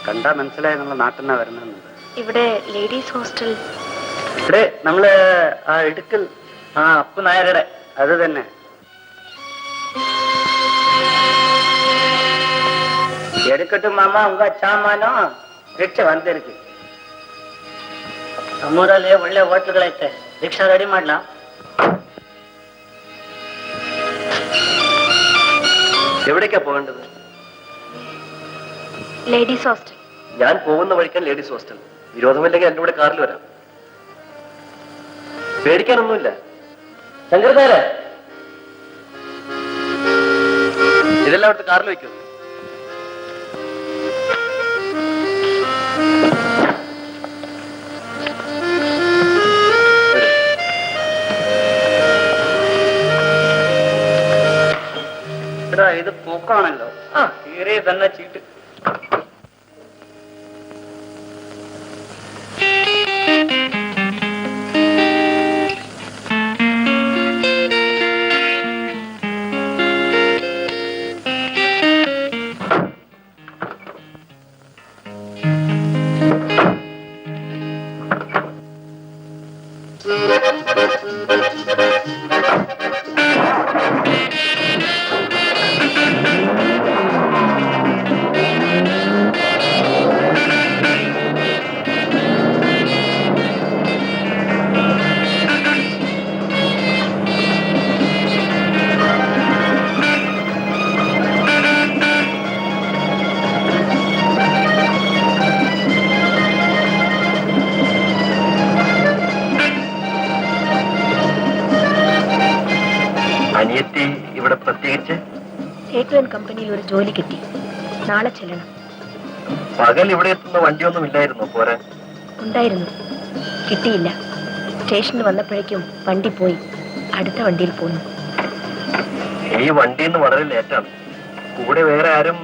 കണ്ടാ മനസ്സിലായി നമ്മളെ നാട്ടിൽ നിന്നാ വരുന്നത്. ഇവിടെ ലേഡീസ് ഹോസ്റ്റൽ ഇവിടെ നമ്മള് ആ ഇടുക്കൽ അപ്പു നായരുടെ അത് തന്നെ. எடுக்கட்டும் மாமா, உங்க சாமானம் ರಿಕ್ಷಾ வந்திருக்கு. ನಮ್ಮೂರಲ್ಲಿ ಒಳ್ಳೆ ಹೋಟ್ಲುಗಳೈತೆ, ರಿಕ್ಷಾ ರೆಡಿ ಮಾಡ್ಲಾ? എവിടേക്കാ പോകേണ്ടത്? Ladies hostel. ഞാൻ പോകുന്ന വഴിക്കാൻ ലേഡീസ് ഹോസ്റ്റൽ. വിരോധമില്ലെങ്കിൽ എന്റെ കൂടെ കാറിൽ വരാം. പേടിക്കാനൊന്നുമില്ല. ശങ്കർക്കാരെ, ഇതെല്ലാം അവിടുത്തെ കാറിൽ വയ്ക്കൂ. ഇത് പൂക്കാണല്ലോ. കീറിയ തന്നെ ചീട്ട്. അനിയത്തി ഇവിടെ പ്രത്യേകിച്ച് കമ്പനിയിൽ ഒരു ജോലി കിട്ടി. നാളെ ചെല്ലണം. പകൽ ഇവിടെ എത്തുന്ന വണ്ടിയൊന്നും ഇല്ലായിരുന്നു? പോരാ, ഉണ്ടായിരുന്നു, കിട്ടിയില്ല. സ്റ്റേഷനിൽ വന്നപ്പോഴേക്കും വണ്ടി പോയി. അടുത്ത വണ്ടിയിൽ പോന്നു. ഈ വണ്ടിന്ന് വളരെ ലേറ്റാണ്. കൂടെ വേറെ ആരും?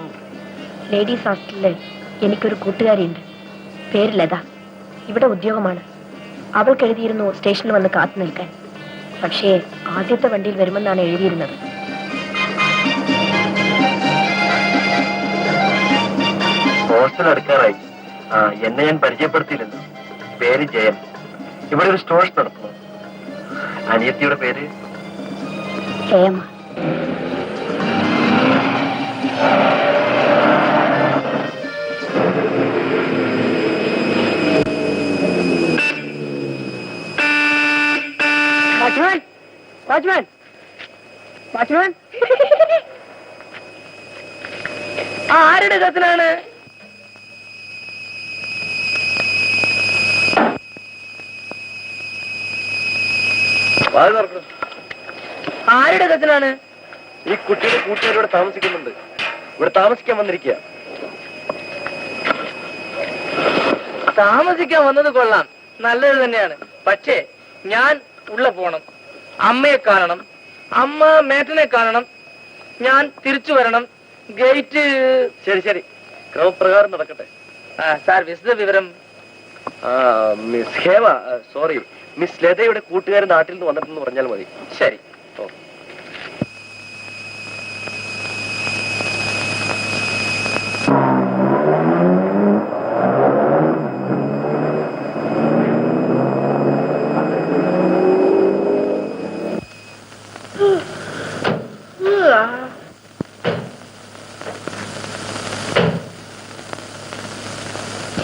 ലേഡീസ് ഹോസ്റ്റലില് എനിക്കൊരു കൂട്ടുകാരിയുണ്ട്, പേര് ലത. ഇവിടെ ഉദ്യോഗമാണ്. അവൾക്ക് എഴുതിയിരുന്നു സ്റ്റേഷനിൽ വന്ന് കാത്തു നിൽക്കാൻ. പക്ഷേ ആദ്യത്തെ വണ്ടിയിൽ വരുമെന്നാണ് എഴുതിയിരുന്നത്. ഹോസ്റ്റൽ അടുക്കാറായി. എന്നെ ഞാൻ പരിചയപ്പെടുത്തിയില്ലെന്ന്. പേര് ജയൻ. ഇവിടെ ഒരു സ്റ്റോഴ്സ് നടത്തുന്നു. അനിയത്തിയുടെ പേര് ഹേമ. വാച്ച്മാൻ, വാച്ച്മാൻ, ആരുടെ കത്തിനാണ്? ആരുടെ കത്തിനാണ്? ഈ കുട്ടിയുടെ കൂട്ടുകാരോട് താമസിക്കുന്നുണ്ട്. ഇവിടെ താമസിക്കാൻ വന്നിരിക്കുക. താമസിക്കാൻ വന്നത് കൊള്ളാം, നല്ലത് തന്നെയാണ്. പക്ഷേ ഞാൻ ഉള്ള പോണം, അമ്മയെ കാണണം, അമ്മ മേട്ടനെ കാണണം, ഞാൻ തിരിച്ചു വരണം. ഗേറ്റ് ശരി ശരി, ക്രമപ്രകാരം നടക്കട്ടെ. സാർ വിശദ വിവരം. മിസ് ഹേമ, സോറി, മിസ് ലതയുടെ കൂട്ടുകാരൻ നാട്ടിൽ നിന്ന് വന്നിട്ടെന്ന് പറഞ്ഞാൽ മതി. ശരി. ഓ,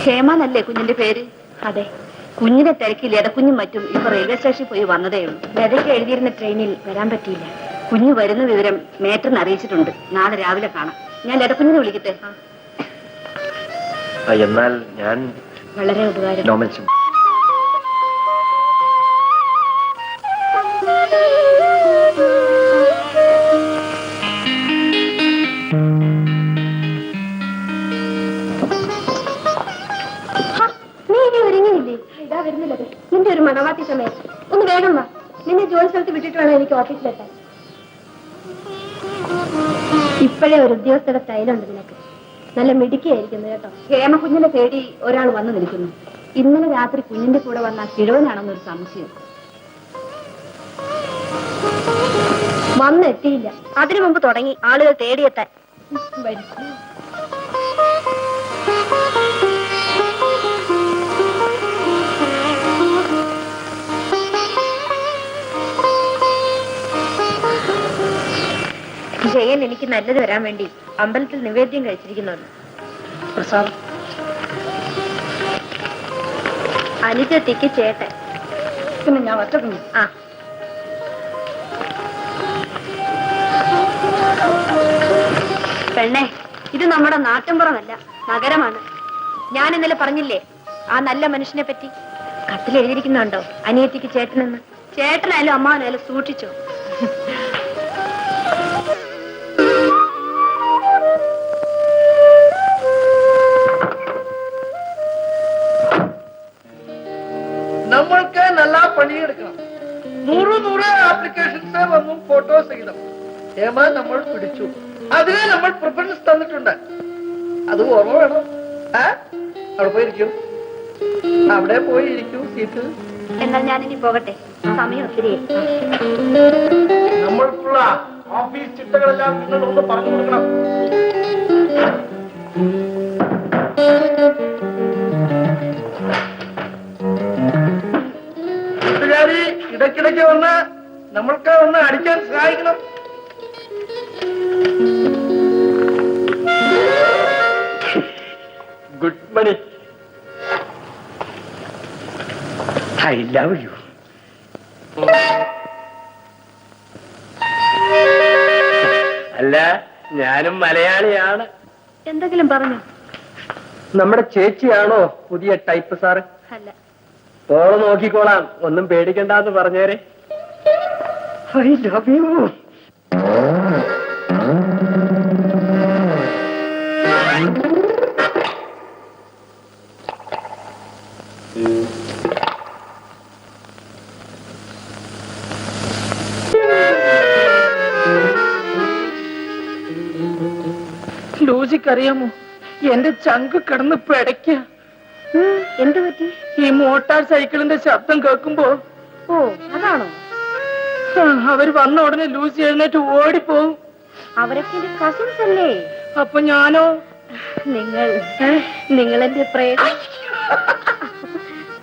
ഹേമാന്നല്ലേ കുഞ്ഞിന്റെ പേര്? അതെ. കുഞ്ഞിനെ തിരക്കിൽ ഇടക്കുഞ്ഞും മറ്റും ഇപ്പൊ റെയിൽവേ സ്റ്റേഷനിൽ പോയി വന്നതേ ഉള്ളൂ. ലതയ്ക്ക് എഴുതിയിരുന്ന ട്രെയിനിൽ വരാൻ പറ്റിയില്ല. കുഞ്ഞ് വരുന്ന വിവരം മേറ്ററിന് അറിയിച്ചിട്ടുണ്ട്. നാളെ രാവിലെ കാണാം. ഞാൻ ഇടക്കുഞ്ഞിനെ വിളിക്കട്ടെ? എന്നാൽ ഞാൻ വളരെ ഉപകാരം. നോമൻസും നീ ഇനി ഒരുങ്ങിയില്ലേ? ഇതാ വരുന്നില്ല. നിന്റെ ഒരു മണവാട്ടി സമയം. ഒന്ന് വേഗം വാ. നിന്നെ ജോലി സ്ഥലത്ത് വിട്ടിട്ട് വേണം എനിക്ക് ഓഫീസിലെത്താൻ. ഇപ്പോഴേ ഒരു ഉദ്യോഗസ്ഥയുടെ സ്റ്റൈലുണ്ട് നിനക്ക്. നല്ല മിടുക്കിയായിരിക്കുന്നു കേട്ടോ. ഹേമ കുഞ്ഞിനെ തേടി ഒരാൾ വന്നു നിൽക്കുന്നു. ഇന്നലെ രാത്രി കുഞ്ഞിന്റെ കൂടെ വന്ന കിഴവനാണെന്നൊരു സംശയം. വന്നെത്തിയില്ല. അതിനു മുമ്പ് തുടങ്ങി ആളുകൾ തേടിയെത്താൻ. വരും. ജയൻ എനിക്ക് നല്ലത് വരാൻ വേണ്ടി അമ്പലത്തിൽ നിവേദ്യം കഴിച്ചിരിക്കുന്നുണ്ട്. പ്രസാദ്, അനുജത്തിക്ക് ചേട്ടൻ. പിന്നെ ഞാൻ ഒറ്റക്കുന്നു. ആ, പെണ്ണെ, ഇത് നമ്മുടെ നാട്ടിൻപുറമല്ല, നഗരമാണ്. ഞാൻ ഇന്നലെ പറഞ്ഞില്ലേ ആ നല്ല മനുഷ്യനെ പറ്റി? കത്തിൽ എഴുതിയിരിക്കുന്നുണ്ടോ അനിയത്തിക്ക് ചേട്ടനെന്ന്? ചേട്ടനായാലും അമ്മാവനായാലും സൂക്ഷിച്ചോ. നമ്മൾക്ക് നല്ല പണിയെടുക്കണം. 100 ആപ്ലിക്കേഷൻസ് വന്നു, ഫോട്ടോ സഹിതം. ഹേമ നമ്മൾ പിടിച്ചു. അതിന് നമ്മൾ പ്രിഫറൻസ് തന്നിട്ടുണ്ട്. അത് ഓർമ്മ വേണം. അവിടെ പോയിരിക്കൂ, അവിടെ പോയിരിക്കൂ സീറ്റിൽ. എന്നാൽ ഞാനിനി പോകട്ടെ, സമയം ഒത്തിരി. നമ്മൾക്കുള്ള ഓഫീസ് ചിട്ടകളെല്ലാം നിങ്ങൾ ഒന്ന് പറഞ്ഞു കൊടുക്കണം. കൂട്ടുകാരി ഇടയ്ക്കിടയ്ക്ക് വന്ന് നമ്മൾക്ക് ഒന്ന് അടിക്കാൻ സഹായിക്കണം. Good morning. I love U. അല്ല, ഞാനും മലയാളിയാണ്. എന്തെങ്കിലും പറഞ്ഞു? നമ്മുടെ ചേച്ചിയാണോ പുതിയ ടൈപ്പ് സാറ്? അല്ല. ഓള് നോക്കിക്കോളാം, ഒന്നും പേടിക്കണ്ടെന്ന് പറഞ്ഞേരെ. I love you. ലൂസിക്കറിയാമോ, എന്റെ ചങ്ക് കിടന്ന് പിടയ്ക്ക. എന്ത് പറ്റി? ഈ മോട്ടാർ സൈക്കിളിന്റെ ശബ്ദം കേൾക്കുമ്പോ. ഓ, അതാണോ? അവര് വന്ന ഉടനെ ലൂസി എഴുന്നേറ്റ് ഓടിപ്പോവും. അവരൊക്കെ എന്റെ കസിൻസ് അല്ലേ? അപ്പൊ ഞാനോ? നിങ്ങൾ എന്റെ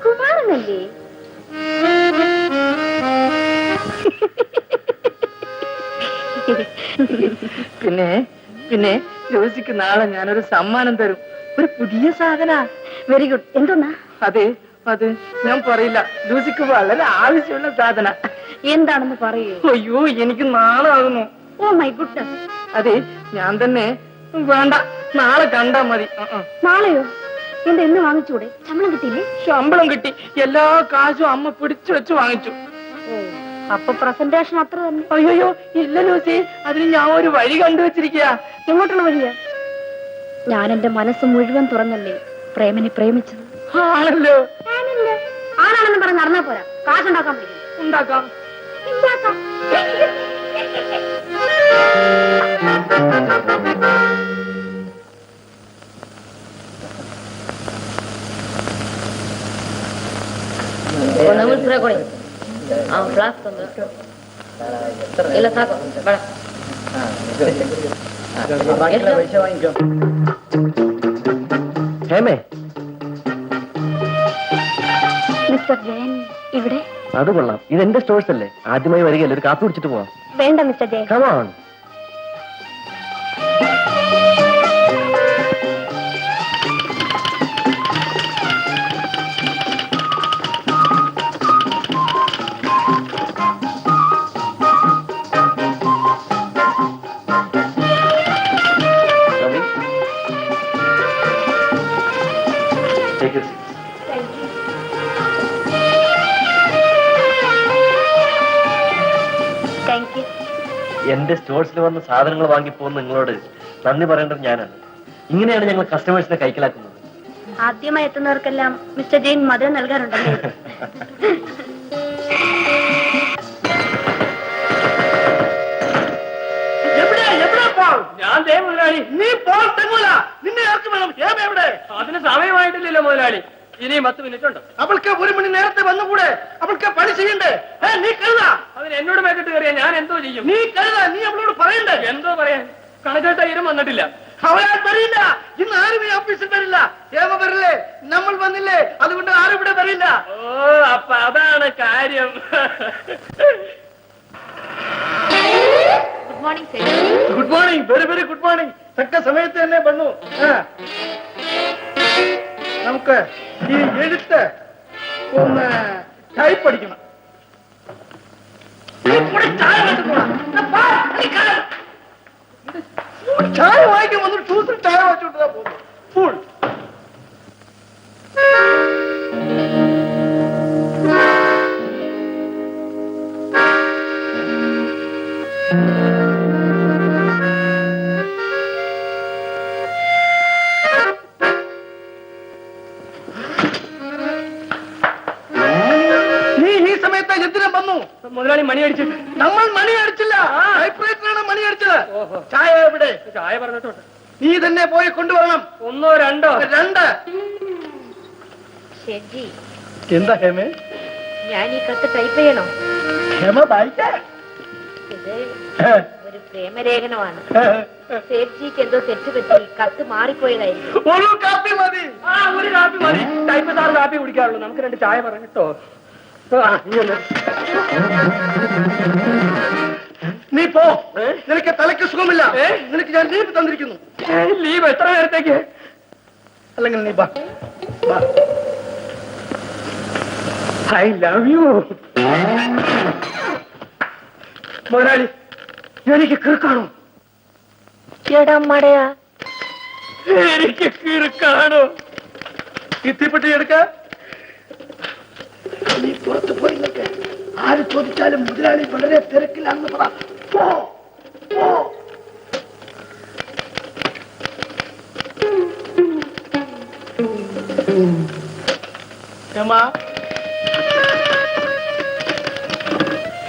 കുമാരനല്ലേ? പിന്നെ പിന്നെ ലൂസിക്ക് നാളെ ഞാനൊരു സമ്മാനം തരും. ഒരു പുതിയ സാധന. Very good. എന്തോന്നാ? അത് ഞാൻ പറയില്ല. ലൂസിക്ക് വളരെ ആവശ്യമുള്ള സാധന. എന്താണെന്ന് പറയൂ. അയ്യോ, എനിക്ക് നാളാകുന്നു. Oh my goodness. അതെ, ഞാൻ തന്നെ. വേണ്ട, നാളെ കണ്ടാ മതി. നാളെയോ? എന്താ ഇന്ന് വാങ്ങിച്ചൂടെ? ശമ്പളം കിട്ടിയില്ലേ? ശമ്പളം കിട്ടി. എല്ലാ കാശും അമ്മ പിടിച്ചു വെച്ച് വാങ്ങിച്ചു. ഓ, അപ്പൊ പ്രസന്റേഷൻ അത്ര തന്നെ. അയ്യോ ഇല്ല ലൂസി, അതിന് ഞാൻ ഒരു വഴി കണ്ടുവച്ചിരിക്കുക. എങ്ങോട്ടുള്ള വഴിയാ? ഞാൻ എന്റെ മനസ്സ് മുഴുവൻ തുറന്നല്ലേ പ്രേമനെ പ്രേമിച്ചത്. ആണല്ലോ. ആണാണെന്ന് പറഞ്ഞ് നടന്നാ പോരാ, കാശുണ്ടാക്കാൻ പറ്റും. ഉണ്ടാക്കാം. ಇಲ್ಲ ಸಾಕು ಬೇಡ. ഹേമേ, മിസ്റ്റർ ജയൻ ഇവിടെ? അത് കൊള്ളാം. ഇത് എന്റെ സ്റ്റോഴ്സ് അല്ലേ, ആദ്യമായി വരികയല്ലേ, ഒരു കാപ്പി കുടിച്ചിട്ട് പോവാം. വേണ്ട mister Jayan. Come on. Come in. Take your seat. Thank you. എന്റെ സ്റ്റോഴ്സിൽ വന്ന് സാധനങ്ങൾ വാങ്ങിപ്പോകുന്ന നിങ്ങളോട് നന്ദി പറയേണ്ടത് ഞാനാണ്. ഇങ്ങനെയാണ് ഞങ്ങൾ കസ്റ്റമേഴ്സിനെ കൈക്കലാക്കുന്നത്. ആദ്യമായി എത്തുന്നവർക്കെല്ലാം മിസ്റ്റർ ജെയിൻ മധുരം നൽകാറുണ്ടല്ലേ? ഞാൻ ദേ മുതലാളി. നീ പോൾ തെങ്ങൂല, നിന്നെ ആർക്ക് വേണം? ഹേമ എവിടെ? അതിന് സമയമായിട്ടില്ലല്ലോ മുതലാളി, ഇനിയും 10 മിനിറ്റ് ഉണ്ട്. അവൾക്ക് 1 മണി നേരത്തെ വന്നുകൂടെ? അവൾക്ക് പണി ചെയ്യണ്ടേ? നീ കരുതാ. അതിന് എന്നോട് മേക്കിട്ട് കയറിയാ ഞാൻ എന്തോ ചെയ്യും? നീ കരുതാ, നീ അവളോട് പറയണ്ടേ? എന്തോ പറയാൻ? കണക്കേട്ടായിരം വന്നിട്ടില്ല. അവരാൾ വരില്ല. ഇന്ന് ആരും ഈ ഓഫീസിൽ വരില്ല. ഹേമ വരില്ലേ? നമ്മൾ വന്നില്ലേ? അതുകൊണ്ട് ആരും ഇവിടെ വരില്ല. ഓ, അപ്പൊ അതാണ് കാര്യം. Good morning sir. Good morning, very very good morning. തക്ക സമയത്ത് തന്നെ വന്നു. നമുക്ക് ഈ എഴുത്ത് ഒന്ന് ടൈപ്പ് അടിക്കണം. ചായ വാങ്ങിക്കാൻ വന്നു, ടൂസിൽ ചായ വാങ്ങിച്ചോണ്ടാ പോകുന്നു. ഫുൾ മുതലാളി മണി അടിച്ചിട്ട്. നമ്മൾ മണി അടിച്ചില്ല, ടൈപ്പ്റൈറ്ററാണ് മണി അടിച്ചത്. ചായ എവിടെ? ചായ പറഞ്ഞിട്ടുണ്ട്. നീ തന്നെ പോയി കൊണ്ടുവരണം. 1 2 2. ശരി. എന്താ ഹേമേ? ഞാൻ ഈ കത്ത് ടൈപ്പ് ചെയ്യണോ? ഹേമ വായിക്കാ. ഇത് ഒരു പ്രേമലേഖനമാണ്. സേഠ്ജിക്ക് എന്തോ തെറ്റുപറ്റി കത്ത് മാറിപ്പോയതായിരുന്നു. ഒരു കാപ്പി മതി. ഒരു കാപ്പി മതി. ടൈപ്പ് സാർ കാപ്പി കുടിക്കാറുള്ളൂ. നമുക്ക് 2 ചായ പറഞ്ഞിട്ടോ. നീ പോ, നിനക്ക് തലയ്ക്ക് സുഖമില്ല. നിനക്ക് ഞാൻ ലീവ് തന്നിരിക്കുന്നു. ലീവ് എത്ര നേരത്തേക്ക്? അല്ലെങ്കിൽ നീ ബാ. ഐ ലവ് യു മുതലാളി. എനിക്ക് കിറുക്കാണോ? എടാ മടയാ, എനിക്ക് കിറുക്കാണോ? ഇത്തിപ്പെട്ടി എടുക്ക. നീ പുറത്ത് പോയി നിൽക്ക്. ആര് ചോദിച്ചാലും മുതലാളി വളരെ തിരക്കിലാണെന്ന് പറ. പോ, പോ. ഹേമ,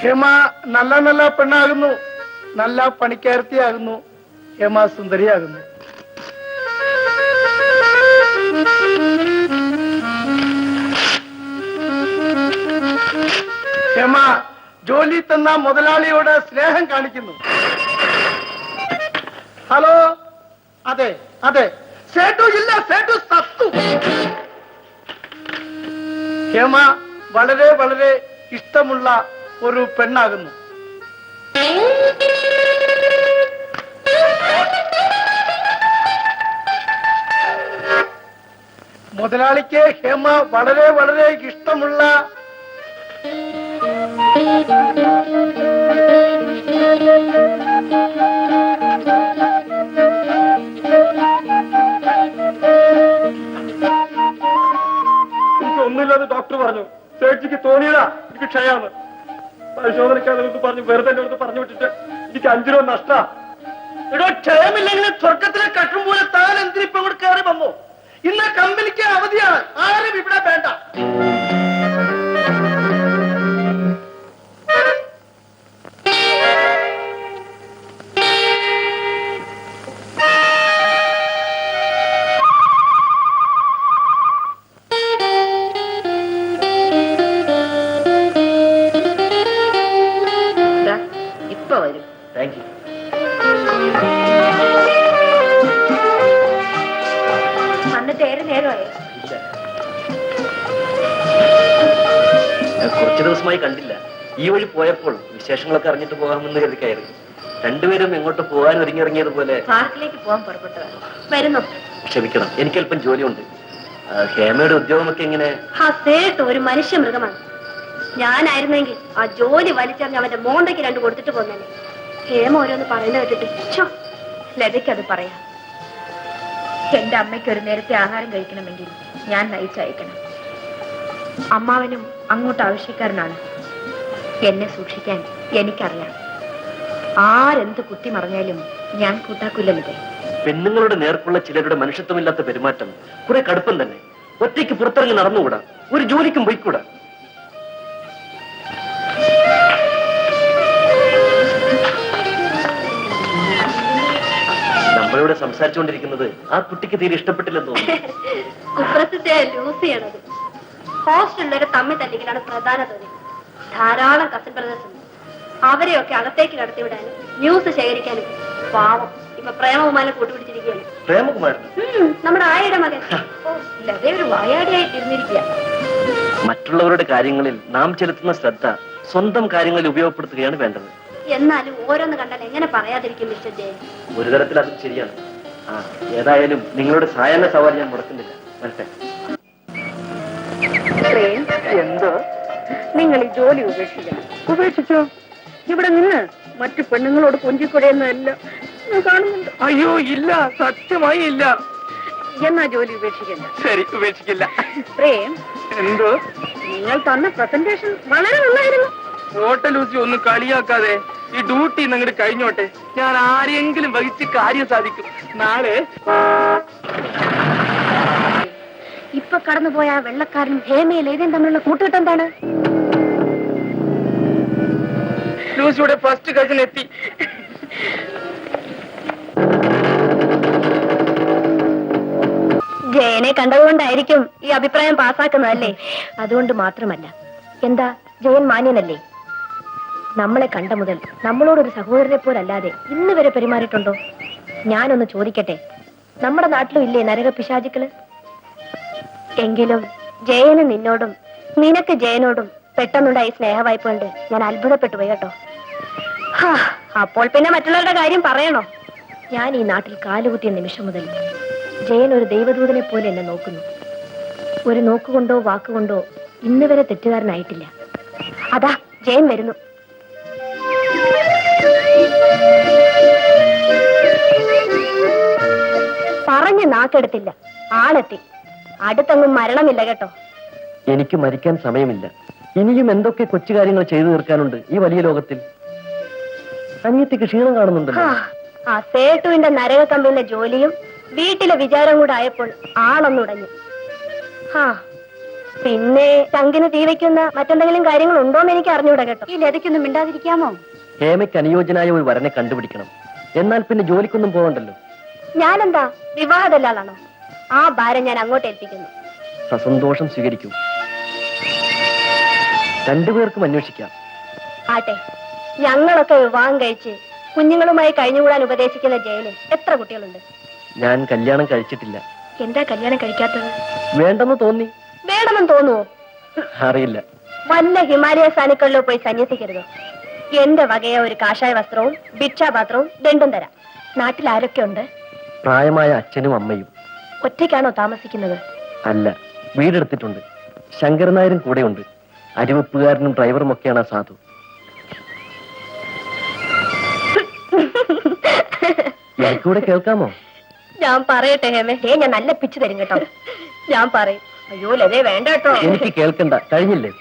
ഹേമ നല്ല നല്ല പെണ്ണാകുന്നു, നല്ല പണിക്കാരത്തിയാകുന്നു. ഹേമ സുന്ദരിയാകുന്നു. ഹേമ ജോലി തന്ന മുതലാളിയോട് സ്നേഹം കാണിക്കുന്നു. ഹലോ, അതെ അതെ, സേട്ടു ഇല്ല, സേട്ടു സത്തു. ഹേമ വളരെ വളരെ ഇഷ്ടമുള്ള ഒരു പെണ്ണാകുന്നു. മുതലാളിക്ക് ഹേമ വളരെ വളരെ ഇഷ്ടമുള്ള ഒന്നുമില്ലാതെ ഡോക്ടർ പറഞ്ഞു. സേഠ്ജിക്ക് തോന്നിയതാ എനിക്ക് ക്ഷയാന്ന്. പരിശോധനക്കാരെന്ന് പറഞ്ഞ് വെറുതെ എന്റെ അടുത്ത് പറഞ്ഞു വിട്ടിട്ട് എനിക്ക് 5 രൂപ നഷ്ടാ. എടോ, ക്ഷയമില്ലെങ്കിൽ സ്വർഗത്തിലെ കട്ടും പോലെ താൻ എന്തിനിപ്പോ ഇവിടെ കയറി വന്നു? ഇന്ന് കമ്പനിക്ക് അവധിയാണ്, ആരും ഇവിടെ വേണ്ട. ഇപ്പൊ വരും. Thank you. വന്നിട്ട് ഏറെ നേരമായി. ഞാൻ കുറച്ചു ദിവസമായി കണ്ടില്ല. ഈ വഴി പോയപ്പോൾ വിശേഷങ്ങളൊക്കെ അറിഞ്ഞിട്ട് പോകാമെന്ന് കരുതി കയറി. രണ്ടുപേരും എങ്ങോട്ട് പോകാൻ ഒരുങ്ങിയിറങ്ങിയതുപോലെ. പാർക്കിലേക്ക് പോകാൻ പുറപ്പെട്ടതാണ്. വരുന്നു. ക്ഷമിക്കണം, എനിക്കല്പം ജോലിയുണ്ട്. ഹേമയുടെ ഉദ്യോഗമൊക്കെ എങ്ങനെ? ആ സേട്ട് ഒരു മനുഷ്യ മൃഗമാണ്. ഞാനായിരുന്നെങ്കിൽ ആ ജോലി വലിച്ചെറിഞ്ഞ് അവന്റെ മോന്തയ്ക്ക് 2 കൊടുത്തിട്ട് പോന്നേനെ. ഹേമ ഓരോന്ന് പറയുന്നത് കേട്ടിട്ട് ലതയ്ക്ക് അത് പറയാം. എന്റെ അമ്മയ്ക്ക് ഒരു നേരത്തെ ആഹാരം കഴിക്കണമെങ്കിൽ ഞാൻ നയിച്ചയക്കണം. അമ്മാവനും അങ്ങോട്ട് ആവശ്യക്കാരനാണ്. എന്നെ സൂക്ഷിക്കാൻ എനിക്കറിയാം. ആരെന്ത് കുത്തി മറിഞ്ഞാലും ഞാൻ കൂട്ടാക്കില്ലല്ലോ. പെണ്ണുങ്ങളുടെ നേർക്കുള്ള ചിലരുടെ മനുഷ്യത്വമില്ലാത്ത പെരുമാറ്റം കുറെ കടുപ്പം തന്നെ. ഒറ്റയ്ക്ക് പുറത്തിറങ്ങി നടന്നുകൂടാ, ഒരു ജോലിക്കും പോയിക്കൂടാ. നമ്മളിവിടെ സംസാരിച്ചുകൊണ്ടിരിക്കുന്നത് ആ കുട്ടിക്ക് തീരെ ഇഷ്ടപ്പെട്ടില്ലെന്ന് തോന്നുന്നു. കുപ്രസിദ്ധ ലൂസിയാണത്. ഹോസ്റ്റലിലൊരു തമ്മിൽ തല്ലിക്കലാണ് പ്രധാന തൊഴിൽ. ധാരാളം കസിൻ ബ്രദേഴ്സ് ഉണ്ട്. അവരെയൊക്കെ അകത്തേക്ക് കടത്തിവിടാനും ന്യൂസ് ശേഖരിക്കാനും പാവം ഇപ്പൊ പ്രേമകുമാരനെ കൂട്ടുപിടിച്ചിരിക്കുകയാണ്. പ്രേമകുമാരൻ നമ്മുടെ ആയുടെ മകൻ. ലതേ ഒരു വായാടിയായിട്ട് ഇരുന്നിരിക്കുക. മറ്റുള്ളവരുടെ കാര്യങ്ങളിൽ നാം ചെലുത്തുന്ന ശ്രദ്ധ സ്വന്തം കാര്യങ്ങളിൽ ഉപയോഗപ്പെടുത്തുകയാണ് വേണ്ടത്. എന്നാലും ഓരോന്ന് കണ്ടാൽ എങ്ങനെ പറയാതിരിക്കും മിസ്റ്റർ ജയൻ? ഒരു തരത്തിൽ അതും ശരിയാണ്. ഏതായാലും നിങ്ങളുടെ സായാഹ്ന സവാരി ഞാൻ മുടക്കുന്നില്ല. വരട്ടെ. എന്തോ നിങ്ങൾ ഈ ജോലി ഉപേക്ഷിക്കണം. ഉപേക്ഷിച്ചോ? ഇവിടെ നിന്ന് മറ്റു പെണ്ണുങ്ങളോട് കൊഞ്ചിക്കൊടയുന്നതല്ല കാണുന്നുണ്ട്. അയ്യോ ഇല്ല, സത്യമായി ഇല്ല. എന്നാ ജോലി ഉപേക്ഷിക്കണ്ട. ശരി, ഉപേക്ഷിക്കില്ല. പ്രേം, എന്തോ? നിങ്ങൾ തന്ന പ്രസന്റേഷൻ വളരെ നന്നായിരുന്നു. ഹോട്ടൽ ലൂസി ഒന്നും കളിയാക്കാതെ ഈ ഡ്യൂട്ടി നിങ്ങോട്ട് കഴിഞ്ഞോട്ടെ. ഞാൻ ആരെങ്കിലും വഹിച്ച് കാര്യം സാധിക്കും. നാളെ ഇപ്പൊ കടന്നുപോയ ആ വെള്ളക്കാരനും ഹേമയിൽ ഏതെങ്കിലും തമ്മിലുള്ള കൂട്ടുകെട്ടെന്താണ്? ലൂസിയുടെ ഫസ്റ്റ് കസിൻ എത്തി. ജയനെ കണ്ടതുകൊണ്ടായിരിക്കും ഈ അഭിപ്രായം പാസ്സാക്കുന്നതല്ലേ? അതുകൊണ്ട് മാത്രമല്ല. എന്താ, ജയൻ മാന്യനല്ലേ? നമ്മളെ കണ്ട മുതൽ നമ്മളോടൊരു സഹോദരനെ പോലല്ലാതെ ഇന്ന് വരെ പെരുമാറിയിട്ടുണ്ടോ? ഞാനൊന്ന് ചോദിക്കട്ടെ, നമ്മുടെ നാട്ടിലും ഇല്ലേ നരക പിശാചുക്കള്? എങ്കിലും ജയന് നിന്നോടും നിനക്ക് ജയനോടും പെട്ടെന്നുണ്ടായി സ്നേഹവായ്പ കൊണ്ട് ഞാൻ അത്ഭുതപ്പെട്ടു പോയി കേട്ടോ. അപ്പോൾ പിന്നെ മറ്റുള്ളവരുടെ കാര്യം പറയണോ? ഞാൻ ഈ നാട്ടിൽ കാലുകുത്തിയ നിമിഷം മുതൽ ജയൻ ഒരു ദൈവദൂതനെ പോലെ എന്നെ നോക്കുന്നു. ഒരു നോക്കുകൊണ്ടോ വാക്കുകൊണ്ടോ ഇന്ന് വരെ തെറ്റുകാരനായിട്ടില്ല. അതാ ജയൻ വരുന്നു. പറഞ്ഞ് നാക്കെടുത്തില്ല, ആളെത്തി. അടുത്തൊന്നും മരണമില്ല കേട്ടോ. എനിക്ക് മരിക്കാൻ സമയമില്ല. ഇനിയും എന്തൊക്കെ കൊച്ചു കാര്യങ്ങൾ ചെയ്തു തീർക്കാനുണ്ട് ഈ വലിയ ലോകത്തിൽ. അനിയത്തിക്ക് ക്ഷീണം കാണുന്നുണ്ടല്ലോ. ആ സേട്ടുവിന്റെ നരക കമ്പനിയിലെ ജോലിയും വീട്ടിലെ വിചാരം കൂടെ ആയപ്പോൾ ആളൊന്നുടഞ്ഞു. പിന്നെ ചങ്കിന് തീ വയ്ക്കുന്ന മറ്റെന്തെങ്കിലും കാര്യങ്ങൾ ഉണ്ടോന്ന് എനിക്ക് അറിഞ്ഞൂടാ കേട്ടോ. ഈ ലതയ്ക്കൊന്നും മിണ്ടാതിരിക്കാമോ? ഹേമയ്ക്ക് അനുയോജ്യനായ ഒരു വരനെ കണ്ടുപിടിക്കണം. എന്നാൽ പിന്നെ ജോലിക്കൊന്നും പോകണ്ടല്ലോ. ഞാനെന്താ വിവാഹദല്ലാളാണോ? ആ ഭാരം ഞാൻ അങ്ങോട്ട് ഏൽപ്പിക്കുന്നു. സസന്തോഷം സ്വീകരിക്കൂ. രണ്ടുപേർക്കും അന്വേഷിക്കാം. ആട്ടെ, ഞങ്ങളൊക്കെ വിവാഹം കഴിച്ച് കുഞ്ഞുങ്ങളുമായി കഴിഞ്ഞുകൂടാൻ ഉപദേശിക്കുന്ന ജയന് എത്ര കുട്ടികളുണ്ട്? ഞാൻ കല്യാണം കഴിച്ചിട്ടില്ല. എന്താ കല്യാണം കഴിക്കാത്തത്? വേണ്ടെന്ന് തോന്നി. വേണമെന്ന് തോന്നുവോ? അറിയില്ല. വല്ല ഹിമാലയ സാനുക്കളിലോ പോയി സന്യസിക്കരുതോ? എന്റെ വകയെ ഒരു കാഷായ വസ്ത്രവും ഭിക്ഷാപാത്രവും രണ്ടും തരാം. നാട്ടിൽ ആരൊക്കെ ഉണ്ട്? പ്രായമായ അച്ഛനും അമ്മയും. ഒറ്റയ്ക്കാണോ താമസിക്കുന്നത്? അല്ല, വീടെടുത്തിട്ടുണ്ട്. ശങ്കരൻ നായരും കൂടെയുണ്ട്. അരിവെപ്പുകാരനും ഡ്രൈവറും ഒക്കെയാണ് ആ സാധു. എനിക്കൂടെ കേൾക്കാമോ? ഞാൻ പറയട്ടെ ഹേമേ? ഞാൻ നല്ല പിച്ചു തരും കേട്ടോ. ഞാൻ പറയും. അയ്യോ ലതേ വേണ്ട കേട്ടോ. എനിക്ക് കേൾക്കണ്ട, കഴിഞ്ഞില്ലേ?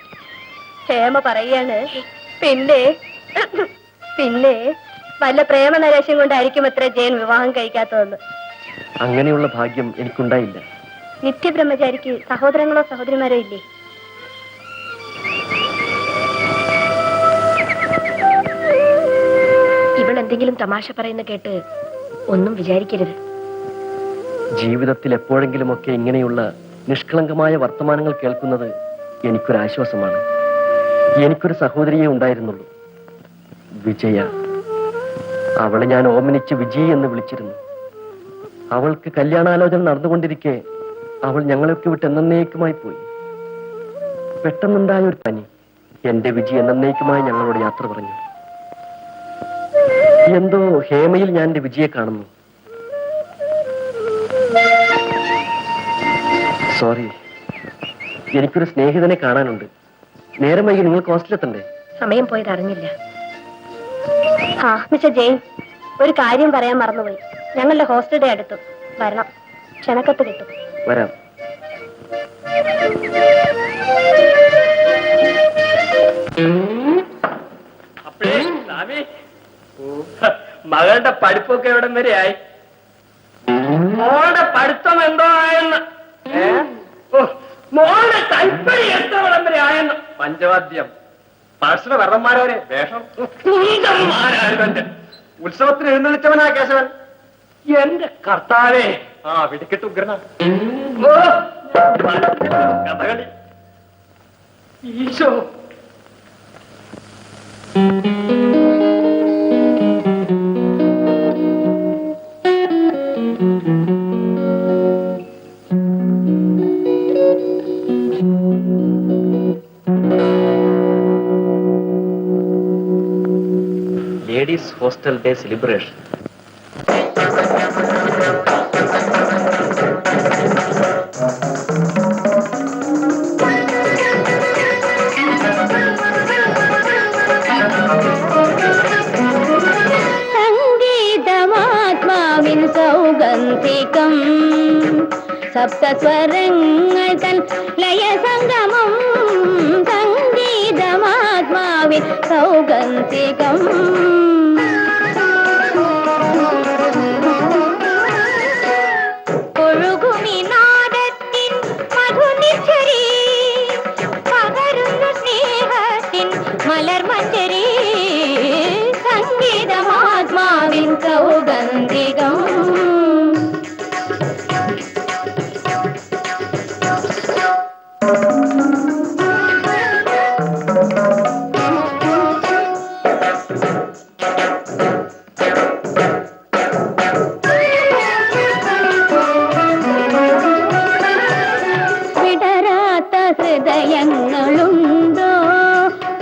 ഹേമ പറയാണ്, പിന്നെ പിന്നെ വല്ല പ്രേമനരേശം കൊണ്ടായിരിക്കും അത്ര ജയൻ വിവാഹം കഴിക്കാത്തതെന്ന്. അങ്ങനെയുള്ള ഭാഗ്യം എനിക്കുണ്ടായില്ല. നിത്യബ്രഹ്മചാരിക്ക് സഹോദരങ്ങളോ സഹോദരിമാരോ ഇല്ലേ? ഇവളെന്തെങ്കിലും തമാശ പറയുന്ന കേട്ട് ഒന്നും വിചാരിക്കരുത്. ജീവിതത്തിൽ എപ്പോഴെങ്കിലുമൊക്കെ ഇങ്ങനെയുള്ള നിഷ്കളങ്കമായ വർത്തമാനങ്ങൾ കേൾക്കുന്നത് എനിക്കൊരാശ്വാസമാണ്. എനിക്കൊരു സഹോദരിയെ ഉണ്ടായിരുന്നുള്ളൂ, വിജയ. അവളെ ഞാൻ ഓമനിച്ച് വിജയി എന്ന് വിളിച്ചിരുന്നു. അവൾക്ക് കല്യാണാലോചന നടന്നുകൊണ്ടിരിക്കെ അവൾ ഞങ്ങളെയൊക്കെ വിട്ട് എന്നേക്കുമായി പോയി. പെട്ടെന്നുണ്ടായ ഒരു പനി എന്റെ വിജി എന്നേക്കുമായി ഞങ്ങളോട് യാത്ര പറഞ്ഞു. എന്തോ ഹേമയിൽ ഞാൻ എന്റെ വിജയെ കാണുന്നു. സോറി, എനിക്കൊരു സ്നേഹിതനെ കാണാനുണ്ട്. നേരം വൈകി നിങ്ങൾക്ക് ഹോസ്റ്റലെത്തണ്ടേ? സമയം പോയത് അറിഞ്ഞില്ല. ആ മിസ്റ്റർ ജെയിൻ, ഒരു കാര്യം പറയാൻ മറന്നുപോയി. ഞങ്ങളുടെ ഹോസ്റ്റലിന്റെ അടുത്തു വരണം, ക്ഷണക്കത്ത് കിട്ടും. വരാം. അപ്പഴേ സ്വാമി, മകളുടെ പഠിപ്പൊക്കെ എവിടം വരെ ആയി? മോളുടെ പഠിത്തം എന്തോ ആയെന്ന്. മോളുടെ കൈപ്പണി എന്തോളം വരെ ആയെന്ന്. പഞ്ചവാദ്യം, പാർശ്വ വെള്ളന്മാരെ വേഷം, ഉത്സവത്തിന് എഴുന്നള്ളിച്ചവനാ കേശവൻ. എന്റെ കർത്താവേ, ആ വെടിക്കെട്ട് ഉഗ്രന. Kathakali Isho. Ladies hostel day celebration. സംഗീതമാത്മാവിൻ സൗഗന്ധികം, സപ്തസ്വരങ്ങൾ തൻ ലയസംഗമം. സംഗീതമാത്മാവിൻ സൗഗന്ധികം, ഒഴുകുമി നാദത്തിൻ മധുനിശ്ചരി, പകരുന്ന സ്നേഹത്തിൻ മലർമഞ്ചരി. സംഗീതമാത്മാവിൻ സൗഗന്ധികം. വിടരാത്ത ഹൃദയങ്ങളുണ്ടോ,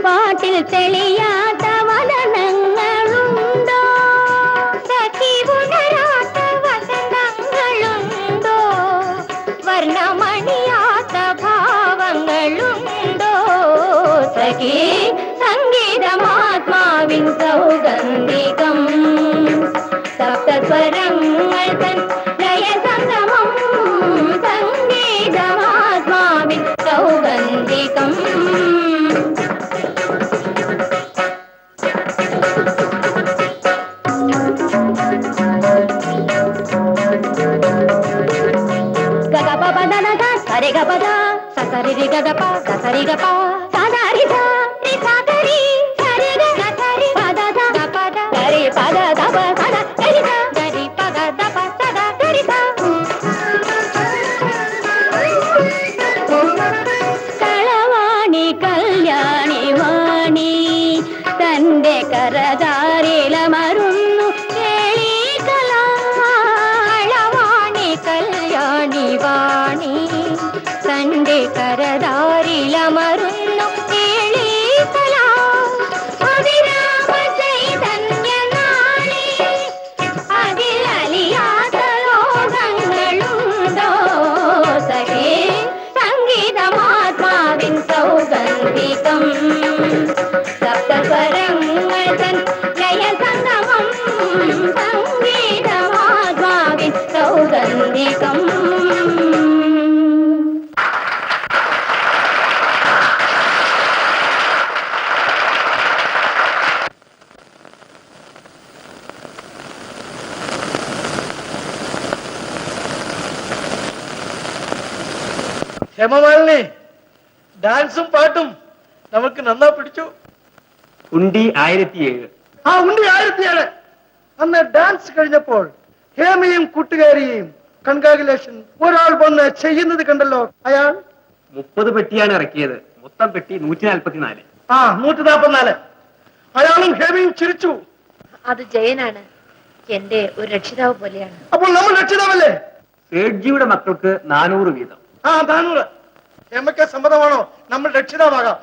പാട്ടിൽ തെളിയാത്ത വദനങ്ങളുണ്ടോ, സഖി ഉണരാത്ത വസന്തങ്ങളുണ്ടോ, വർണ്ണമണിയാത്ത ഭാവങ്ങളുണ്ടോ. സഖി സംഗീതമാത്മാവിൻ സൗഗന്ധികം, സപ്തസ്വരങ്ങൾ തൻ ലയസംഗമം. സംഗീതമാത്മാവിൻ സൗഗന്ധികം. గగపదనద సరిగపద ససరి గగప ససరి గప సదరిద రి సదరి సరిగ సరి పదద గపద గరి పద దప సద గరిద గరి పద దప సద గరిద. കളവാണി കല്യാണി വാണി തന്റെ കരതാരിലമരുന്നു കേളി കലാളവാണി കല്യാണി വാണി തന്റെ കരതാരിലമരുന്നു കേളി കലാ. അതിരാമ ചൈതന്യനാളി, അതിലലിയാത്ത ലോകങ്ങളുണ്ടോ. സഖി സംഗീതമാത്മാവിൻ സൗഗന്ധികം, സപ്തസ്വരങ്ങൾ തൻ ലയസംഗമം. സംഗീതമാത്മാവിൻ സൗഗന്ധികം. ഹേമമാലിനി, ഡാൻസും പാട്ടും നമുക്ക് നന്നാ പിടിച്ചു. ഉണ്ടി 1007. ആ ഉണ്ടി 1007. അന്ന് ഡാൻസ് കഴിഞ്ഞപ്പോൾ ഹേമയും കൂട്ടുകാരിയെയും കൺഗ്രാജുലേഷൻ ഒരാൾ വന്ന് ചെയ്യുന്നത് കണ്ടല്ലോ. അയാൾ 30 പെട്ടിയാണ് ഇറക്കിയത്. മൊത്തം പെട്ടി 144. 144. അയാളും ഹേമയും ചിരിച്ചു. അത് ജയനാണ്, എന്റെ ഒരു രക്ഷിതാവ് പോലെയാണ്. അപ്പോൾ നമ്മൾ രക്ഷിതാവല്ലേ? സേഠ്ജിയുടെ മക്കൾക്ക് 400 വീതം. 400. ഹേമയ്ക്ക് സമ്മതമാണോ നമ്മൾ രക്ഷിതാവാകാം?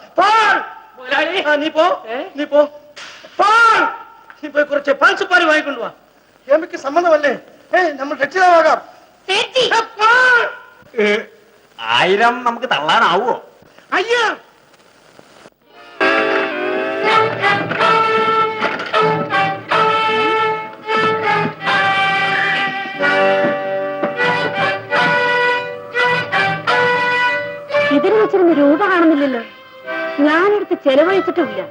നീ പോ, നീ പോ, നീ പോയി കുറച്ച് പാൻസുപ്പാരി വാങ്ങിക്കൊണ്ടുവാ. ഹേമയ്ക്ക് സമ്മതമല്ലേ? നമ്മൾ രക്ഷിതാവാകാം. 1000 നമുക്ക് തള്ളാനാവോ? അയ്യോ, ഇതിന് വെച്ചിരുന്ന രൂപ കാണുന്നില്ലല്ലോ. ഞാനെടുത്ത് ചെലവഴിച്ചിട്ടുമില്ല.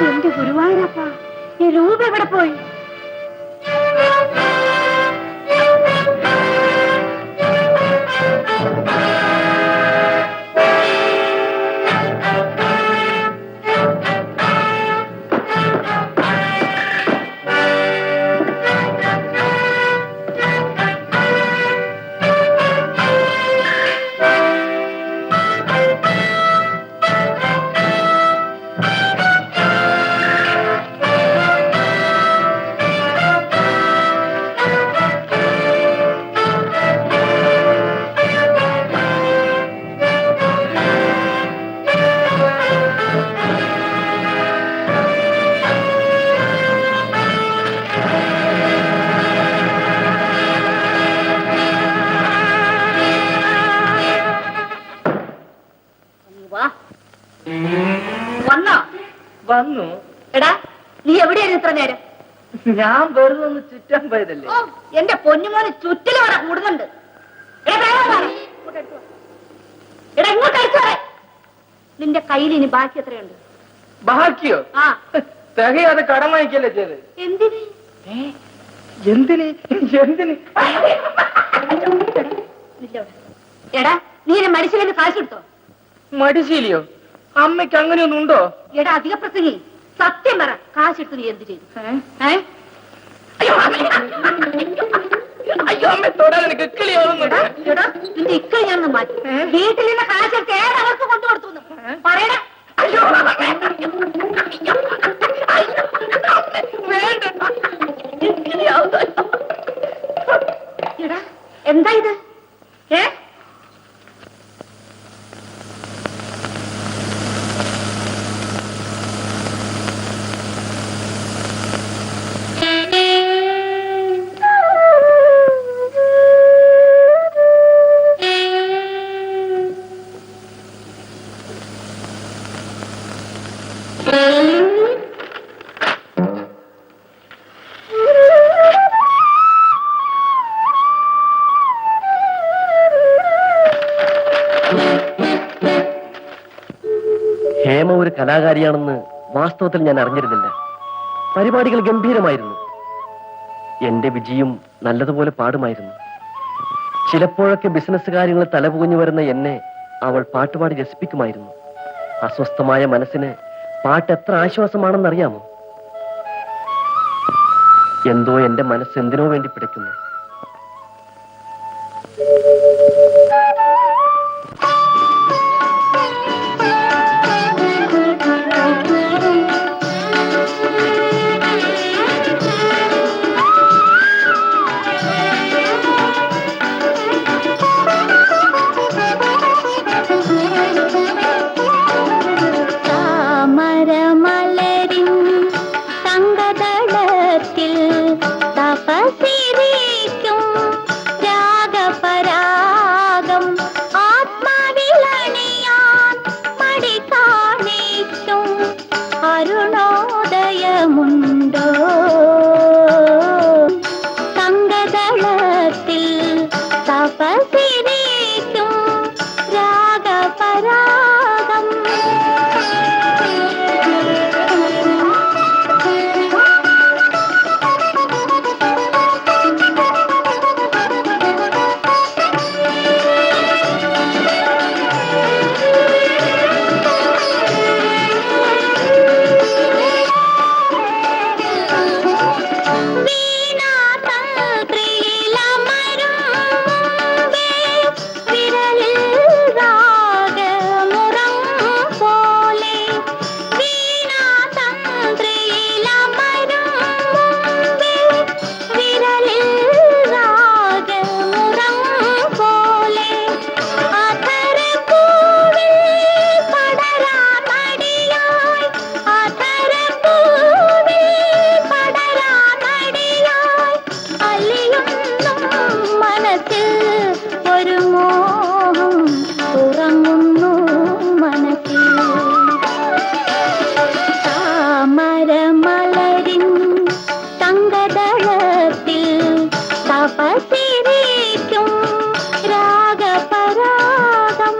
എന്റെ ഗുരുവായൂരപ്പ, ഈ രൂപ എവിടെ പോയി? വന്നു. എടാ, നീ എവിടെയായിരുന്നു ഇത്ര നേരം? ഞാൻ വെറുതെ ഒന്ന് ചുറ്റാൻ പോയതല്ലേ. എന്റെ പൊന്നുമോന് ചുറ്റില് വരെ കൂടുന്നുണ്ട്. എടാ ഇങ്ങോട്ട് അയച്ചോറെ. നിന്റെ കയ്യിൽ ഇനി ബാക്കി എത്രയുണ്ട്? ബാക്കിയോ? തികയാതെ കടം വാങ്ങിക്കല്ലേ ചെയ്ത്. എന്തിന്? എന്തിന് എന്തിന്? എടാ, നീ എന്നെ മരിച്ചില്ലെന്ന് കാശ് കൊടുത്തോ? മടിശീലിയോ? അമ്മയ്ക്ക് അങ്ങനെയൊന്നും ഉണ്ടോ? എടാ അധിക പ്രസംഗി, സത്യം പറ, കാശെടുത്ത് നീ എന്ത് ചെയ്തു? അയ്യോ അമ്മ തൊടാൻ എനിക്ക് കിളിയോന്നുണ്ട്. എടാ, നിന്റെ ഇക്കളി ഞാനൊന്ന് മാറ്റി. വീട്ടിൽ നിന്ന് കാശെടുത്ത് ഏതവർക്ക് കൊണ്ടുകൊടുത്തു പറയടാ. എടാ, എന്താ ഇത്? ഹേമ ഒരു കലാകാരിയാണെന്ന് വാസ്തവത്തിൽ ഞാൻ അറിഞ്ഞിരുന്നില്ല. പരിപാടികൾ ഗംഭീരമായിരുന്നു. എന്റെ വിജയും നല്ലതുപോലെ പാടുമായിരുന്നു. ചിലപ്പോഴൊക്കെ ബിസിനസ് കാര്യങ്ങൾ തലപുകഞ്ഞു വരുന്ന എന്നെ അവൾ പാട്ടുപാടി രസിപ്പിക്കുമായിരുന്നു. അസ്വസ്ഥമായ മനസ്സിന് പാട്ട് എത്ര ആശ്വാസമാണെന്നറിയാമോ? എന്തോ എന്റെ മനസ്സ് എന്തിനോ വേണ്ടി പിടയ്ക്കുന്നു. തപസിരിക്കും രാഗപരാഗം ആ താളത്തിൽ ഒരു മോഹം ഉറങ്ങുന്നു മനസ്സിൽ താമരമലരിൻ തങ്കതളത്തിൽ തപസിരിക്കും രാഗപരാഗം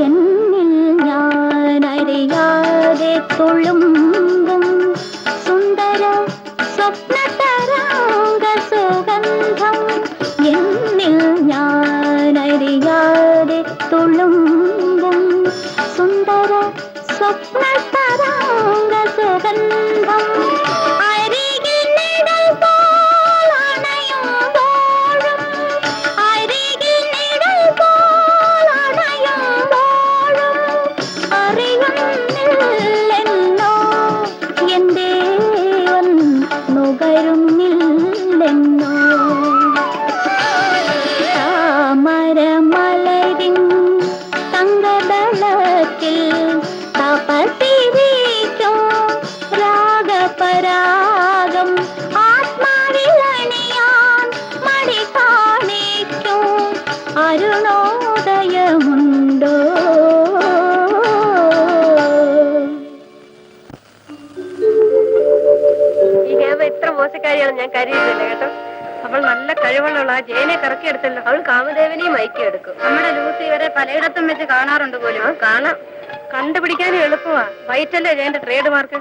എന്നിൽ ഞാനറിയാതെ തുളുമ്പും സുന്ദര സ്വപ്നതരംഗ സുഗന്ധം എന്നിൽ ഞാനറിയാതെ തുളുമ്പും സുന്ദര സ്വപ്നതരംഗ സുഗന്ധം അരികിൽ നിഴൽ പോൽ അണയുമ്പോഴും അരികിൽ നിഴൽ പോൽ അണയുമ്പോഴും അറിയുന്നില്ലെന്നോ എന്തേ നുകരുന്നില്ലെന്നോ താമരമലരിൻ തങ്കതളത്തിൽ തപസിരിക്കും രാഗപരാഗം ആത്മാവിലണിയാൻ മടി കാണിക്കും അരുണോദയമുണ്ടോ ഈ ഹേമ ഇത്ര മോശക്കാരിയാണ് ഞാൻ കരുതിയില്ല കേട്ടോ. അവൾ നല്ല കഴിവുള്ള ആ ജയനെ കറക്കിയെടുത്തല്ലോ. അവൾ കാമദേവനെയും മയക്കിയെടുക്കും. നമ്മുടെ ലൂസി ഇവരെ പലയിടത്തും വെച്ച് കാണാറുണ്ട് പോലും. കാണാം, കണ്ടുപിടിക്കാനും എളുപ്പമാ. വൈറ്റല്ലേ ജയന്റെ ട്രേഡ് മാർക്ക്.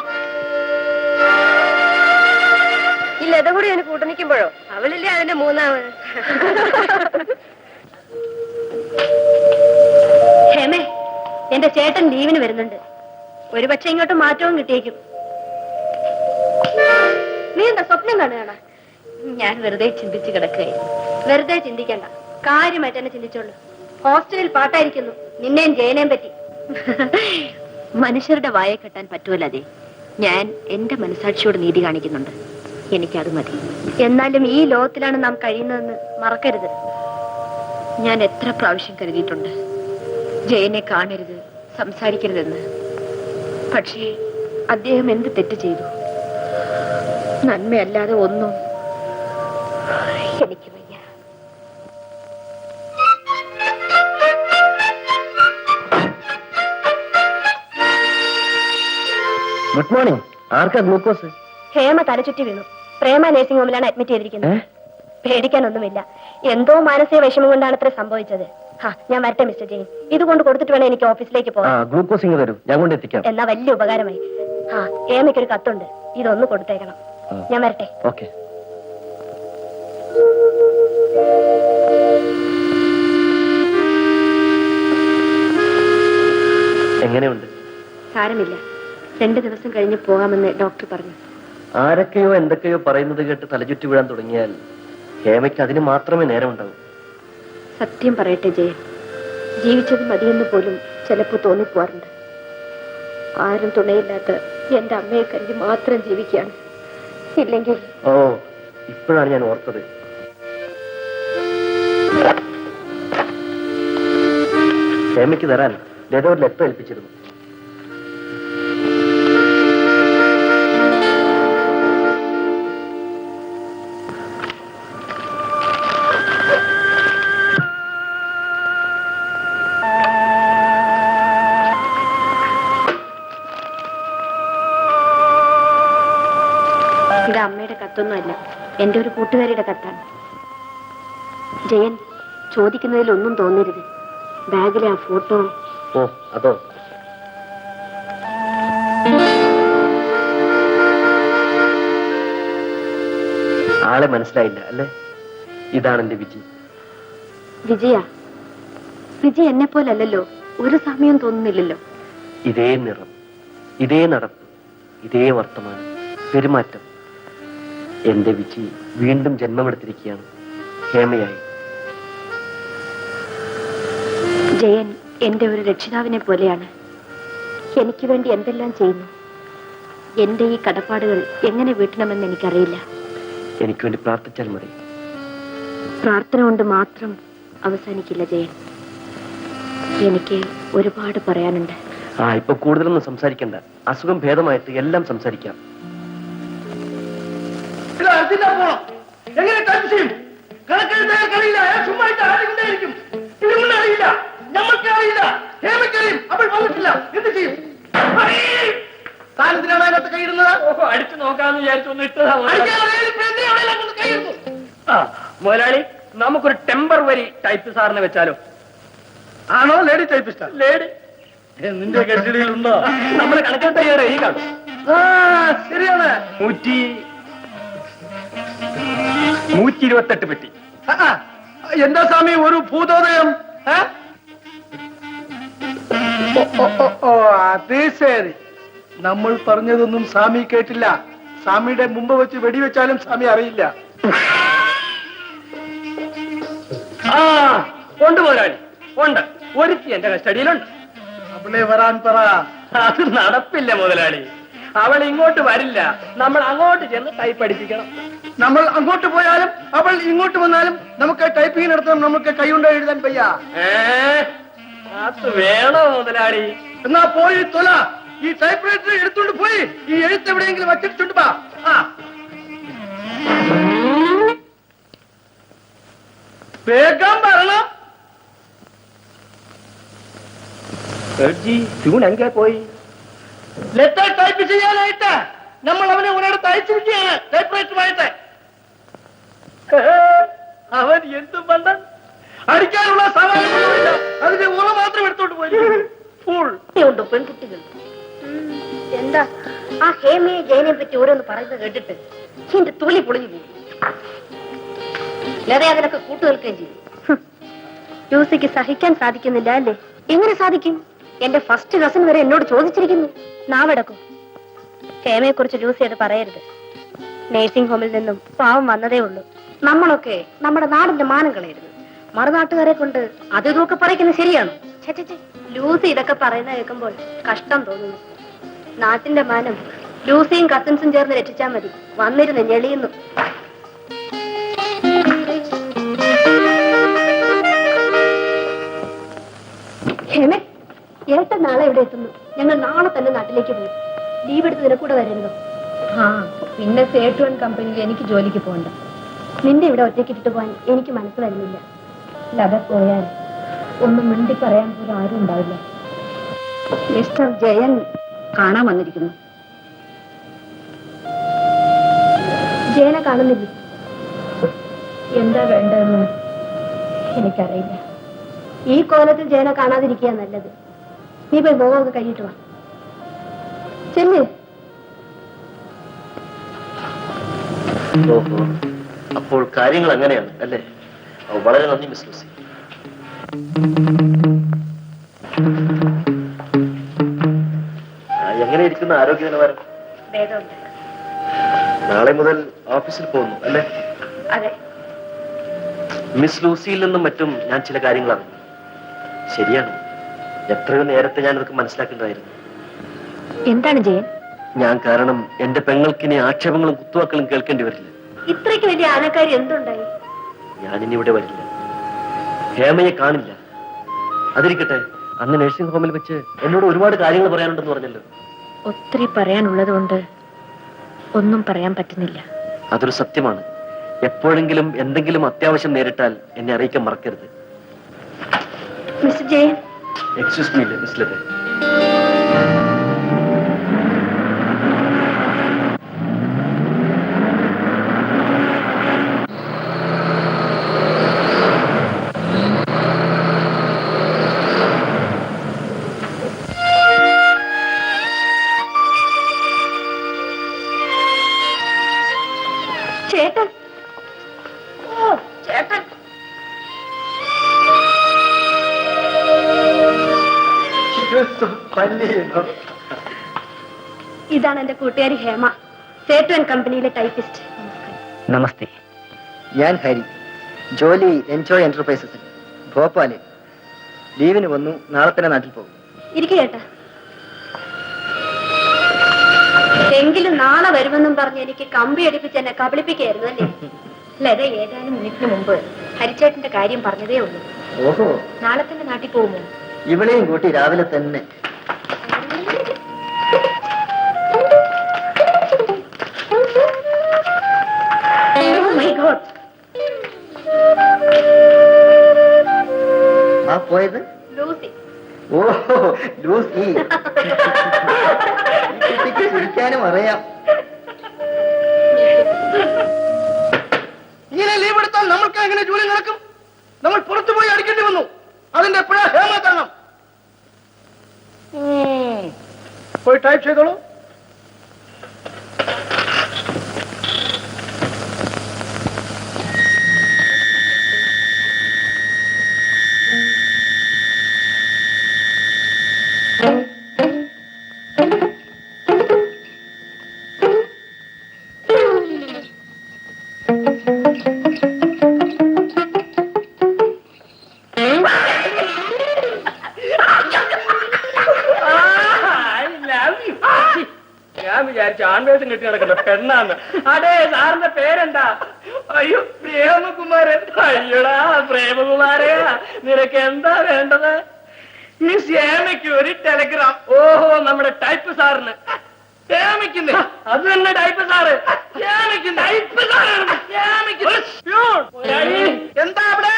ഇല്ല, ഇതും കൂടി അതിന് കൂട്ടു നിൽക്കുമ്പോഴോ അവളില്ലേ അതിന്റെ മൂന്നാമത്. ഹേമേ, എന്റെ ചേട്ടൻ ലീവിന് വരുന്നുണ്ട്. ഒരുപക്ഷെ ഇങ്ങോട്ട് മാറ്റവും കിട്ടിയേക്കും. നീ എന്താ സ്വപ്നം കാണുകയാണ്? ഞാൻ വെറുതെ ചിന്തിച്ചു കിടക്കുകയായിരുന്നു. വെറുതെ ചിന്തിക്കണ്ട, കാര്യമായിട്ട് തന്നെ ചിന്തിച്ചോളൂ. ഹോസ്റ്റലിൽ പാട്ടായിരിക്കുന്നു നിന്നെയും ജയനെയും പറ്റി. മനുഷ്യരുടെ വായ കെട്ടാൻ പറ്റുമല്ലാതെ ഞാൻ എന്റെ മനസാക്ഷിയോട് നീതി കാണിക്കുന്നുണ്ട്. എനിക്കത് മതി. എന്നാലും ഈ ലോകത്തിലാണ് നാം കഴിയുന്നതെന്ന് മറക്കരുത്. ഞാൻ എത്ര പ്രാവശ്യം കരുതിയിട്ടുണ്ട് ജയനെ കാണരുത്, സംസാരിക്കരുതെന്ന്. പക്ഷേ അദ്ദേഹം എന്ത് തെറ്റ് ചെയ്തു? നന്മയല്ലാതെ ഒന്നും എനിക്ക് വയ്യ. Good morning. ആർക്കാ ഗ്ലൂക്കോസ്? ഹേമ തലചുറ്റി വീണു. പ്രേമ നഴ്സിംഗ് ഹോമിലാണ് അഡ്മിറ്റ് ചെയ്തിരിക്കുന്നത്. പേടിക്കാനൊന്നുമില്ല. എന്തോ മാനസിക വിഷമം കൊണ്ടാണ് അത്ര സംഭവിച്ചത്. ഞാൻ വരട്ടെ മിസ്റ്റർ ജെയിൻ. ഇതുകൊണ്ട് കൊടുത്തിട്ട് വേണം എനിക്ക് ഓഫീസിലേക്ക് പോകാൻ. ഗ്ലൂക്കോസ് ഇങ്ങ് തരൂ, ഞാൻ കൊണ്ടെത്തിക്കാം. എന്നാ വലിയ ഉപകാരമായി. ഹേമയ്ക്കൊരു കത്തുണ്ട്, ഇതൊന്ന് കൊടുത്തേക്കണം. ഞാൻ വരട്ടെ. ഓക്കെ. എങ്ങനെയുണ്ട്? സാരമില്ല, 2 ദിവസം കഴിഞ്ഞ് പോകാമെന്ന് ഡോക്ടർ പറഞ്ഞു. ആരൊക്കെയോ എന്തൊക്കെയോ പറയുന്നത് കേട്ട് തലചുറ്റി വീഴാൻ തുടങ്ങിയാൽ ഹേമയ്ക്ക് അതിന് മാത്രമേ നേരമുണ്ടാവൂ. സത്യം പറയട്ടെ ജയൻ, ജീവിച്ചത് മതിയെന്ന് പോലും ചിലപ്പോൾ തോന്നിപ്പോവാറുണ്ട്. ആരും തുണയില്ലാത്ത എന്റെ അമ്മയെ കരുതി മാത്രം ജീവിക്കുകയാണ്. ഇല്ലെങ്കിൽ ഓ, ഇപ്പോഴാണ് ഞാൻ ഓർത്തത്. ഹേമയ്ക്ക് തരാൻ ഏതോ ഒരു ലെറ്റർ ഏൽപ്പിച്ചിരുന്നു. ഇത് അമ്മയുടെ കത്തൊന്നുമല്ല, എന്റെ ഒരു കൂട്ടുകാരിയുടെ കത്താണ്. ജയൻ, ചോദിക്കുന്നതിലൊന്നും തോന്നരുത്. ബാഗിലെ ആ ഫോട്ടോ. ഓ, അതോ? ആളെ മനസ്സിലായില്ല അല്ലേ? ഇതാണ് എന്റെ വിജി. വിജയ? വിജയ് എന്നെ പോലല്ലോ, ഒരു സമയം തോന്നുന്നില്ലല്ലോ. ഇതേ നിറം, ഇതേ നടപ്പ്, ഇതേ വർത്തമാനം, പെരുമാറ്റം. എന്റെ വിജി വീണ്ടും ജന്മമെടുത്തിരിക്കുകയാണ്, ഹേമയായി. ജയൻ എന്റെ ഒരു രക്ഷിതാവിനെ പോലെയാണ്. എനിക്ക് വേണ്ടി എന്തെല്ലാം ചെയ്യുന്നു. എന്റെ ഈ കടപ്പാടുകൾ എങ്ങനെ വീട്ടണമെന്ന് എനിക്കറിയില്ല. എനിക്ക് വേണ്ടി പ്രാർത്ഥിച്ചാൽ മതി. പ്രാർത്ഥന കൊണ്ട് മാത്രം അവസാനിക്കില്ല ജയൻ. എനിക്ക് ഒരുപാട് പറയാനുണ്ട്. ഇപ്പൊ കൂടുതലൊന്നും സംസാരിക്കണ്ട. അസുഖം ഭേദമായിട്ട് എല്ലാം സംസാരിക്കാം. എങ്ങനെ ടൈപ്പ് ചെയ്യും? കണക്കെഴുതാൻ കഴിയില്ല. ചുമ്മാ ആടിക്കൊണ്ടേയിരിക്കും. ഇതിനൊന്നും അറിയില്ല, ഞമ്മൾക്ക് അറിയില്ല, ഹേമക്കറിയും അവൾ വന്നിട്ടില്ല. എന്ത് ചെയ്യും? താനെന്തിനാണ് അതിനകത്ത് കൈയിടുന്നത്? അടിച്ചു നോക്കാന്ന് വിചാരിച്ചൊന്ന് ഇട്ടതാ മുതലാളി. നമുക്കൊരു ടെമ്പററി ടൈപ്പ് സാറിനെ വെച്ചാലോ? ആണോ ലേഡി ടൈപ്പിസ്റ്റാ? ലേഡി നിന്റെ കസ്റ്റഡിയിലുണ്ടോ? നമ്മുടെ കണക്കെടുത്ത ഈ കാണും. ശരിയാണ്. 128 പെട്ടി. എന്താ സ്വാമി ഒരു ഭൂതോദയം? അത് ശരി. നമ്മൾ പറഞ്ഞതൊന്നും സ്വാമി കേട്ടില്ല. സ്വാമിയുടെ മുമ്പ് വെച്ച് വെടിവെച്ചാലും സ്വാമി അറിയില്ല. ഉണ്ട് മുതലാളി, ഉണ്ട്. ഒരുത്തി എന്റെ കസ്റ്റഡിയിലുണ്ട്. അവളെ വരാൻ പറ. അത് നടപ്പില്ല മുതലാളി. അവൾ ഇങ്ങോട്ട് വരില്ല. നമ്മൾ അങ്ങോട്ട് ചെന്ന് ടൈപ്പ് പഠിപ്പിക്കണം. നമ്മൾ അങ്ങോട്ട് പോയാലും അവൾ ഇങ്ങോട്ട് വന്നാലും നമുക്ക് ടൈപ്പിംഗ് നടത്താൻ നമുക്ക് കൈകൊണ്ട് എഴുതാൻ വയ്യ. അത് വേണോ മുതലാളി? എന്നാ പോയി തൊല. ഈ ടൈപ്പ് റൈറ്റർ എടുത്തോണ്ട് പോയി ഈ എഴുത്ത് എവിടെയെങ്കിലും വച്ചിട്ടുണ്ട്. വേഗം വരണം. എங்கே പോയി? ലെറ്റർ ടൈപ്പ് ചെയ്യാനായിട്ട് നമ്മൾ അവനെ ഒരിടത്ത് അയച്ചിരിക്കുകയാണ് ടൈപ്പ് റൈറ്ററുമായിട്ട്. അവൻ എന്തും പണ്ടൻ. അടിക്കാനുള്ള സാധനങ്ങളൊന്നുമില്ല. അതിന്റെ ഉറ മാത്രം എടുത്തോണ്ട് പോയി. പെൺകുട്ടികൾ എന്താ ആ ഹേമയെ ജയനെ പറ്റി ഓരോന്ന് പറയുന്നത് കേട്ടിട്ട് എന്റെ തൊലി പൊളിഞ്ഞു പോയി. ലത അതിനൊക്കെ കൂട്ടുനിൽക്കുകയും ചെയ്യും. ലൂസിക്ക് സഹിക്കാൻ സാധിക്കുന്നില്ല അല്ലേ? എങ്ങനെ സാധിക്കും? എന്റെ ഫസ്റ്റ് കസിൻ വരെ എന്നോട് ചോദിച്ചിരിക്കുന്നു. നാവടക്കും. ഹേമയെ കുറിച്ച് ലൂസിയോട് പറയരുത്. നേഴ്സിംഗ് ഹോമിൽ നിന്നും പാവം വന്നതേ ഉള്ളൂ. നമ്മളൊക്കെ നമ്മുടെ നാടിന്റെ മാനം കളയരുത്. മറുനാട്ടുകാരെ കൊണ്ട് അത് ഇതൊക്കെ പറയുന്നത് ശരിയാണോ? ലൂസി ഇതൊക്കെ പറയുന്ന കേൾക്കുമ്പോൾ കഷ്ടം തോന്നുന്നു. നാട്ടിന്റെ മാനം ലൂസിയും കസിൻസും ചേർന്ന് രക്ഷിച്ചാൽ മതി. വന്നിരുന്ന് ഞെളിയുന്നു. ഹേമേ, ഏട്ടൻ നാളെ എവിടെ എത്തുന്നു? ഞങ്ങൾ നാളെ തന്നെ നാട്ടിലേക്ക് പോകും. ലീവ് എടുത്ത് നിനക്കൂടെ വരരുതോ? പിന്നെ സേട്ടുവൺ കമ്പനിയിൽ എനിക്ക് ജോലിക്ക് പോകണ്ട. നിന്റെ ഇവിടെ ഒറ്റയ്ക്കിട്ടിട്ട് പോകാൻ എനിക്ക് മനസ്സ് വരുന്നില്ല. ലത പോയാൽ ഒന്നും മിണ്ടി പറയാൻ പോലും ആരും ഉണ്ടാവില്ല. മിസ്റ്റർ ജയൻ കാണാൻ വന്നിരിക്കുന്നു. ജയനെ കാണുന്നില്ല. എന്താ വേണ്ടതെന്ന് എനിക്കറിയില്ല. ഈ കോലത്തിൽ ജയനെ കാണാതിരിക്കുക നല്ലത്. നീ പോയി മുഖമൊക്കെ കഴിഞ്ഞിട്ട് വാ. ചെല്ല്. ഓഹോ, അപ്പോൾ കാര്യങ്ങൾ അങ്ങനെയാണ് അല്ലേ? വളരെ നന്ദി മിസ് ലൂസി. എങ്ങനെ ഇരിക്കുന്ന ആരോഗ്യ നിലവാരം? ഭേദമുണ്ട്. നാളെ മുതൽ ഓഫീസിൽ പോകുന്നു അല്ലേ? അതെ. മിസ് ലൂസിയിൽ നിന്നും മറ്റും ഞാൻ ചില കാര്യങ്ങൾ അറിഞ്ഞു. ശരിയാണ്, എത്രയോ നേരത്തെ ഞാൻ അതൊക്കെ മനസ്സിലാക്കേണ്ടതായിരുന്നു. എന്താണ് ജയൻ? ഞാൻ കാരണം എന്റെ പെങ്ങൾക്കിനി ആക്ഷേപങ്ങളും കുത്തുവാക്കളും കേൾക്കേണ്ടി വരില്ല. ഇത്രയ്ക്ക് വലിയ ആനക്കാരി എന്തുണ്ടായി? ഞാനിനി ഇവിടെ വരില്ല. ഹേമയെ കാണില്ല. അതിരിക്കട്ടെ, അന്ന് നഴ്സിംഗ് ഹോമിൽ വെച്ച് എന്നോട് ഒരുപാട് കാര്യങ്ങൾ പറയാനുണ്ടെന്ന് പറഞ്ഞല്ലോ. ഒത്തിരി പറയാനുള്ളത് കൊണ്ട് ഒന്നും പറയാൻ പറ്റുന്നില്ല. അതൊരു സത്യമാണ്. എപ്പോഴെങ്കിലും എന്തെങ്കിലും അത്യാവശ്യം നേരിട്ടാൽ എന്നെ അറിയിക്കാൻ മറക്കരുത്. Mister Jayan. Excuse me miss Latha. ചേട്ടൻ. ഓ ചേട്ടൻ. ഇതാണ് എന്റെ കൂട്ടുകാരി ഹേമ, സേട്ടുവൻ കമ്പനിയിലെ ടൈപ്പിസ്റ്റ്. നമസ്തേ. ഞാൻ ഹരി. ജോലി എൻജോയ് എന്റർപ്രൈസസിൽ ഭോപ്പാല്. ലീവിന് വന്നു. നാളെ തന്നെ നാട്ടിൽ പോകും. ഇരിക്കു ചേട്ടാ. എങ്കിലും നാളെ വരുമെന്നും പറഞ്ഞ് എനിക്ക് കമ്പി അടിപ്പിച്ച് എന്നെ കബളിപ്പിക്കായിരുന്നു അല്ലേ? ലത ഏതാനും മിനിറ്റിന് മുമ്പ് ഹരിച്ചേട്ടന്റെ കാര്യം പറഞ്ഞതേ ഉള്ളൂ. ഓഹോ, നാളെ തന്നെ നാട്ടിൽ പോകുമോ? ഇവളെയും കൂട്ടി രാവിലെ തന്നെ. ആ പോയത് ലൂസി. ഓഹോ ലൂസി. ഈ കുട്ടിക്ക് ചിരിക്കാനും അറിയാം. ഇങ്ങനെ ലീവ് എടുത്താൽ നമ്മൾക്ക് എങ്ങനെ ജോലി നടക്കും? നമ്മൾ പുറത്തു പോയി അടിക്കേണ്ടി വന്നു. അതിന്റെ എപ്പോഴാ ഹേമ തരണം. പോയി ടൈപ്പ് ചെയ്തോളൂ. ഞാൻ വിചാരിച്ചു ആൺവേഷം കെട്ടി നടക്കുന്ന പെണ്ണാന്ന്. അടേ സാറിന്റെ പേരെന്താ? അയ്യോ പ്രേമകുമാരൻ. അയ്യോടാ പ്രേമകുമാരയാ, നിനക്ക് എന്താ വേണ്ടത്? മിസ് ഹേമയ്ക്ക് ഒരു ടെലഗ്രാം. ഓഹോ, നമ്മുടെ ടൈപ്പ് സാറിന്. ഹേമയ്ക്കുന്നേ അത് തന്നെ ടൈപ്പ് സാറ്. ഹേമയ്ക്ക് ടൈപ്പ് സാറാണ്. എന്താ അവിടെ?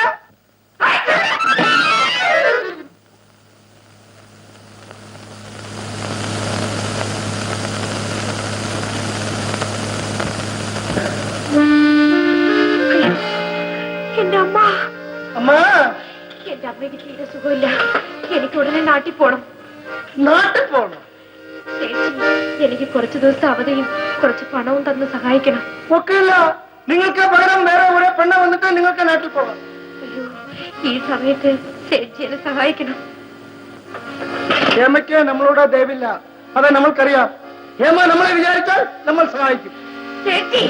എന്റെ അമ്മ. അമ്മ, എന്റെ അമ്മയ്ക്ക് തീരെ സുഖമില്ല. എനിക്ക് ഉടനെ നാട്ടിൽ പോണം. നാട്ടിൽ പോകണം. ചേച്ചി, എനിക്ക് കുറച്ചു ദിവസം അവധിയും കുറച്ച് പണവും തന്ന് സഹായിക്കണം. ഒക്കെയില്ല. നിങ്ങൾക്ക് പകരം വേറെ ഒരു പെണ്ണ വന്നിട്ട് നിങ്ങൾക്ക് നാട്ടിൽ പോകാം. അയ്യോ, ഈ സമയത്ത് ചേച്ചിയെ സഹായിക്കണം. ഹേമയ്ക്ക് നമ്മളോട് ദയവില്ല, അത് നമ്മൾക്കറിയാം. ഹേമ നമ്മളെ വിചാരിച്ചാൽ നമ്മൾ സഹായിക്കും. ചേച്ചി,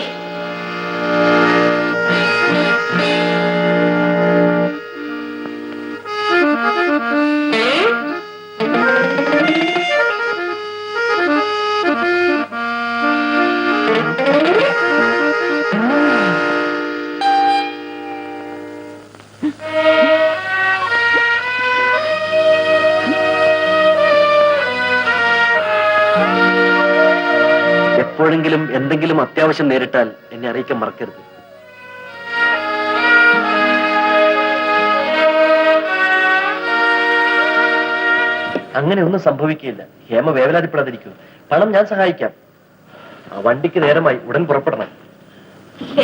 എപ്പോഴെങ്കിലും എന്തെങ്കിലും അത്യാവശ്യം നേരിട്ടാൽ എന്നെ അറിയിക്കാൻ മറക്കരുത്. അങ്ങനെ ഒന്നും സംഭവിക്കുകയില്ല. ഹേമ വേവലാതിപ്പെടാതിരിക്കൂ. പണം ഞാൻ സഹായിക്കാം. ആ വണ്ടിക്ക് നേരമായി, ഉടൻ പുറപ്പെടണം.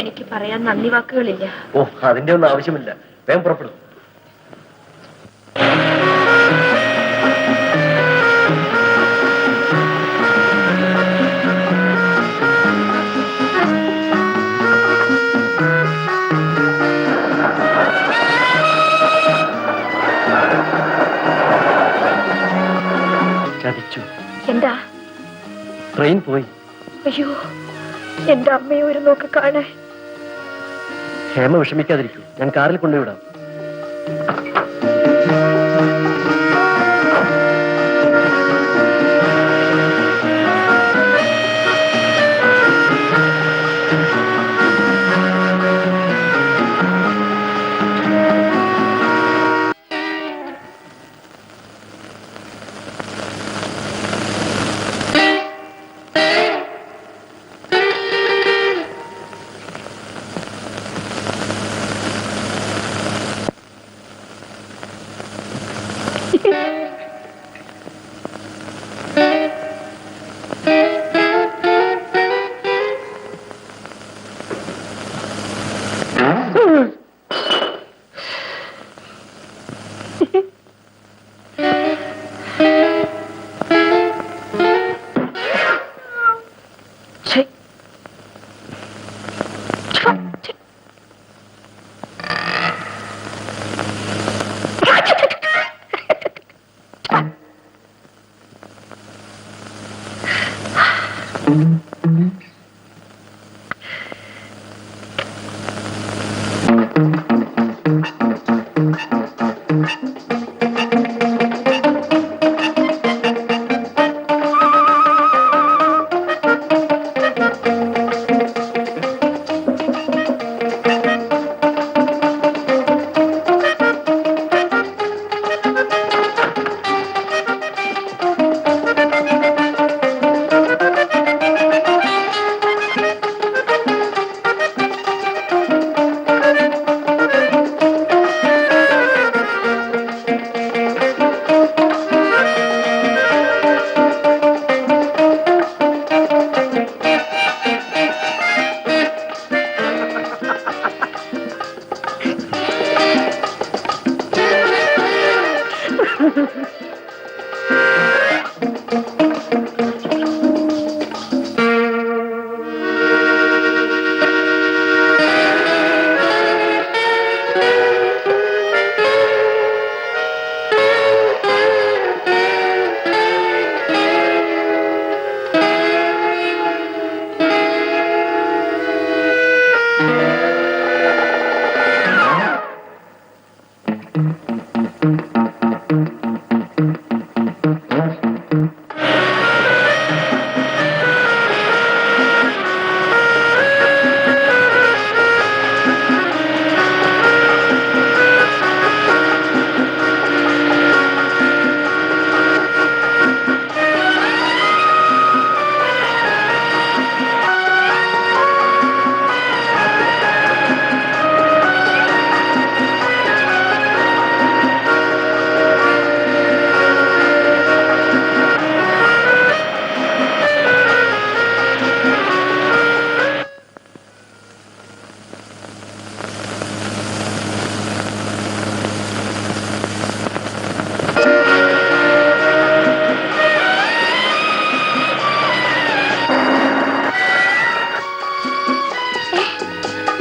എനിക്ക് പറയാൻ നന്ദി വാക്കുകളില്ല. ഓ, അതിന്റെ ഒന്നും ആവശ്യമില്ല. വേഗം പുറപ്പെടും. ചതിച്ചു. എന്താ? ട്രെയിൻ പോയി. അയ്യോ, എന്റെ അമ്മയെ ഒരു നോക്ക് കാണാൻ. ഹേമ വിഷമിക്കാതിരിക്കൂ, ഞാൻ കാറിൽ കൊണ്ടുവിടാം.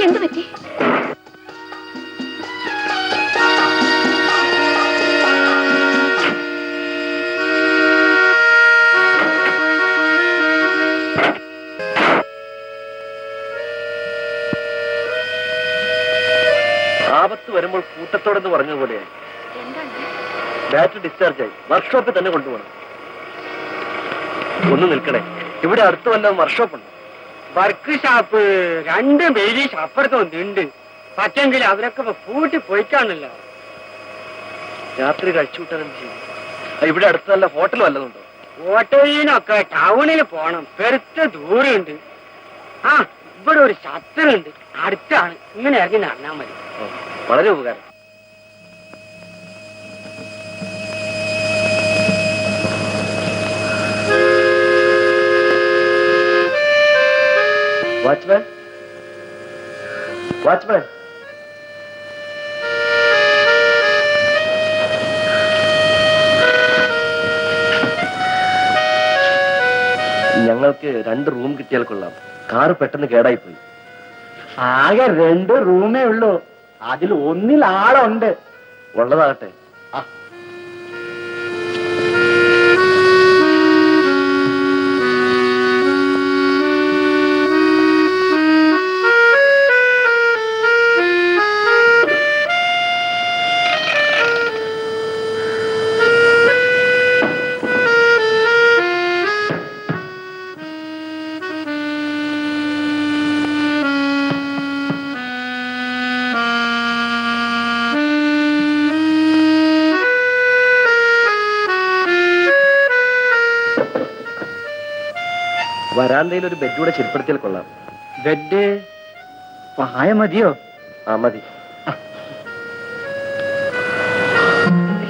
എന്ത് പറ്റി? ആപത്ത് വരുമ്പോൾ കൂട്ടത്തോടെന്ന് പറഞ്ഞതുപോലെ ബാറ്ററി ഡിസ്ചാർജ് ആയി വർക്ക്ഷോപ്പിൽ തന്നെ കൊണ്ടുപോകണം. ഒന്ന് നിൽക്കണേ, ഇവിടെ അടുത്ത് വല്ല വർക്ക്ഷോപ്പ് ഉണ്ട്. വർക്ക് ഷാപ്പ് 2 ബേബി ഷാപ്പുറത്ത് ഒന്നുണ്ട്. പക്ഷെങ്കിൽ അവരൊക്കെ പൂട്ടി പോയിക്കാണല്ലോ. രാത്രി കഴിച്ചുകൂട്ടാൻ എന്ത് ചെയ്യും? ഇവിടെ അടുത്ത് നല്ല ഹോട്ടൽ വല്ലതുണ്ടോ? ഹോട്ടലിനൊക്കെ ടൗണിൽ പോണം, പെരുത്ത ദൂരമുണ്ട്. ആ, ഇവിടെ ഒരു ഷട്ടറുണ്ട്, അടുത്താണ്. ഇങ്ങനെ ഇറങ്ങി നടന്നാൽ മതി. വളരെ ഉപകാരം. വാച്ച്മാൻ, വാച്ച്മാൻ, ഞങ്ങൾക്ക് 2 റൂം കിട്ടിയാൽ കൊള്ളാം. കാറ് പെട്ടെന്ന് കേടായിപ്പോയി. ആകെ 2 റൂമേ ഉള്ളൂ, അതിൽ ഒന്നിൽ ആളുണ്ട്. ഉള്ളതാകട്ടെ. വരാന്തയിൽ ഒരു ബെഡ് കൂടെ ചെരുപ്പെടുത്തിയാൽ കൊള്ളാം. ബെഡ് പായ മതിയോ? ആ മതി.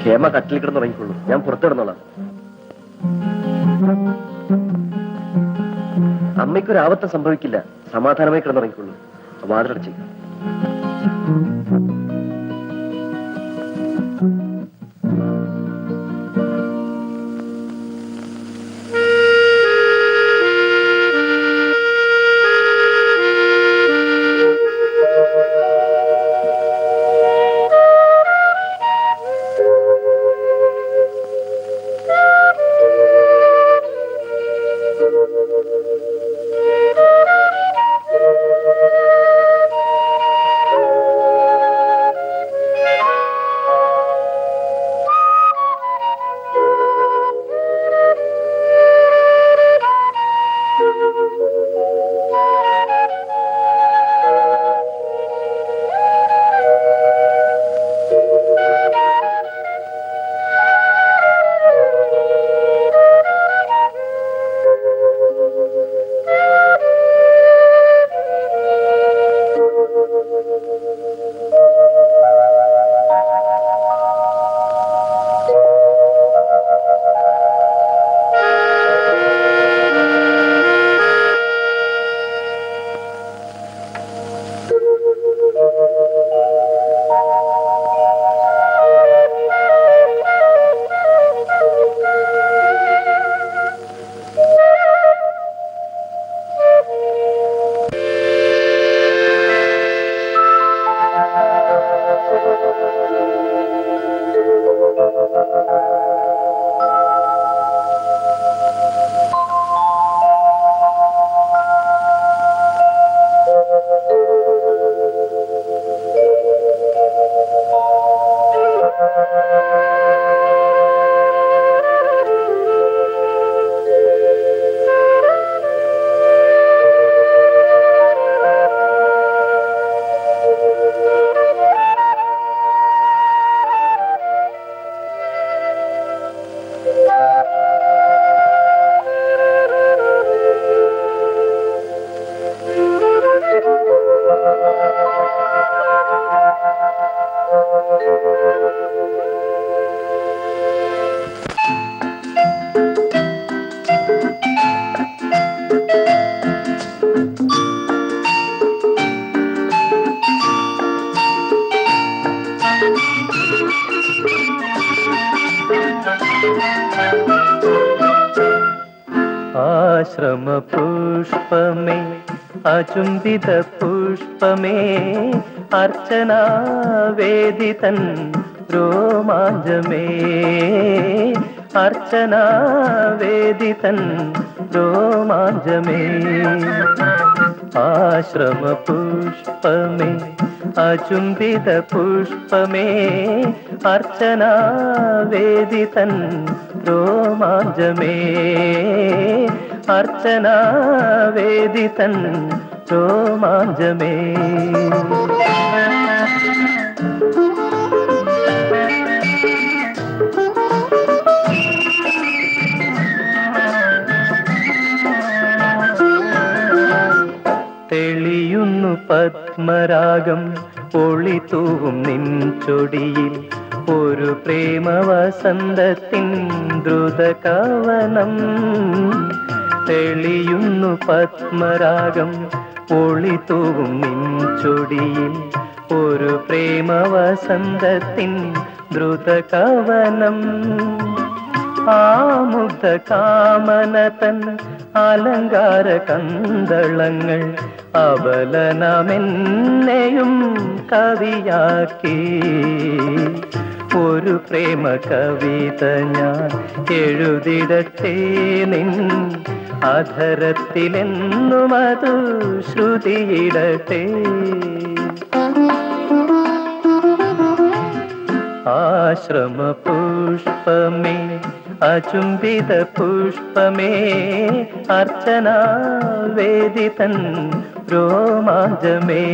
ഹേമ കട്ടിൽ കിടന്ന് ഉറങ്ങിക്കൊള്ളൂ, ഞാൻ പുറത്തു കിടന്നോളാം. അമ്മയ്ക്കൊരാപത്തം സംഭവിക്കില്ല, സമാധാനമായി കിടന്നുറങ്ങിക്കൊള്ളൂ. വാതിലടച്ച്. ആശ്രമ പുഷ്പമേ അചുംബിത പുഷ്പമേ അർച്ചനാ വേദിതൻ രോമാഞ്ചമേ അർച്ചനാ വേദിതൻ രോമാഞ്ചമേ ആശ്രമ പുഷ്പമേ അചുംബിത പുഷ്പമേ അർച്ചനാ വേദിതൻ രോമാഞ്ചമേ അർച്ചനാ വേദിതൻ രോമാഞ്ചമേ തെളിയുന്നു പത്മരാഗം ഒളിതൂവും നിൻ ചൊടിയിൽ ഒരു പ്രേമവസന്തത്തിൻ ദ്രുതകവനം തെളിയുന്നു പത്മരാഗം ഒളിതൂവും നിൻ ചൊടിയിൽ ഒരു പ്രേമവസന്തത്തിൻ ദ്രുതകവനം ആമുഗ്ധ കാമനതൻ അലങ്കാര കന്തളങ്ങൾ അവലനമെന്നെയും കവിയാക്കി ഒരു പ്രേമ കവിത ഞാൻ എഴുതിടട്ടെ നിൻ അധരത്തിലെന്നും അത് ശ്രുതിയിടട്ടെ ആശ്രമ പുഷ്പമേ അചുംബിത പുഷ്പമേ അർച്ചനാ വേദിതൻ രോമാഞ്ചമേ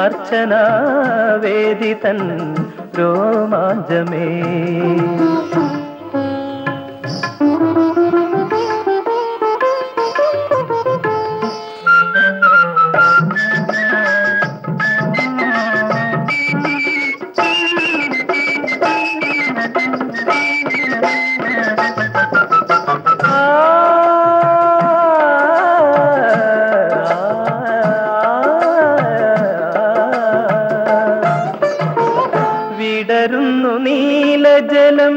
അർച്ചനാ വേദിതൻ രോമാഞ്ചമേ വിടരുന്നു നീലജലം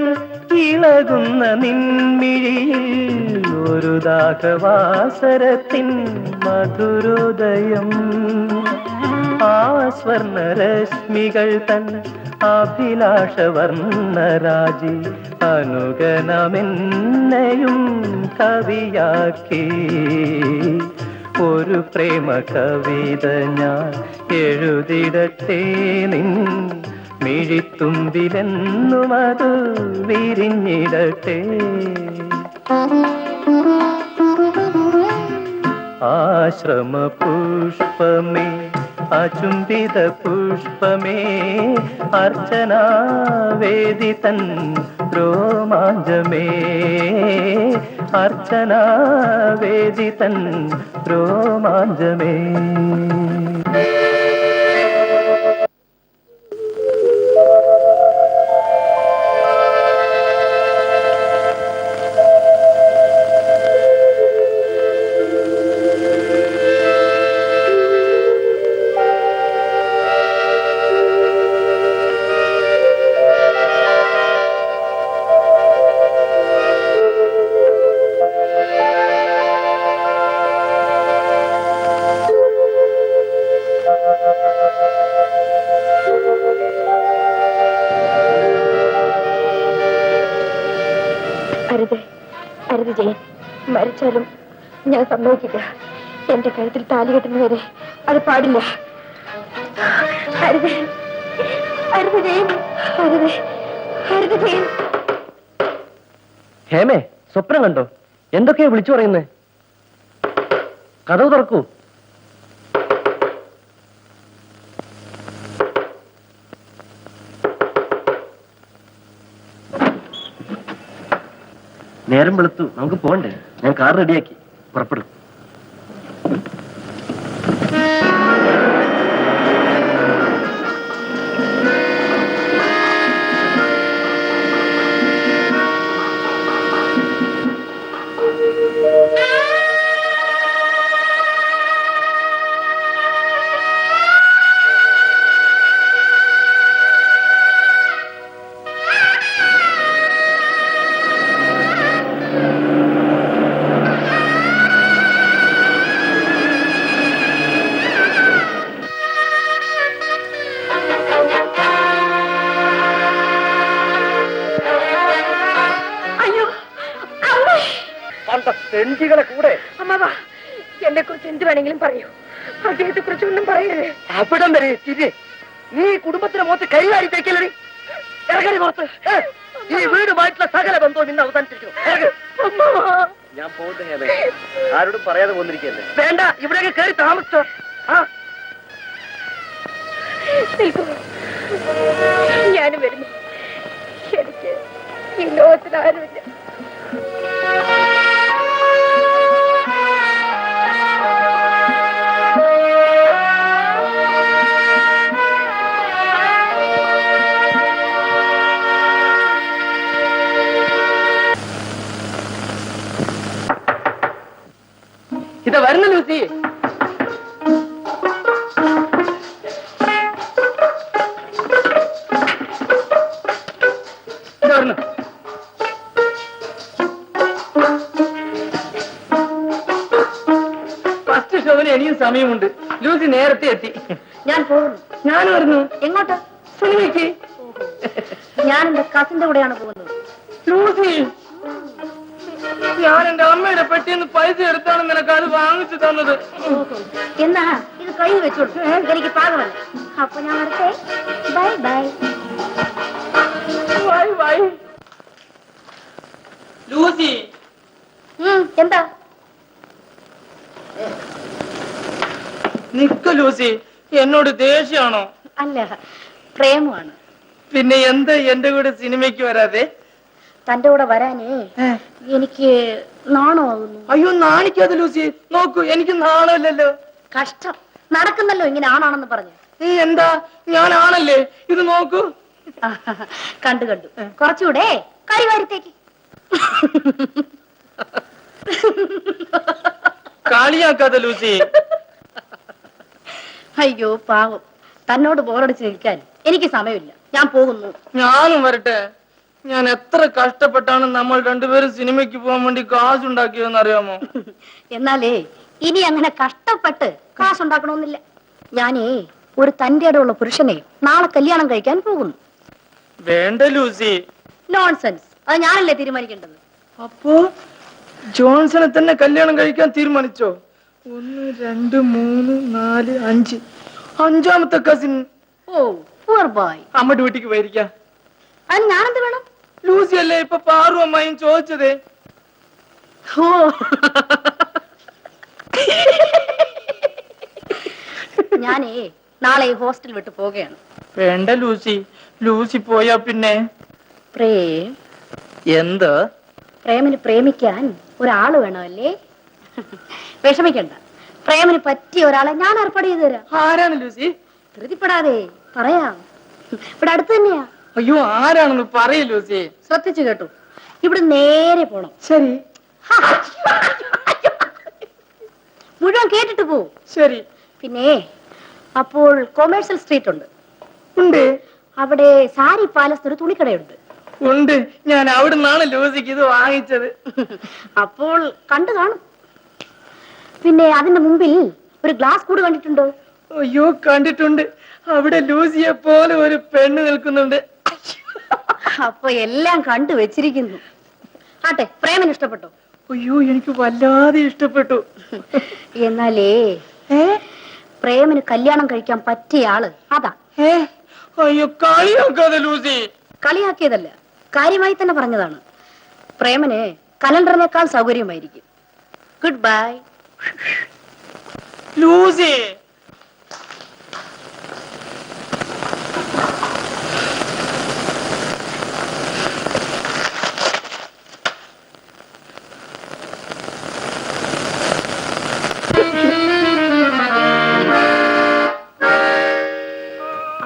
ഇളകുന്ന നിൻമിഴിയിൽ ഒരു ദാഹവാസരത്തിൻ മധുരോദയം ആ സ്വർണരശ്മികൾ തൻ അഭിലാഷവർണ്ണരാജി അനുഗണമെന്നെയും കവിയാക്കി ഒരു പ്രേമ കവിത ഞാൻ എഴുതിടട്ടെ നിൻ മിഴിത്തുമ്പിലെന്നും അത് വിരിഞ്ഞിടട്ടെ ആശ്രമ പുഷ്പമേ അചുംബിത പുഷ്പമേ അർച്ചനാ വേദിതൻ രോമാഞ്ചമേ അർച്ചനാ വേദിതൻ രോമാഞ്ചമേ അരുത് അരുത് ജയൻ, മരിച്ചാലും ഞാൻ സമ്മതിക്കില്ല. എന്റെ കഴുത്തിൽ താലി കെട്ടുന്നവരെ അത് പാടില്ല. അരുത് അരുത് ജയൻ, അരുത് അരുത് ജയൻ. ഹേമേ, സ്വപ്നം കണ്ടോ? എന്തൊക്കെയാ വിളിച്ചു പറയുന്നേ? കഥവ് തുറക്കൂ. നേരം വെളുത്തു, നമുക്ക് പോകണ്ടേ? ഞാൻ കാർ റെഡിയാക്കി, പുറപ്പെടും. ഇല്ലാത്ത തെണ്ടികളെ കൂടെ. അമ്മാവാ, എന്നെ കുറിച്ച് എന്ത് വേണമെങ്കിലും പറയൂ, അദ്ദേഹത്തെ കുറിച്ച് ഒന്നും പറയരുത്. അവിടം വരെ തിരി. നീ കുടുംബത്തിന് മുഖത്ത് കൈകാരി തേക്കലടി. ഇറങ്ങടി പുറത്ത്. ഈ വീടുമായിട്ടുള്ള സകല ബന്ധവും ഇന്ന് അവസാനിച്ചിരിക്കുന്നു. ഞാൻ പോകുന്നത് ആരോടും പറയാതെ പോന്നിരിക്കല്ലേ. വേണ്ട, ഇവിടെയൊക്കെ കയറി താമസിച്ചോ. ഞാനും വരുന്നു. എനിക്ക് ഈ ലോകത്തിൽ ആരുമില്ല. ഇത് വരുന്നു ലൂസി. ഫസ്റ്റ് ഷോവിന് ഇനിയും സമയമുണ്ട്. ലൂസി നേരത്തെ എത്തി. ഞാൻ പോകുന്നു. ഞാൻ വരുന്നു. എങ്ങോട്ട്? സിനിമയ്ക്ക്. ഞാൻ എന്റെ കസിന്റെ കൂടെയാണ് പോകുന്നത്. ലൂസി, ഞാൻ എന്റെ അമ്മയുടെ പെട്ടിന്ന് പൈസ എടുത്താണ് നിനക്ക് അത് വാങ്ങിച്ചു തന്നത്. എന്നാ ഇത് കയ്യിൽ വെച്ചോളൂ, എനിക്ക് പാകമല്ല. അപ്പൊ ഞാൻ വരട്ടെ. Bye bye. Bye bye. Lucy, എന്താ? നിക്ക ലൂസി, എന്നോട് ദേഷ്യാണോ? അല്ല, പ്രേമമാണ്. പിന്നെ എന്താ എന്റെ കൂടെ സിനിമയ്ക്ക് വരാതെ? തന്റെ കൂടെ വരാനേ എനിക്ക് നാണമാകുന്നു. അയ്യോ, നാണിക്കാതെ ലൂസി. നോക്കൂ, എനിക്ക് നാണമില്ലല്ലോ. കഷ്ടം, നടക്കുന്നല്ലോ ഇങ്ങനെ ആണാണെന്ന് പറഞ്ഞു. നീ എന്താ, ഞാനാണല്ലേ. ഇത് നോക്കൂ. കണ്ടു കണ്ടു. കുറച്ചുകൂടെ കരിവാരത്തേക്ക്. കളിയാക്കാതെ ലൂസി. അയ്യോ പാവം, തന്നോട് ബോറടിച്ച് നിൽക്കാൻ എനിക്ക് സമയമില്ല. ഞാൻ പോകുന്നു. ഞാനും വരട്ടെ. ഞാൻ എത്ര കഷ്ടപ്പെട്ടാണ് നമ്മൾ രണ്ടുപേരും സിനിമയ്ക്ക് പോകാൻ വേണ്ടി കാശുണ്ടാക്കിയതെന്ന് അറിയാമോ? എന്നാലേ ഇനി അങ്ങനെ കഷ്ടപ്പെട്ട് കാശുണ്ടാക്കണമെന്നില്ല. ഞാനേ ഒരു തന്റെ ഇടമുള്ള പുരുഷനെ നാളെ കല്യാണം കഴിക്കാൻ പോകുന്നു. വേണ്ട ലൂസി. നോൺസെൻസ്, അത് ഞാനല്ലേ തീരുമാനിക്കേണ്ടത്. അപ്പോ ജോൺസനെ തന്നെ കല്യാണം കഴിക്കാൻ തീരുമാനിച്ചോ? 1 2 3 4 5 അഞ്ചാമത്തെ കസിൻ. ഓ പൂർ ബോയ്. അമ്മയുടെ വീട്ടിക്ക് പോയിരിക്കാം. അതിന് ഞാനെന്ത് വേണം? ലൂസി അല്ലേ ഇപ്പൊ പാറു അമ്മായും ചോദിച്ചതേ. ഓ ഞാനേ നാളെ ഹോസ്റ്റൽ വിട്ട് പോവുകയാണ്. വേണ്ട ലൂസി. ലൂസി പോയാ പിന്നെ പ്രേം, എന്ത്? പ്രേമിന് പ്രേമിക്കാൻ ഒരാള് വേണമല്ലേ? വിഷമിക്കണ്ട, പ്രേമിന് പറ്റിയ ഒരാളെ ഞാൻ ഏർപ്പാട് ചെയ്തു തരാം. ആരാണ് ലൂസി? ധൃതിപ്പെടാതെ പറയാം. ഇവിടെ അടുത്ത് തന്നെയാ. അയ്യോ, ആരാണെന്ന് പറയൂ ലൂസി. ശ്രദ്ധിച്ചു കേട്ടു. ഇവിടെ നേരെ പോണം. ശരി മുഴുവൻ കേട്ടിട്ട് പോ. ശരി. പിന്നെ അപ്പോൾ കൊമേഴ്സ്യൽ സ്ട്രീറ്റ് ഉണ്ട്. ഉണ്ട്. അവിടെ സാരി പാലസ് ഒരു തുണിക്കടയുണ്ട്. ഉണ്ട്. ഞാൻ അവിടെ നിന്നാണ് ലൂസിക്ക് ഇത് വാങ്ങിച്ചത്. അപ്പോൾ കണ്ടു കാണും. പിന്നെ അതിന്റെ മുമ്പിൽ ഒരു ഗ്ലാസ് കൂട് കണ്ടിട്ടുണ്ടോ? അയ്യോ, കണ്ടിട്ടുണ്ട്. അവിടെ ലൂസിയെ പോലെ ഒരു പെണ്ണ് നിൽക്കുന്നുണ്ട്. അപ്പൊ എല്ലാം കണ്ടു വെച്ചിരിക്കുന്നു. ആട്ടെ, പ്രേമന് ഇഷ്ടപ്പെട്ടോ? അയ്യോ, എനിക്ക് വല്ലാതെ ഇഷ്ടപ്പെട്ടു. എന്നാലേ പ്രേമന് കല്യാണം കഴിക്കാൻ പറ്റിയ ആള് അതാ. അയ്യോ, കളിയാക്കാതെ ലൂസി. കളിയാക്കിയതല്ല, കാര്യമായി തന്നെ പറഞ്ഞതാണ്. പ്രേമന് കലണ്ടറിനേക്കാൾ സൗകര്യമായിരിക്കും. Goodbye Lucy.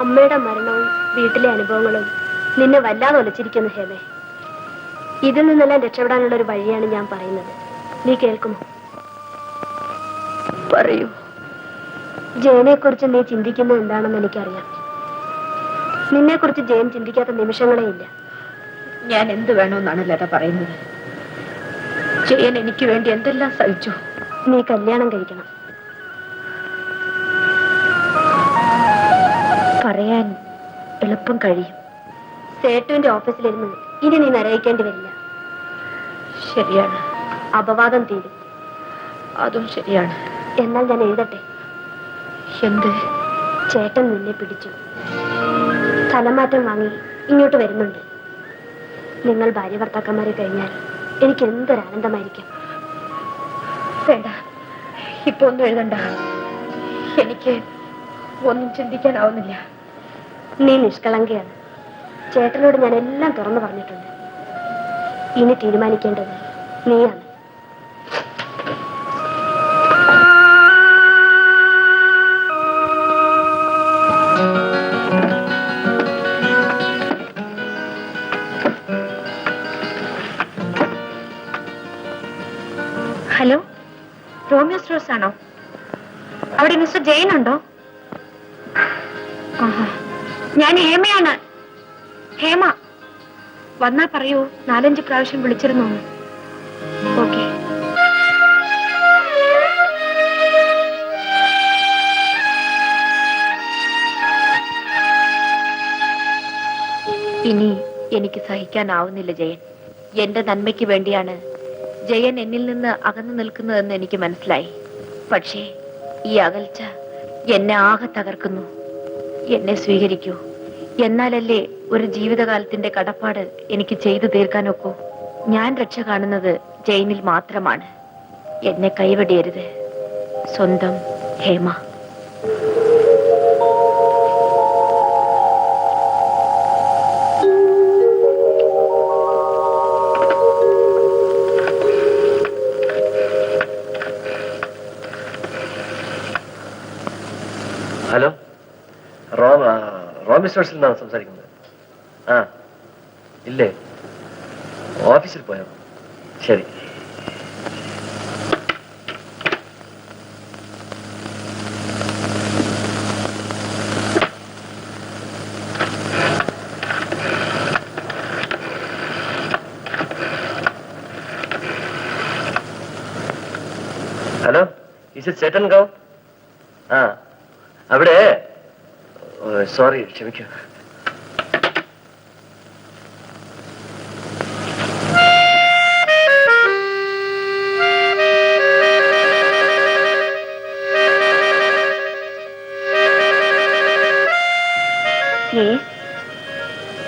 അമ്മയുടെ മരണവും വീട്ടിലെ അനുഭവങ്ങളും നിന്നെ വല്ലാതെ ഒലച്ചിരിക്കുന്നു ഹേമേ. ഇതിൽ നിന്നെല്ലാം രക്ഷപ്പെടാനുള്ള ഒരു വഴിയാണ് ഞാൻ പറയുന്നത്. നീ കേൾക്കുമോ? പറയൂ. ജയനെ കുറിച്ച് നീ ചിന്തിക്കുന്നത് എന്താണെന്ന് എനിക്കറിയാം. നിന്നെ കുറിച്ച് ജയൻ ചിന്തിക്കാത്ത നിമിഷങ്ങളേ ഇല്ല. ഞാൻ എന്ത് വേണമെന്നാണ് ലത പറയുന്നത്? ജയൻ എനിക്ക് വേണ്ടി എന്തെല്ലാം സഹിച്ചു. നീ കല്യാണം കഴിക്കണം. പറയാൻ എളുപ്പം കഴിയും. സേട്ടുവിന്റെ ഓഫീസിലിരുന്ന് ഇനി നീ നരയിക്കേണ്ടി വരില്ല. ശരിയാണ്. അപവാദം തീരും. അതും ശരിയാണ്. എന്നാൽ ഞാൻ എഴുതട്ടെ. എന്ത്? ചേട്ടൻ നിന്നെ പിടിച്ചു. സ്ഥലമാറ്റം വാങ്ങി ഇങ്ങോട്ട് വരുന്നുണ്ട്. നിങ്ങൾ ഭാര്യ ഭർത്താക്കന്മാരെ കഴിഞ്ഞാൽ എനിക്ക് എന്തൊരാനന്ദമായിരിക്കും. വേണ്ട, ഇപ്പൊ ഒന്നും എഴുതണ്ട. എനിക്ക് ഒന്നും ചിന്തിക്കാനാവുന്നില്ല. നീ നിഷ്കളങ്കയാണ്. ചേട്ടനോട് ഞാൻ എല്ലാം തുറന്നു പറഞ്ഞിട്ടുണ്ട്. ഇനി തീരുമാനിക്കേണ്ടത് നീയാണ്. ഹലോ, റോമിയോ സ്റ്റോഴ്സ് ആണോ? അവിടെ മിസ്റ്റർ ജെയിൻ ഉണ്ടോ? ഞാൻ ഹേമയാണ്. ഹേമ വന്നാ പറയൂ, 4-5 പ്രാവശ്യം വിളിച്ചിരുന്നു. ഓക്കെ. ഇനി എനിക്ക് സഹിക്കാനാവുന്നില്ല ജയൻ. എന്റെ നന്മയ്ക്ക് വേണ്ടിയാണ് ജയൻ എന്നിൽ നിന്ന് അകന്നു നിൽക്കുന്നതെന്ന് എനിക്ക് മനസ്സിലായി. പക്ഷേ ഈ അകൽച്ച എന്നെ ആകെ തകർക്കുന്നു. എന്നെ സ്വീകരിക്കൂ. എന്നാലല്ലേ ഒരു ജീവിതകാലത്തിന്റെ കടപ്പാട് എനിക്ക് ചെയ്തു തീർക്കാനൊക്കൂ. ഞാൻ രക്ഷ കാണുന്നത് ജയിനിൽ മാത്രമാണ്. എന്നെ കൈവെടിയരുത്. സ്വന്തം ഹേമ. ഹലോ, റോമി സ്റ്റോഴ്സിൽ നിന്നാണ് സംസാരിക്കുന്നത്. ആ ഇല്ലേ, ഓഫീസിൽ പോയോ? ശരി. ഹലോ, ഇസ് ചേട്ടൻ ഗാവ്? ആ അവിടെ, സോറി, ക്ഷമിക്കൂ.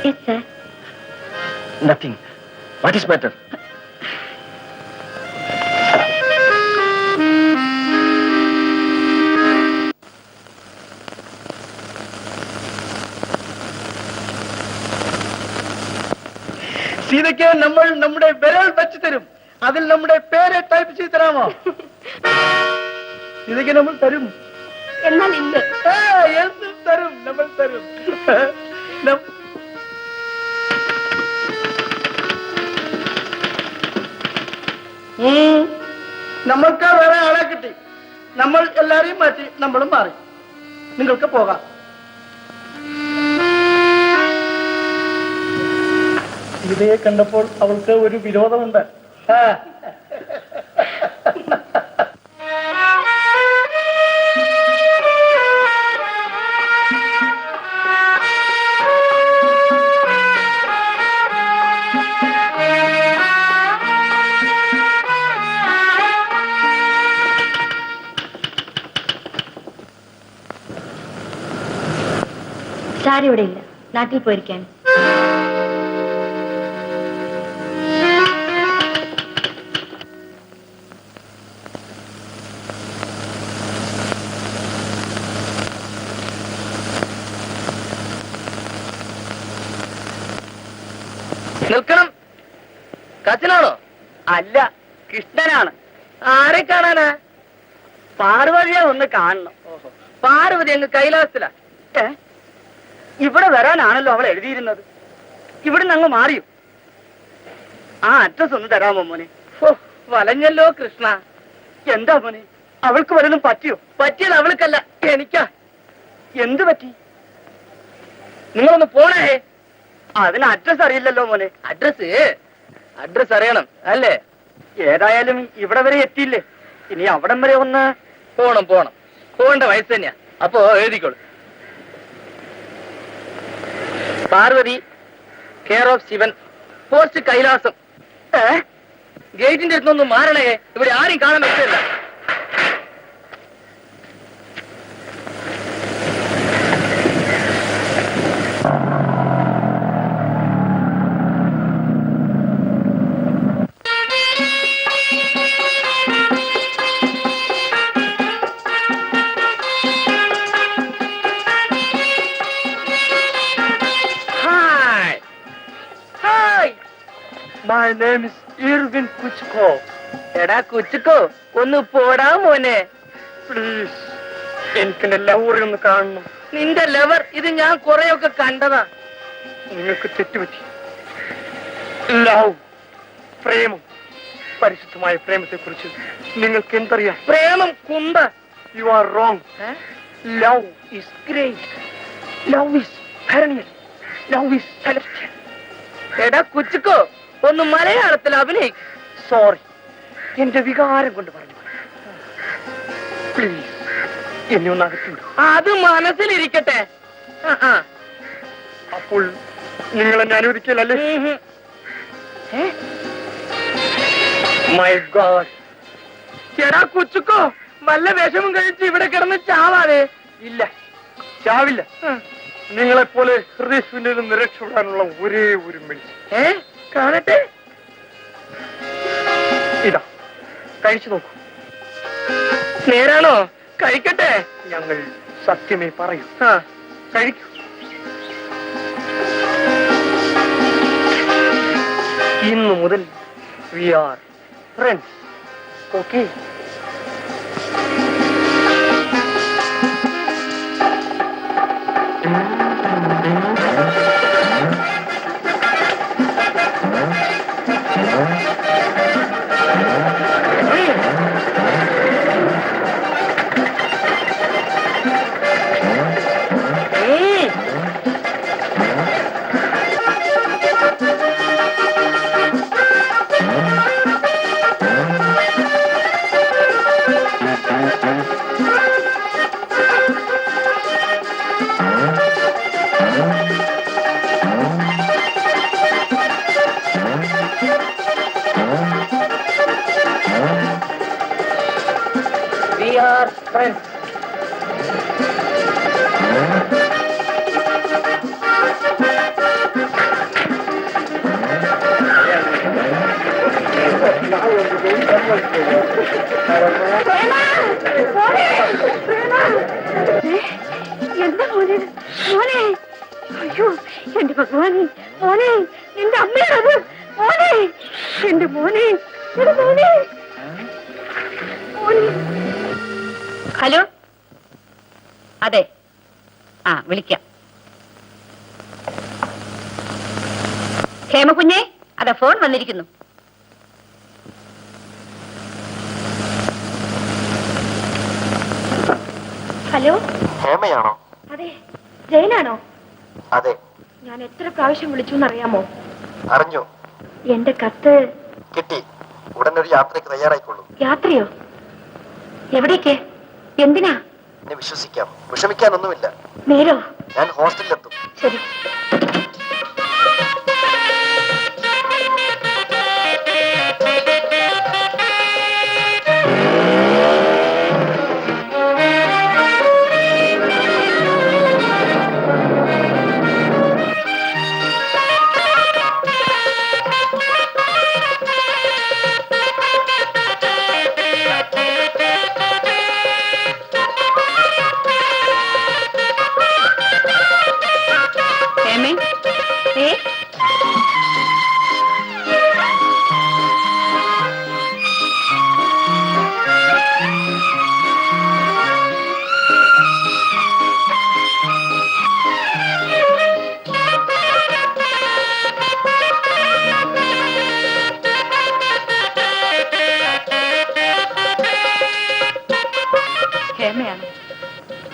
Yes, sir. Nothing. What is matter? സീതയ്ക്ക് നമ്മൾ നമ്മുടെ വിരൽ വെച്ച് തരും. അതിൽ നമ്മുടെ പേര് ടൈപ്പ് ചെയ്ത് തരാമോ? സീതയ്ക്ക് നമ്മൾ തരും. എന്നാൽ ഇന്ന് എന്തും തരും, നമ്മൾ തരും. നമ്മൾക്ക് വേറെ ആളെ കിട്ടി. നമ്മൾ എല്ലാരെയും മാറ്റി, നമ്മളും മാറി. നിങ്ങൾക്ക് പോകാം. സീതയെ കണ്ടപ്പോൾ അവൾക്ക് ഒരു വിരോധമുണ്ട്. സാർ ഇവിടെ ഇല്ല, നാട്ടിൽ പോയിരിക്കാൻ. നിൽക്കണം. കച്ചനാണോ? അല്ല, കൃഷ്ണനാണ്. ആരെ കാണാനാ? പാർവതിയെ ഒന്ന് കാണണം. പാർവതി അങ്ങ് കൈലാസത്തിലാ. ഇവിടെ വരാനാണല്ലോ അവൾ എഴുതിയിരുന്നത്. ഇവിടുന്ന് അങ്ങ് മാറിയോ? ആ അഡ്രസ് ഒന്ന് തരാമോ മോനെ? വലഞ്ഞല്ലോ കൃഷ്ണ. എന്താ മോനെ, അവൾക്ക് വല്ലതും പറ്റിയോ? പറ്റിയത് അവൾക്കല്ല, എനിക്കാ. എന്ത് പറ്റി? നിങ്ങളൊന്ന് പോണേ. അതിന് അഡ്രസ് അറിയില്ലല്ലോ മോനെ. അഡ്രസ് അറിയണം അല്ലേ? ഏതായാലും ഇവിടെ വരെ എത്തിയില്ലേ, ഇനി അവിടം വരെ ഒന്ന് പോണം. പോകേണ്ട വയസ്സ് തന്നെയാ. അപ്പോ എഴുതിക്കോളൂ. Parvathi, care of Shivan, post Kailasam. ഗേറ്റിന്റെ അടുത്തൊന്നും മാറണേ, ഇവിടെ ആരും കാണാൻ പറ്റില്ല. My name is Irvin Kuchko. എടാ കുച്ചിക്കോ, ഒന്ന് പോടാ മോനെ. പ്ലീസ്, എനിക്ക് എന്റെ ലവർ ഒന്ന് കാണണം. നിന്റെ ലവർ? ഇത് ഞാൻ കുറെയൊക്കെ കണ്ടതാ. നിങ്ങൾക്ക് തെറ്റുപറ്റി. ലവ്, പ്രേമം, പരിശുദ്ധമായ പ്രേമത്തെ കുറിച്ച് നിങ്ങൾക്ക് എന്തറിയാം? പ്രേമം കുണ്ട. You are wrong. Love is great. Love is perennial. Love is celestial. എടാ കുച്ചിക്കോ, ഒന്ന് മലയാളത്തിൽ അഭിനയിക്കും. സോറി, എന്റെ വികാരം കൊണ്ട് പറഞ്ഞു. പ്ലീസ്, എന്നെ ഒന്ന് അകത്തുവിടും. അത് മനസ്സിലിരിക്കട്ടെ. അപ്പോൾ നിങ്ങൾ എന്നെ അനുവദിക്കലല്ലേ? My God. എടാ കുച്ചിക്കോ, വല്ല വിഷമം കഴിച്ച് ഇവിടെ കിടന്ന് ചാവാതെ. ഇല്ല, ചാവില്ല. നിങ്ങളെപ്പോലെ ഹൃദയശൂന്യയിൽ നിന്ന് രക്ഷപ്പെടാനുള്ള ഒരേ ഒരു മെഡിസിൻ. കാണട്ടെ. ഇതാ, കഴിച്ചു നോക്കൂ. നേരാണോ? കഴിക്കട്ടെ? ഞങ്ങൾ സത്യമേ പറയൂ. കഴിക്കൂ. ഇന്നു മുതൽ we are friends. Okay? We are friends. എന്താ മോനെ? മോനെ, അയ്യോ എന്റെ ഭഗവാനെ, മോനെ, നിന്റെ അമ്മയാണത്. മോനെ, എന്റെ മോനെ, എന്റെ മോനെ. ഹലോ, അതെ, വിളിക്കാം. ഹേമകുഞ്ഞെ, അതെ, ഫോൺ വന്നിരിക്കുന്നു. ഹലോ, ഹേമയാണോ? അതെ. ജയനാണോ? അതെ. ഞാൻ എത്ര പ്രാവശ്യം വിളിച്ചു എന്നറിയാമോ? അറിഞ്ഞു. എന്റെ കത്ത് കിട്ടി. ഉടനെ ഒരു യാത്രയ്ക്ക് തയ്യാറായിക്കൊള്ളൂ. യാത്രയോ? എവിടേക്ക്? എന്തിനാ? എന്നെ വിശ്വസിക്കാം, വിഷമിക്കാനൊന്നുമില്ല. നേരോ? ഞാൻ ഹോസ്റ്റലിലെത്തും. ശരി. ഹേമയാണ്?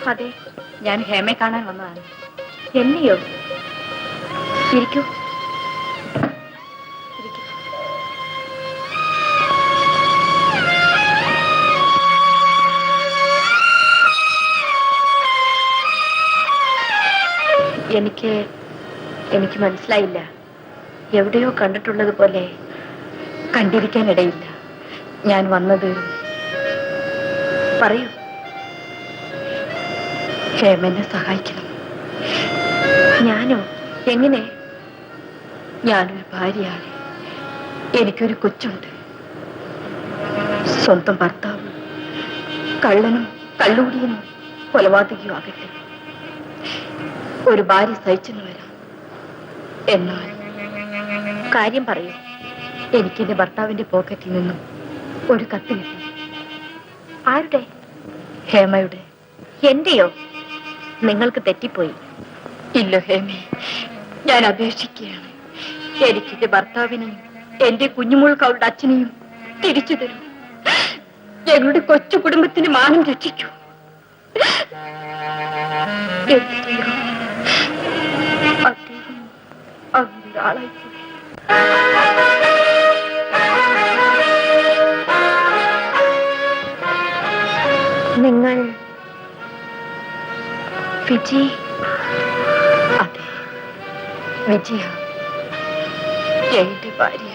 അതെ, ഞാൻ ഹേമയെ കാണാൻ വന്നതാണ്. എന്നെയോ? ഇരിക്കൂ. എനിക്ക് മനസ്സിലായില്ല. എവിടെയോ കണ്ടിട്ടുള്ളത് പോലെ കണ്ടിരിക്കാനിടയില്ല. ഞാൻ വന്നത് പറയൂ. ക്ഷേമനെ സഹായിക്കണം. ഞാനോ? എങ്ങനെ? ഞാനൊരു ഭാര്യയാണ്. എനിക്കൊരു കൊച്ചുണ്ട്. സ്വന്തം ഭർത്താവ് കള്ളനും കള്ളുകൂടിയനും കൊലപാതകയും ആകട്ടെ, ഒരു ഭാര്യ സഹിച്ചെന്ന് വരാം. എന്നാൽ കാര്യം പറയൂ. എനിക്കെന്റെ ഭർത്താവിന്റെ പോക്കറ്റിൽ നിന്നും ഒരു കത്ത് കിട്ടി. ആരുടെ? ഹേമയുടെ. എന്റെയോ? നിങ്ങൾക്ക് തെറ്റിപ്പോയി. ഇല്ല ഹേമേ, ഞാൻ അപേക്ഷിക്കുകയാണ്. എനിക്കെന്റെ ഭർത്താവിനെയും എന്റെ കുഞ്ഞുമോൾക്ക് അവളുടെ അച്ഛനെയും തിരിച്ചു തരൂ. ഞങ്ങളുടെ കൊച്ചു കുടുംബത്തിന് മാനം രക്ഷിക്കൂ. അദ്ദേഹം അങ്ങനെ ആളായിപ്പോയി. നിങ്ങൾ വിജി? അതെ, വിജയ, ജയന്റെ ഭാര്യ.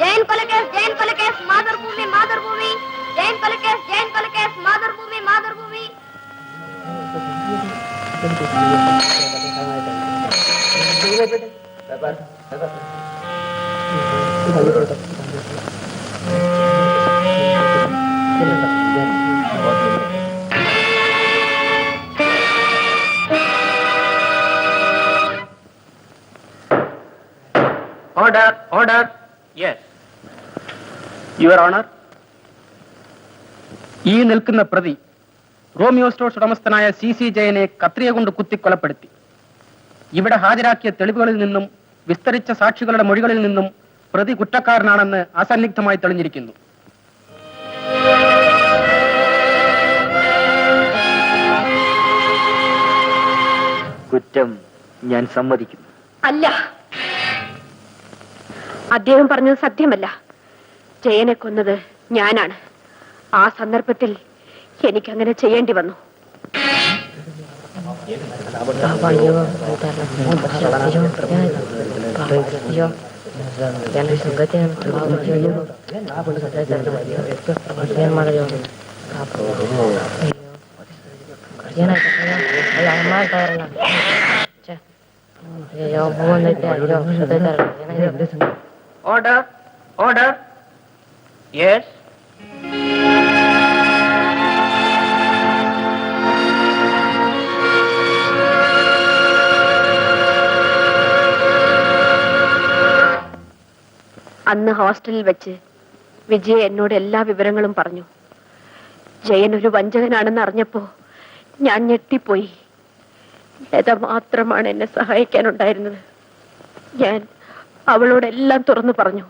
ജയൻ കൊലക്കേസ്, ജയൻ കൊലക്കേസ്, മാതൃഭൂമി, മാതൃഭൂമി. ജയൻ കൊലക്കേസ്, ജയൻ കൊലക്കേസ്, Mathrubhumi, Mathrubhumi. Order, order. Yes your honour. ഈ നിൽക്കുന്ന പ്രതി റോമിയോ സ്റ്റോഴ്സ് ഉടമസ്ഥനായ CC ജയനെ കത്രിക കൊണ്ട് കുത്തിക്കൊലപ്പെടുത്തി. ഇവിടെ ഹാജരാക്കിയ തെളിവുകളിൽ നിന്നും വിസ്തരിച്ച സാക്ഷികളുടെ മൊഴികളിൽ നിന്നും പ്രതി കുറ്റക്കാരനാണെന്ന് അസന്നിഗ്ധമായി തെളിഞ്ഞിരിക്കുന്നു. കുറ്റം ഞാൻ സമ്മതിക്കുന്നു. അല്ല, അദ്ദേഹം പറഞ്ഞത് സത്യമല്ല. ജയനെ കൊന്നത് ഞാനാണ്. ആ സന്ദർഭത്തിൽ എനിക്കങ്ങനെ ചെയ്യേണ്ടി വന്നു. Order, order. യെസ് അന്ന് ഹോസ്റ്റലിൽ വെച്ച് വിജയ എന്നോട് എല്ലാ വിവരങ്ങളും പറഞ്ഞു. ജയൻ ഒരു വഞ്ചകനാണെന്ന് അറിഞ്ഞപ്പോ ഞാൻ ഞെട്ടിപ്പോയി. ലത മാത്രമാണ് എന്നെ സഹായിക്കാനുണ്ടായിരുന്നത്. ഞാൻ അവളോടെല്ലാം തുറന്നു പറഞ്ഞു.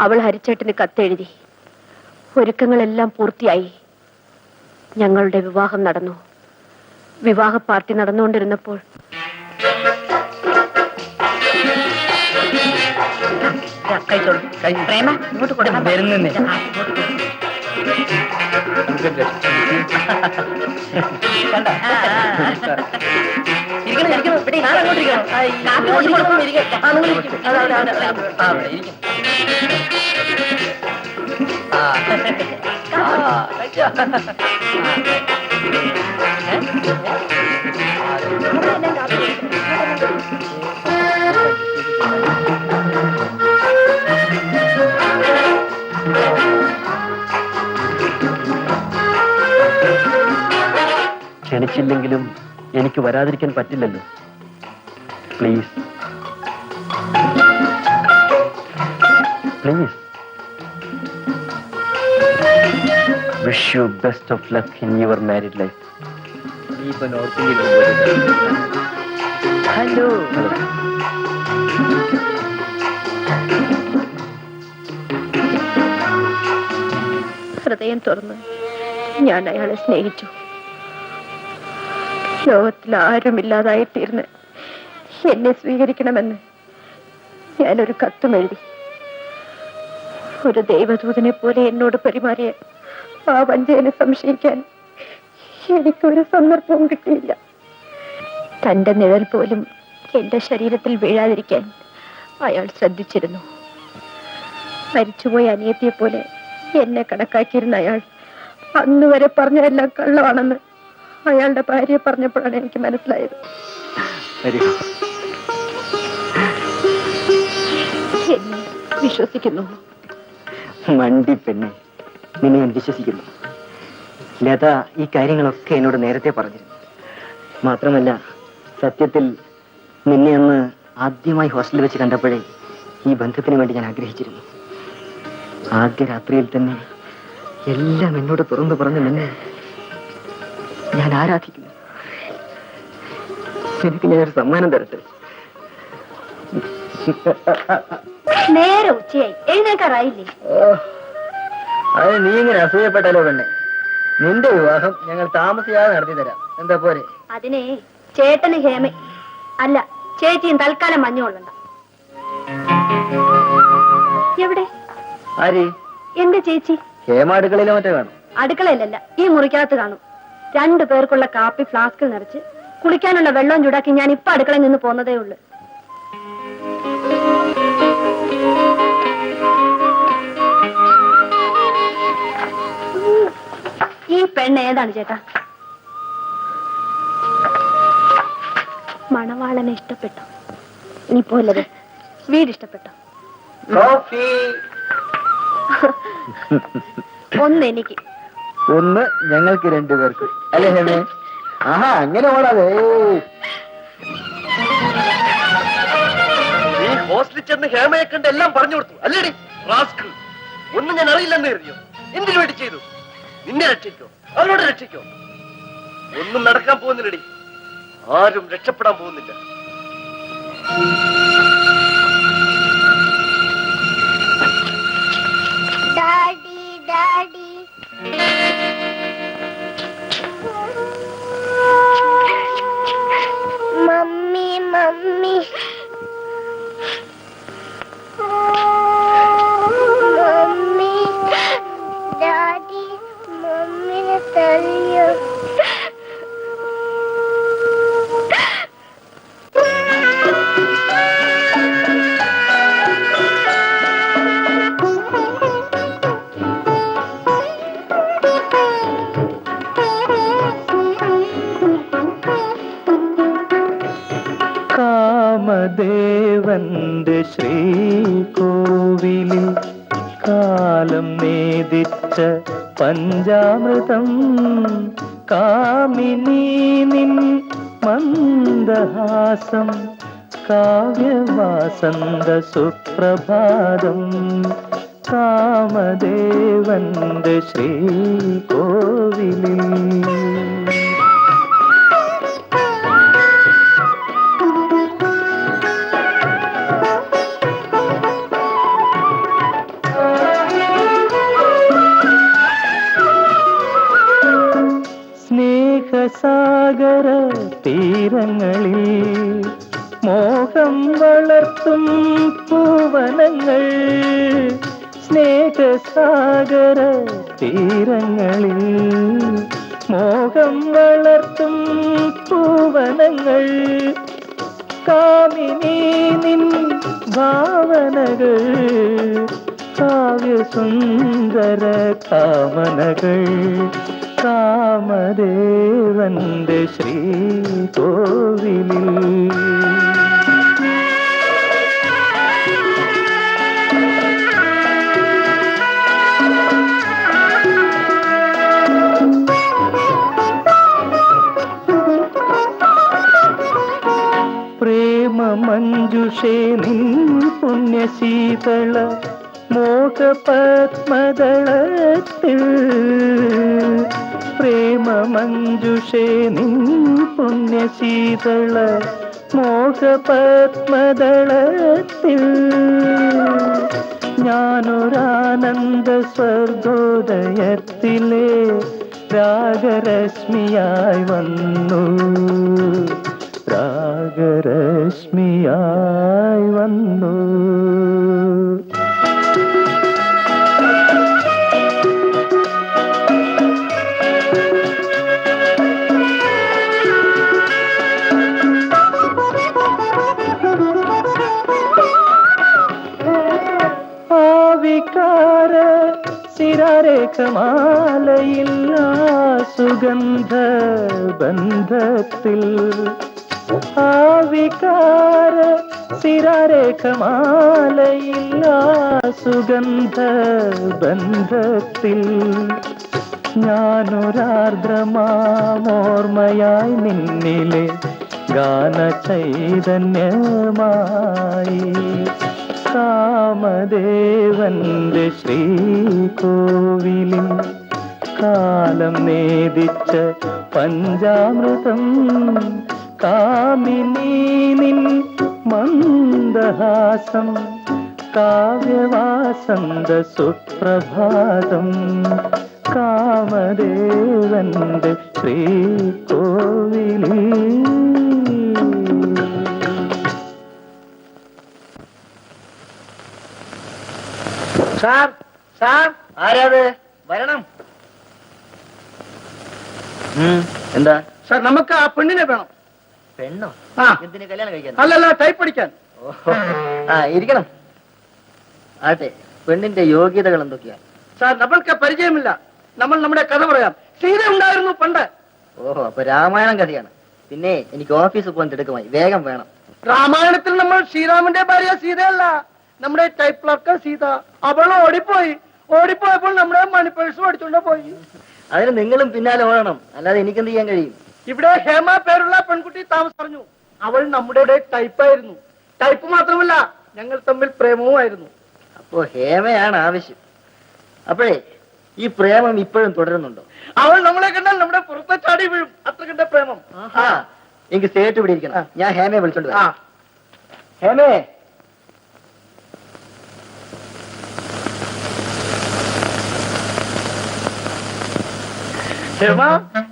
അവൾ ഹരിച്ചേട്ടന് കത്തെഴുതി. ഒരുക്കങ്ങളെല്ലാം പൂർത്തിയായി. ഞങ്ങളുടെ വിവാഹം നടന്നു. വിവാഹ പാർട്ടി നടന്നുകൊണ്ടിരുന്നപ്പോൾ പ്രേമ ഇങ്ങോട്ട് കൊടുക്കാൻ വരുന്നേ. ക്ഷണിച്ചില്ലെങ്കിലും എനിക്ക് വരാതിരിക്കാൻ പറ്റില്ലല്ലോ. Please please. Wish you best of luck in your married life. Hello. ഹൃദയം തുറന്ന് ഞാൻ അയാളെ സ്നേഹിച്ചു. ലോകത്തിൽ ആരുമില്ലാതായി തീർന്ന് എന്നെ സ്വീകരിക്കണമെന്ന് ഞാനൊരു കത്തും എഴുതി. ഒരു ദൈവദൂതനെ പോലെ എന്നോട് പെരുമാറിയ ആ വഞ്ചകനെ സംശയിക്കാൻ എനിക്കൊരു സന്ദർഭവും കിട്ടിയില്ല. തന്റെ നിഴൽ പോലും എന്റെ ശരീരത്തിൽ വീഴാതിരിക്കാൻ അയാൾ ശ്രദ്ധിച്ചിരുന്നു. മരിച്ചുപോയ അനിയത്തിയെ പോലെ എന്നെ കണക്കാക്കിയിരുന്ന അയാൾ അന്ന് വരെ പറഞ്ഞതെല്ലാം കള്ളമാണെന്ന് അയാളുടെ ഭാര്യയെ പറഞ്ഞപ്പോഴാണ് എനിക്ക് മനസ്സിലായത്. എന്നെ വിശ്വസിക്കുന്നു? മണ്ടി പെണ്ണെ, നിന്നെ ഞാൻ വിശ്വസിക്കുന്നു. ലത ഈ കാര്യങ്ങളൊക്കെ എന്നോട് നേരത്തെ പറഞ്ഞിരുന്നു. മാത്രമല്ല, സത്യത്തിൽ നിന്നെ അന്ന് ആദ്യമായി ഹോസ്റ്റലിൽ വെച്ച് കണ്ടപ്പോഴേ ഈ ബന്ധത്തിന് വേണ്ടി ഞാൻ ആഗ്രഹിച്ചിരുന്നു. ആദ്യ രാത്രിയിൽ തന്നെ എല്ലാം എന്നോട് തുറന്നു പറഞ്ഞു നിന്നെ ഞാൻ ആരാധിക്കുന്നു. എനിക്ക് ഞാനൊരു സമ്മാനം തരട്ടെ? നേരെ ഉച്ചയായി, എഴുന്നേക്കാറായില്ലേ? അത് നീ ഇങ്ങനെ അസൂയപ്പെട്ടാലോ പെണ്ണെ. നിന്റെ വിവാഹം ഞങ്ങൾ താമസിയാതെ നടത്തി തരാം, എന്താ പോരെ? അതിനെ ചേട്ടന് ഹേമ അല്ല, ചേച്ചിയും തൽക്കാലം മഞ്ഞുകൊള്ളണ്ട. എവിടെ? ആര്? എന്റെ ചേച്ചി. ഹേമ അടുക്കളയിലോ മറ്റോ കാണും? അടുക്കളയിലല്ല, ഈ മുറിക്കകത്ത് കാണും. 2 പേർക്കുള്ള കാപ്പി ഫ്ലാസ്കിൽ നിറച്ച് കുളിക്കാനുള്ള വെള്ളം ചൂടാക്കി ഞാൻ ഇപ്പൊ അടുക്കളയിൽ നിന്ന് പോന്നതേ ഉള്ളൂ. ഈ പെണ്ണ് ഏതാണ് ചേട്ടാ? മണവാളനെ ഇഷ്ടപ്പെട്ടോ? നീ പോലത് വീട് ഇഷ്ടപ്പെട്ടോ? ഒന്ന് എനിക്ക്, ഒന്ന് ഞങ്ങൾക്ക് 2 പേർക്ക്, അല്ലേ ഹേമേ? ആഹാ, അങ്ങനെ ഓടാതെ. നീ ഹോസ്റ്റലിൽ ചെന്ന് ഹേമയെ കണ്ട് എല്ലാം പറഞ്ഞു കൊടുത്തു അല്ലേടി? റാസ്കൽ, ഒന്നും ഞാൻ അറിയില്ലെന്ന് കരുതിയോ? എന്തിനു വേണ്ടി ചെയ്തു? നിന്നെ രക്ഷിക്കോ, അവളോട് രക്ഷിക്കോ? ഒന്നും നടക്കാൻ പോകുന്നില്ലടി. ആരും രക്ഷപ്പെടാൻ പോകുന്നില്ല. Daddy daddy mummy mummy mummy daddy മമ്മിനെ തല്ലിയോ? കാമദേവന്റെ ശ്രീകോവിലിൽ കാലം നേദിച്ച പഞ്ചാമൃതം കാമിനി നിൻ മന്ദഹാസം കാവ്യവാസന്ത സുപ്രഭാതം കാമദേവന്റെ ശ്രീകോവിലിൽ. സ്നേഹസാഗര തീരങ്ങളിൽ മോഹം വളർത്തും പൂവനങ്ങൾ സ്നേഹസാഗര തീരങ്ങളിൽ മോഹം വളർത്തും പൂവനങ്ങൾ കാമിനി നിൻ ഭാവനകൾ കാവ്യസുന്ദര കാമനകൾ കാമദേവന്റെ ശ്രീകോവിലിൽ. പ്രേമ മഞ്ജുഷേ നിൻ പുണ്യശീതള മോഹപത്മദളത്തിൽ പ്രേമ മഞ്ജുഷേ നിൻ പുണ്യശീതള മോഹപത്മദളത്തിൽ ഞാനൊരാനന്ദ സ്വർഗോദയത്തിലെ രാഗരശ്മിയായി വന്നു രാഗരശ്മിയായി വന്നു. സിരാരേഖമാലയിൽ ആ സുഗന്ധ ബന്ധത്തിൽ ആ വികാര സിരാരേഖമാലയിൽ ആ സുഗന്ധ ബന്ധത്തിൽ ഞാനൊരാർദ്രമാമോർമ്മയായി നിന്നിലെ ഗാന ചൈതന്യമായി കാമദേവന്റെ ശ്രീകോവിലിൽ കാലം നേദിച്ച പഞ്ചാമൃതം കാമിനീ നിൻ മന്ദഹാസം കാവ്യവാസന്ത സുപ്രഭാതം കാമദേവന്റെ ശ്രീകോവിലിൽ. സാർ സാർ ആരാത്? വരണം. എന്താ? സാർ നമുക്ക് ആ പെണ്ണിനെ വേണം. പെണ്ണോ? ആ. എന്തിന് കല്യാണം കഴിക്കാൻ? അല്ലല്ല ടൈപ്പ് അടിക്കാൻ. ഓഹോ. ആ ഇരിക്കണം. ആട്ടെ, പെണ്ണിന്റെ യോഗ്യതകൾ എന്തൊക്കെയാ? സാർ നമ്മൾക്ക് പരിചയമില്ല. നമ്മൾ നമ്മുടെ കഥ പറയാം. സീത ഉണ്ടായിരുന്നു പണ്ട്. ഓഹോ, അപ്പൊ രാമായണം കഥയാണ്. പിന്നെ എനിക്ക് ഓഫീസിൽ പോകാൻ തിടുക്കമായി, വേഗം വേണം. രാമായണത്തിൽ നമ്മൾ ശ്രീരാമന്റെ ഭാര്യ സീതയല്ല, നമ്മുടെ ടൈപ്പ് ക്ലർക്ക് സീത. അവൾ ഓടിപ്പോയപ്പോൾ നമ്മുടെ മണി പേഴ്സ് ഓടിച്ചോണ്ട് പോയി. അതിന് നിങ്ങളും പിന്നാലെ ഓടണം, അല്ലാതെ എനിക്കെന്ത് ചെയ്യാൻ കഴിയും? ഇവിടെ ഹേമ പേരുള്ള പെൺകുട്ടി താമസം പറഞ്ഞു. അവൾ നമ്മുടെ ടൈപ്പായിരുന്നു. ടൈപ്പ് മാത്രമല്ല, ഞങ്ങൾ തമ്മിൽ പ്രേമവുമായിരുന്നു. അപ്പോ ഹേമയാണ് ആവശ്യം. അപ്പോഴേ ഈ പ്രേമം ഇപ്പോഴും തുടരുന്നുണ്ടോ? അവൾ നമ്മളെ കണ്ടാൽ നമ്മുടെ പുറത്തെ ചാടി വീഴും, അത്ര കണ്ട പ്രേമം. ആ, എനിക്ക് സ്റ്റേറ്റ് ഇവിടെ ഇരിക്കണം. ഞാൻ ഹേമയെ വിളിച്ചോണ്ട് ആ വരാം. ഹേമേ, ഹേമ,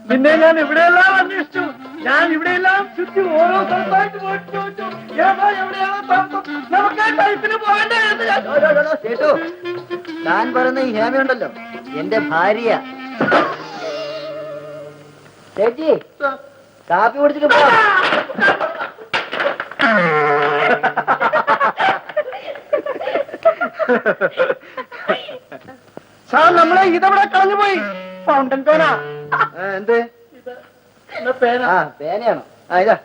നിന്നെ ഞാൻ ഇവിടെയെല്ലാം അന്വേഷിച്ചു. ഞാൻ ഇവിടെയെല്ലാം ചുറ്റി ഓരോ സ്ഥലത്തായിട്ട് പോയിട്ട് ചോദിച്ചു, ഹേമ എവിടെയാണ് താമസം? നമുക്ക് ആ ടൈപ്പിന് പോകണ്ടേ എന്ന് ഞാൻ കേട്ടോ, ഞാൻ പറയുന്ന ഈ ഹേമയുണ്ടല്ലോ, എന്റെ ഭാര്യ. ചേച്ചി, കാപ്പി കുടിച്ചിട്ട് പോ. സാർ നമ്മളെ ഇതവിടെ കളഞ്ഞു പോയി. ഫൗണ്ടൻ പേന. എന്ത് പേന. ആ പേനയാണോ? ആ ഇതാ.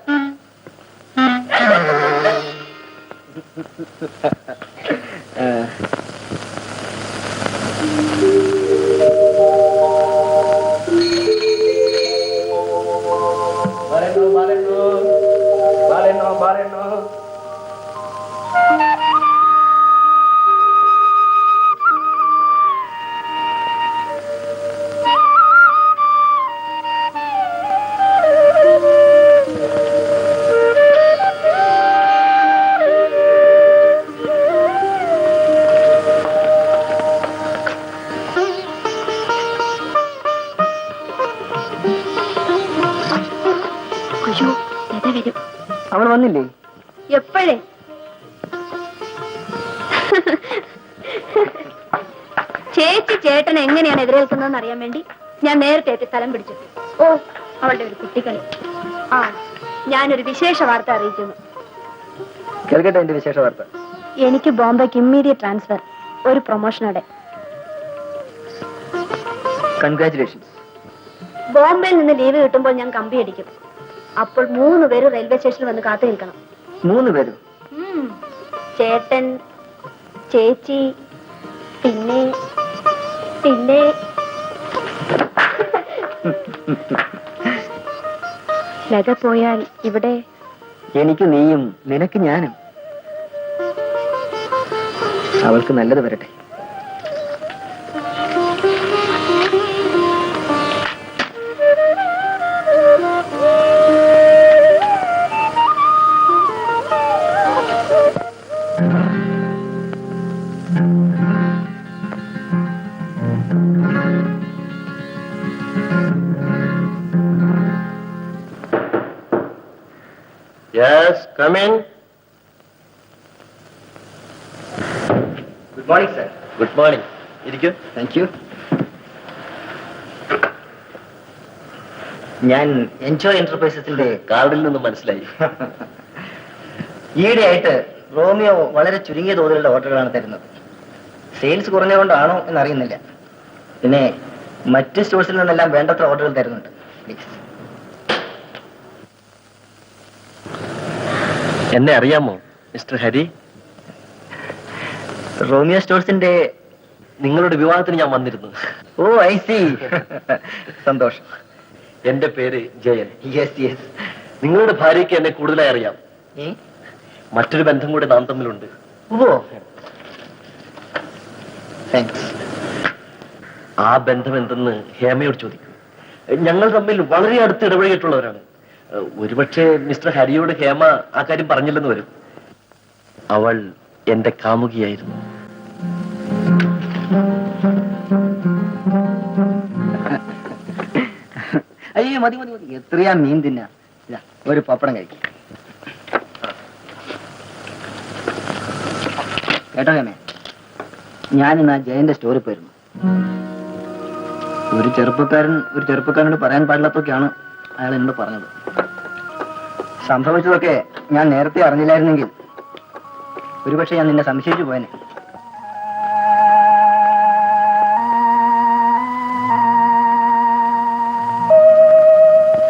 അയ്യോ, ലത വരും. അവൾ വന്നില്ലേ? എപ്പോഴേ? ചേച്ചി ചേട്ടനെ എങ്ങനെയാണ് എതിരേൽക്കുന്നതെന്ന് അറിയാൻ വേണ്ടി ഞാൻ നേരത്തെ എത്തി സ്ഥലം പിടിച്ചു. ഓ, അവളുടെ ഒരു കുട്ടിക്കളി. ആ, ഞാനൊരു വിശേഷ വാർത്ത അറിയിക്കുന്നു. കേൾക്കട്ടെ എന്റെ വിശേഷ വാർത്ത. എനിക്ക് ബോംബെക്ക് ഇമ്മീഡിയറ്റ് ട്രാൻസ്ഫർ, ഒരു പ്രൊമോഷനോടെ. കൺഗ്രാറ്റുലേഷൻസ്. ബോംബെയിൽ നിന്ന് ലീവ് കിട്ടുമ്പോൾ ഞാൻ കമ്പി അടിക്കും. അപ്പോൾ 3 പേര് റെയിൽവേ സ്റ്റേഷനിൽ വന്ന് കാത്തു നിൽക്കണം. 3 പേരും? ചേട്ടൻ, ചേച്ചി, പിന്നെ പിന്നെ ലത പോയാൽ ഇവിടെ എനിക്ക് നീയും നിനക്ക് ഞാനും. അവൾക്ക് നല്ലത് വരട്ടെ. Yes, come in. Good morning sir. Good morning. ഇരിക്കൂ. Thank you. ഞാൻ എൻജോയ് എന്റർപ്രൈസസിന്റെ കാർഡിൽ നിന്ന് മനസ്സിലായി. ഈയിടെയായിട്ട് റോമിയോ വളരെ ചുരുങ്ങിയ തോതിലുള്ള ഓർഡറുകളാണ് തരുന്നത്. സെയിൽസ് കുറഞ്ഞതുകൊണ്ടാണോ എന്നറിയുന്നില്ല. പിന്നെ മറ്റ് സ്റ്റോഴ്സിൽ നിന്നെല്ലാം വേണ്ടത്ര ഓർഡറുകൾ തരുന്നുണ്ട്. പ്ലീസ്. എന്നെ അറിയാമോ മിസ്റ്റർ ഹരി? റോമിയോ സ്റ്റോഴ്സിന്റെ നിങ്ങളുടെ വിവാഹത്തിന് ഞാൻ വന്നിരുന്നു. ഓ ഐ സി. സന്തോഷം. എന്റെ പേര് ജയൻ. Yes yes. നിങ്ങളുടെ ഭാര്യയ്ക്ക് എന്നെ കൂടുതലായി അറിയാം. മറ്റൊരു ബന്ധം കൂടെ നാം തമ്മിലുണ്ട്. ഓ താങ്ക്സ്. ആ ബന്ധം എന്തെന്ന് ഹേമയോട് ചോദിക്കൂ. ഞങ്ങൾ തമ്മിൽ വളരെ അടുത്ത് ഇടപഴകിയിട്ടുള്ളവരാണ്. ഒരുപക്ഷെ മിസ്റ്റർ ഹരിയോട് ഹേമ ആ കാര്യം പറഞ്ഞില്ലെന്ന് വരും. അവൾ എന്റെ കാമുകിയായിരുന്നു. അയ്യോ മതി മതി മതി. എത്രയാ മീൻ തിന്നാ? ഇതാ, ഒരു പപ്പടം കഴിക്കും. കേട്ടോ ഹേമേ, ഞാനിന്ന് ആ ജയന്റെ സ്റ്റോറിൽ പോയിരുന്നു. ഒരു ചെറുപ്പക്കാരനോട് പറയാൻ പാടില്ലാത്തൊക്കെയാണ് അയാൾ എന്നോട് പറഞ്ഞത്. സംഭവിച്ചതൊക്കെ ഞാൻ നേരത്തെ അറിഞ്ഞില്ലായിരുന്നെങ്കിൽ ഒരുപക്ഷെ ഞാൻ നിന്നെ സംശയിച്ചു പോയനെ.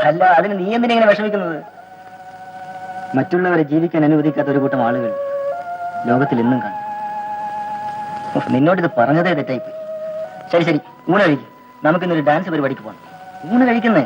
അല്ല, അതിന് നീ എന്തിനെങ്ങനെ വിഷമിക്കുന്നത്? മറ്റുള്ളവരെ ജീവിക്കാൻ അനുവദിക്കാത്ത ഒരു കൂട്ടം ആളുകൾ ലോകത്തിൽ എന്നും കാണും. നിന്നോടിത് പറഞ്ഞതേ തെറ്റായിപ്പോയി. ശരി ശരി, ഊണ് കഴിക്കും. നമുക്കിന്നൊരു ഡാൻസ് പരിപാടിക്ക് പോകണം. ഊണ് കഴിക്കുന്നേ.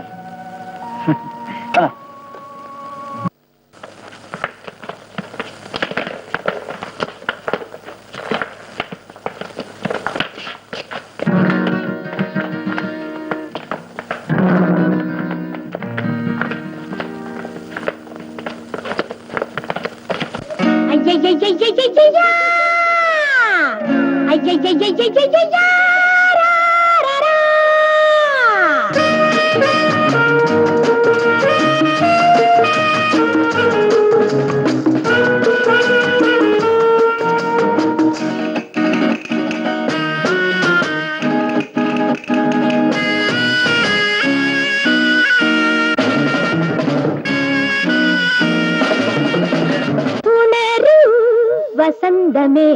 വസന്തമേ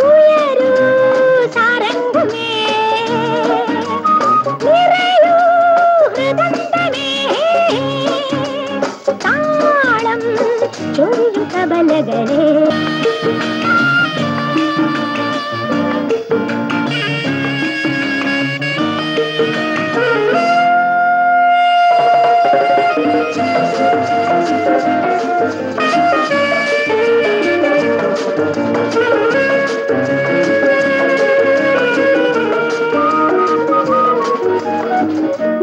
ഉയരൂ സാരംഗമേ നിറയൂ ഹൃദന്തമേ താളം ചൊരിയും കബലകളേ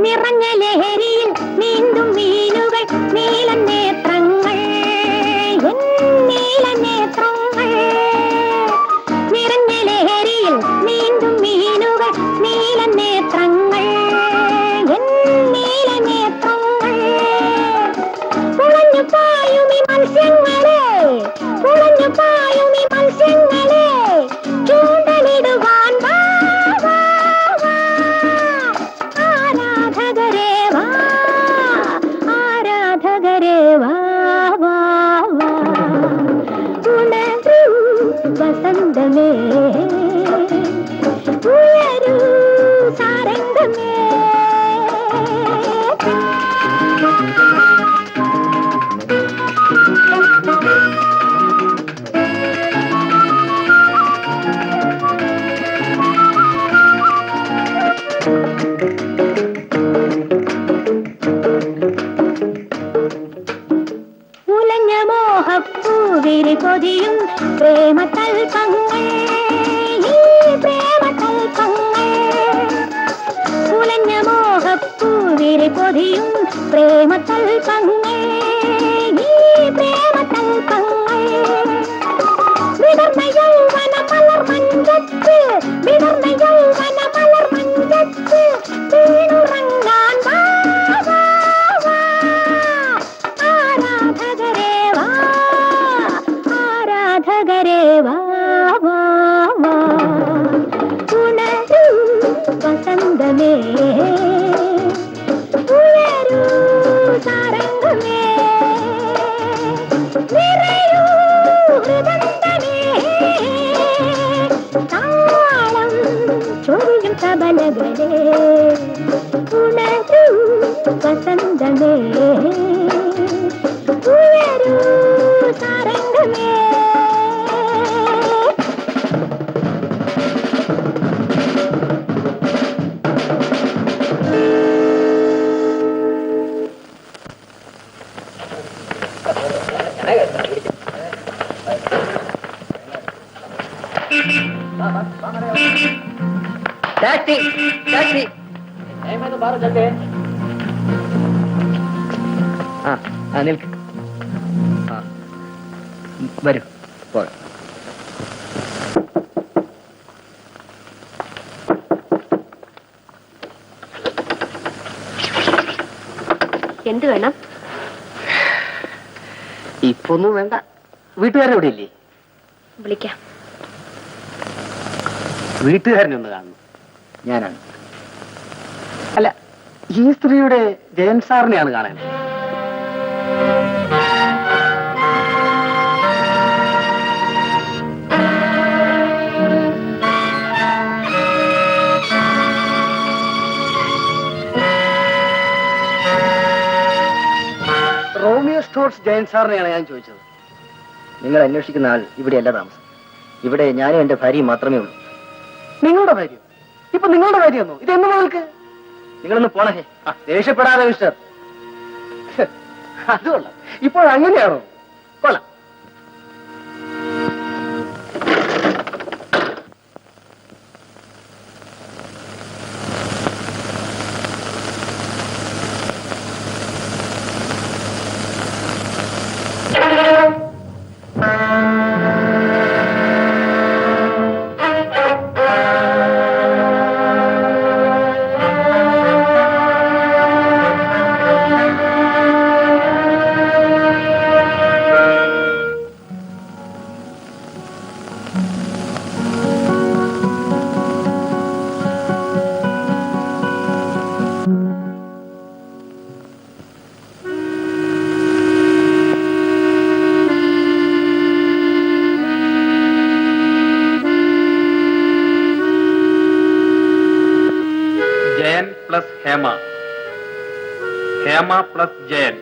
നിറഞ്ഞ ലഹരിയിൽ നീന്തും മീനുകൾ നീലനേത്രങ്ങൾ നീലനേത്രങ്ങൾ നിറഞ്ഞ ലഹരിയിൽ നീന്തും മീനുകൾ നീലനേത്രങ്ങൾ നീലനേത്രങ്ങൾ പുളഞ്ഞു പായുമി മത്സ്യങ്ങളെ പുളഞ്ഞു പായുമി മത്സ്യങ്ങളെ ചൂണ്ടലിടുവാൻ വാ വാ വാ ആരാധകരേ വാ ആരാധകരേ വാ വാ വാ ഉണരൂ വസന്തമേ ഉയരൂ സാരംഗമേ ഉലഞ്ഞ മോഹപ്പൂവിരി പൊതിയും പ്രേമതൽപങ്ങൾ ഈ പ്രേമതൽപങ്ങൾ ഉലഞ്ഞ മോഹപ്പൂവിരി പൊതിയും പ്രേമതൽപങ്ങൾ ഈ പ്രേമതൽപങ്ങൾ വിടർന്ന യൗവന മലർ മഞ്ചത്ത് വിടർന്ന യൗവന മലർ മഞ്ചത്ത് വീണുറങ്ങാൻ വാ വാ വാ ആരാധകരേ വാ ആരാധകരേ വാ വാ വാ ഉണരൂ വസന്തമേ ഉയരൂ സാരംഗമേ തിങ്കളേ ഉണരൂ വസന്തമേ ഉയരൂ സാരംഗമേ ടാക്സി ടാക്സി ആ നിൽക്ക് ആ വരൂ പോകാം എന്ത് വേണം? ഇപ്പൊ ഒന്നും വേണ്ട. വീട്ടുകാരെവിടെ ഇല്ലേ? വിളിക്കാം. വീട്ടുകാരനെ ഒന്ന് കാണുന്നു. ഞാനാണ്. അല്ല, ഈ സ്ത്രീയുടെ ജയൻ സാറിനെയാണ് കാണാൻ. റോമിയോ സ്റ്റോർസ് ജയൻ സാറിനെയാണ് ഞാൻ ചോദിച്ചത്. നിങ്ങൾ അന്വേഷിക്കുന്ന ആൾ ഇവിടെയല്ല താമസം. ഇവിടെ ഞാനും എന്റെ ഭാര്യയും മാത്രമേ ഉള്ളൂ. നിങ്ങളുടെ ഭാര്യ? ഇപ്പൊ നിങ്ങളുടെ ഭാര്യയാണോ? ഇതെന്ന് നിങ്ങൾക്ക്? നിങ്ങളൊന്ന് പോണേ. ദേഷ്യപ്പെടാതെ മിസ്റ്റർ. അത് കൊള്ളാം. ഇപ്പോൾ അങ്ങനെയാണോ? കൊള്ളാം. प्लस हेमा, हेमा प्लस जयन.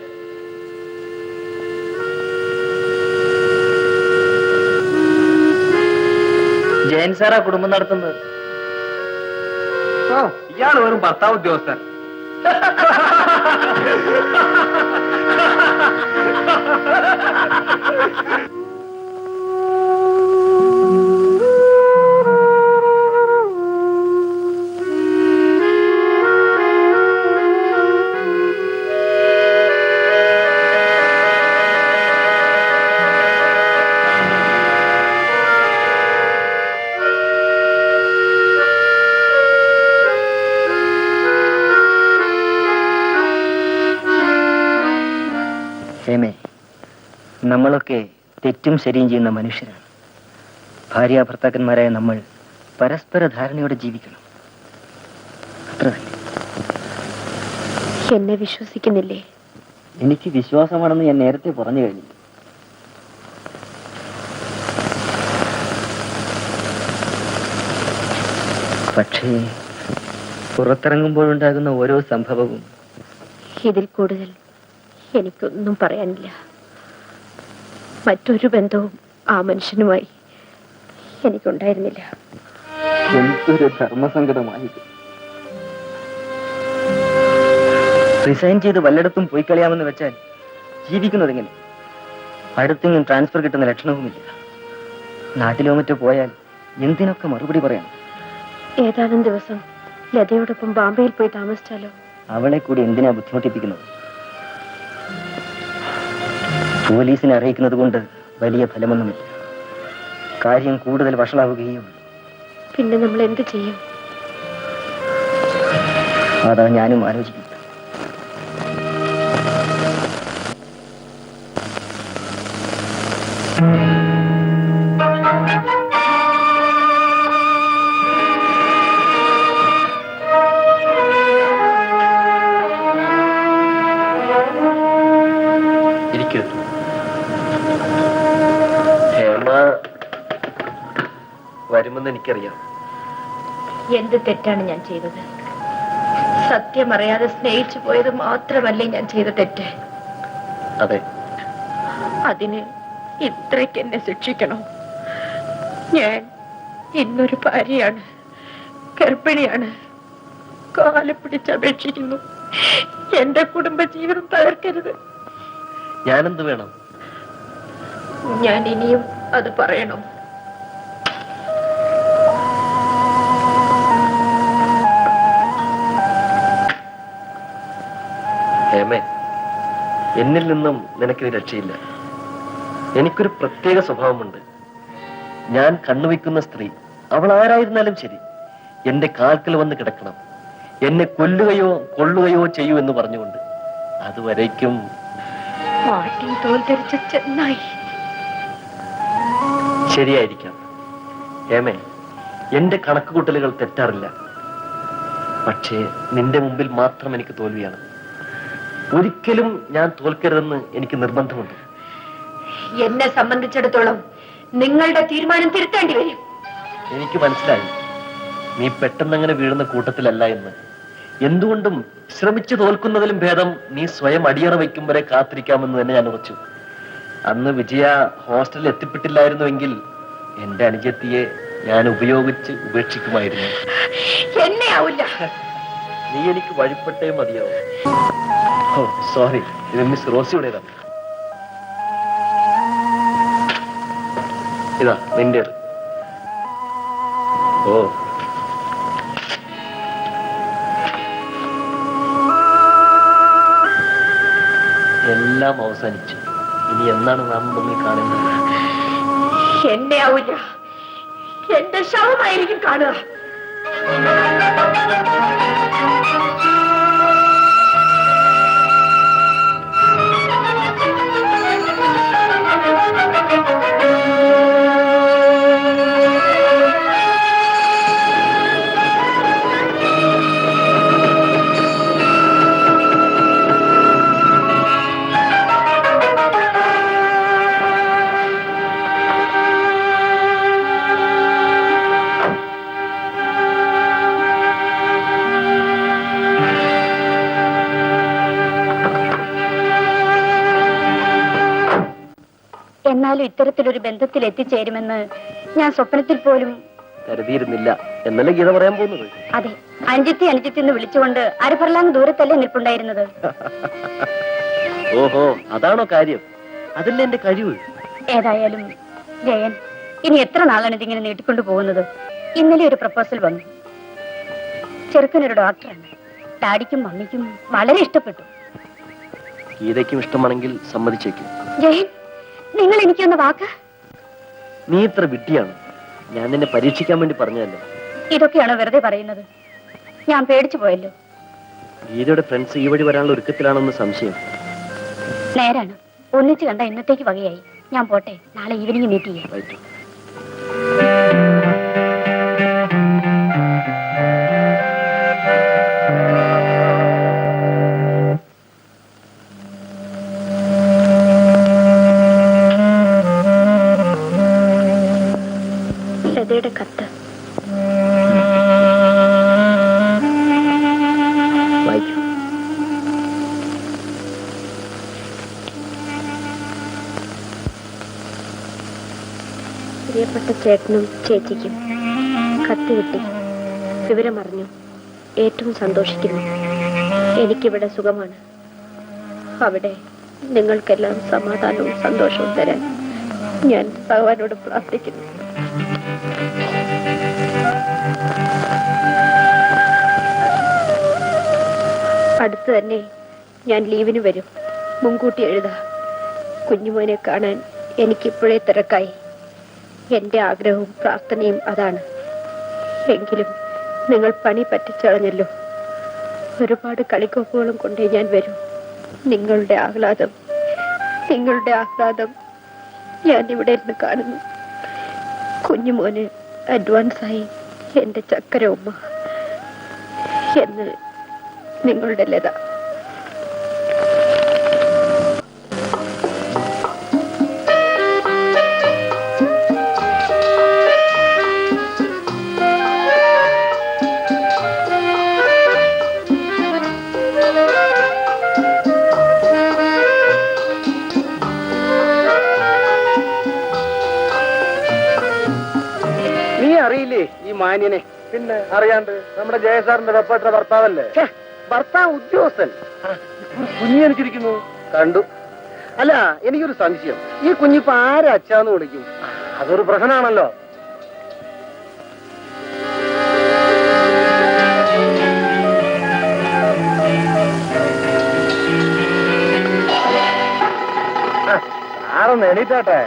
ജയൻ സാറാ കുടുംബം നടത്തുന്നത്. ഇയാൾ വെറും ഭർത്താവ് ഉദ്യോഗസ്ഥൻ. ഹേമേ, നമ്മളൊക്കെ തെറ്റും ശരിയും ചെയ്യുന്ന മനുഷ്യരാണ്. ഭാര്യ ഭർത്താക്കന്മാരായ നമ്മൾ പരസ്പര ധാരണയോടെ ജീവിക്കണം. അത്ര തന്നെ. എന്നെ വിശ്വസിക്കുന്നില്ലേ? എനിക്ക് വിശ്വാസമാണെന്ന് ഞാൻ നേരത്തെ പറഞ്ഞു കഴിഞ്ഞു. പക്ഷേ പുറത്തിറങ്ങുമ്പോഴുണ്ടാകുന്ന ഓരോ സംഭവവും ഇതിൽ കൂടുതൽ എനിക്കൊന്നും പറയാനില്ല. മറ്റൊരു ബന്ധവും ആ മനുഷ്യനുമായി എനിക്കുണ്ടായിരുന്നില്ല. എന്തൊരു ധർമ്മസങ്കടമായി. റിസൈൻ ചെയ്ത് വല്ലയിടത്തും പോയി കളയാമെന്ന് വെച്ചാൽ ജീവിക്കുന്നത് എങ്ങനെ? അടുത്തെങ്കിലും ട്രാൻസ്ഫർ കിട്ടുന്ന ലക്ഷണവുമില്ല. നാട്ടിലോ മറ്റോ പോയാൽ എന്തിനൊക്കെ മറുപടി പറയണം. ഏതാനും ദിവസം ലതയോടൊപ്പം ബാംബെയിൽ പോയി താമസിച്ചാലോ? അവളെ കൂടി എന്തിനാ ബുദ്ധിമുട്ടിപ്പിക്കുന്നത്? പോലീസിനെ അറിയിക്കുന്നത് കൊണ്ട് വലിയ ഫലമൊന്നുമില്ല. കാര്യം കൂടുതൽ വഷളാവുകയേ ഉള്ളൂ. പിന്നെ നമ്മൾ എന്ത് ചെയ്യും? അതാ ഞാനും ആലോചിക്കുന്നത്. ഹേമ വരുമെന്ന് എനിക്കറിയാം. എന്ത് തെറ്റാണ് ഞാൻ ചെയ്തത്? സത്യം അറിയാതെ സ്നേഹിച്ചു പോയത് മാത്രമല്ലേ ഞാൻ ചെയ്ത തെറ്റ്? അതെ. അതിന് ഇത്രയ്ക്ക് എന്നെ ശിക്ഷിക്കണോ? ഞാൻ ഇന്നൊരു ഭാര്യയാണ്, ഗർഭിണിയാണ്. കാല് പിടിച്ചപേക്ഷിക്കുന്നു, എന്റെ കുടുംബജീവിതം തകർക്കരുത്. ഞാനെന്ത് വേണം? ഞാൻ ഇനിയും അത് പറയണോ? ഹേമേ, എന്നിൽ നിന്നും നിനക്കിന് രക്ഷയില്ല. എനിക്കൊരു പ്രത്യേക സ്വഭാവമുണ്ട്. ഞാൻ കണ്ണുവയ്ക്കുന്ന സ്ത്രീ, അവൾ ആരായിരുന്നാലും ശരി, എന്റെ കാൽക്കൽ വന്ന് കിടക്കണം. എന്നെ കൊല്ലുകയോ കൊള്ളുകയോ ചെയ്യൂ എന്ന് പറഞ്ഞുകൊണ്ട്. അതുവരേക്കും മാട്ടിൽ തോൽ ധരിച്ച ചെന്നായി. ശരിയായിരിക്കാം ഹേമേ, എന്റെ കണക്കുകൂട്ടലുകൾ തെറ്റാറില്ല. പക്ഷേ നിന്റെ മുമ്പിൽ മാത്രം എനിക്ക് തോൽവിയാണ്. ഒരിക്കലും ഞാൻ തോൽക്കരുതെന്ന് എനിക്ക് നിർബന്ധമുണ്ട്. എന്നെ സംബന്ധിച്ചിടത്തോളം നിങ്ങളുടെ തീരുമാനം തിരുത്തേണ്ടി വരും. എനിക്ക് മനസ്സിലായി നീ പെട്ടെന്നങ്ങനെ വീഴുന്ന കൂട്ടത്തിലല്ല എന്ന്. എന്തുകൊണ്ടും ശ്രമിച്ചു തോൽക്കുന്നതിലും ഭേദം നീ സ്വയം അടിയറ വയ്ക്കും വരെ കാത്തിരിക്കാമെന്ന് തന്നെ ഞാൻ ഉറച്ചു. അന്ന് വിജയ ഹോസ്റ്റലിൽ എത്തിപ്പെട്ടില്ലായിരുന്നുവെങ്കിൽ എന്റെ അനുജത്തിയെ ഞാൻ ഉപയോഗിച്ച് ഉപേക്ഷിക്കുമായിരുന്നു. എന്നെ ആവില്ല. നീ എനിക്ക് വഴിപ്പെട്ടേ മതിയാവും. ഓ സോറി, ഇത് മിസ് റോസിയുടേതാണ്. ഇതാ നിന്റെ. ഓ എല്ലാം അവസാനിച്ചു. ഇനി എന്നാണ് നാം തമ്മിൽ കാണുന്നത്? എന്നെ ആവില്ല, എന്റെ ശവമായിരിക്കും കാണുക. എന്നാലും ഇത്തരത്തിലൊരു ബന്ധത്തിൽ എത്തിച്ചേരുമെന്ന് ഞാൻ സ്വപ്നത്തിൽ പോലും കരുതിയിരുന്നില്ല എന്നല്ലേ ഗീത പറയാൻ പോകുന്നത്? അതെ, അനുജത്തി എന്ന് വിളിച്ചുകൊണ്ട് അരഫർലാങ് ദൂരത്തല്ലേ നിൽപ്പുണ്ടായിരുന്നത്. ഓഹോ, അതാണോ കാര്യം? അതല്ലേ എന്റെ കഴിവ്. ഏതായാലും ജയൻ, ഇനി എത്ര നാളാണ് ഇതിങ്ങനെ നീട്ടിക്കൊണ്ടു പോകുന്നത്? ഇന്നലെ ഒരു പ്രപ്പോസൽ വന്നു. ചെറുക്കനൊരു ഡോക്ടറാണ്. ഡാഡിക്കും മമ്മിക്കും വളരെ ഇഷ്ടപ്പെട്ടു. ഗീതയ്ക്കും ഇഷ്ടമാണെങ്കിൽ സമ്മതിച്ചേക്കും. ജയൻ, നിങ്ങൾ എനിക്കൊന്ന് വാക്ക്. നീ ഇത്ര വിട്ടിയാണ്. ഞാൻ നിന്നെ പരീക്ഷിക്കാൻ വേണ്ടി പറഞ്ഞതല്ലേ. ഇതൊക്കെയാണോ വെറുതെ പറയുന്നത്? ഞാൻ പേടിച്ചു പോയല്ലോ. ഗീതയുടെ ഫ്രണ്ട്സ് ഈ വഴി വരാനുള്ള ഒരുക്കത്തിലാണെന്ന് സംശയം. നേരാണ്. ഒന്നിച്ച് കണ്ട ഇന്നത്തേക്ക് വകയായി. ഞാൻ പോട്ടെ, നാളെ ഈവനിങ് മീറ്റ് ചെയ്യാം. റൈറ്റ്. ലതയുടെ കത്ത്. വായിക്കൂ. പ്രിയപ്പെട്ട ചേട്ടനും ചേച്ചിക്കും കത്ത് കിട്ടി. വിവരമറിഞ്ഞു. ഏറ്റവും സന്തോഷിക്കുന്നു. എനിക്കിവിടെ സുഖമാണ്. അവിടെ നിങ്ങൾക്കെല്ലാം സമാധാനവും സന്തോഷവും തരാൻ ഞാൻ ഭഗവാനോട് പ്രാർത്ഥിക്കുന്നു. അടുത്ത് തന്നെ ഞാൻ ലീവിന് വരും. മുൻകൂട്ടി എഴുതാം. കുഞ്ഞുമോനെ കാണാൻ എനിക്കിപ്പോഴേ തിരക്കായി. എന്റെ ആഗ്രഹവും പ്രാർത്ഥനയും അതാണ്. എങ്കിലും നിങ്ങൾ പണി പറ്റിച്ചളഞ്ഞല്ലോ. ഒരുപാട് കളിക്കോപ്പുകളും കൊണ്ടേ ഞാൻ വരും. നിങ്ങളുടെ ആഹ്ലാദം ഞാൻ ഇവിടെ ഇരുന്ന് കാണുന്നു. കുഞ്ഞുമോന് അഡ്വാൻസായി എന്റെ ചക്കര ഉമ്മ എന്ന് നിങ്ങളുടെ ലത. മാന്യനെ. പിന്നെ അറിയാണ്ട് നമ്മുടെ ജയസാറിന്റെ വെപ്പട്ട ഭർത്താവല്ലേ? ഭർത്താവ് ഉദ്യോഗസ്ഥൻ. കുഞ്ഞി എനിച്ചിരിക്കുന്നു. കണ്ടു. അല്ല, എനിക്കൊരു സംശയം. ഈ കുഞ്ഞിപ്പോ ആരെ അച്ഛാന്ന് വിളിക്കും? അതൊരു പ്രശ്നമാണല്ലോ. സാറൊന്ന് എണീറ്റാട്ടെ.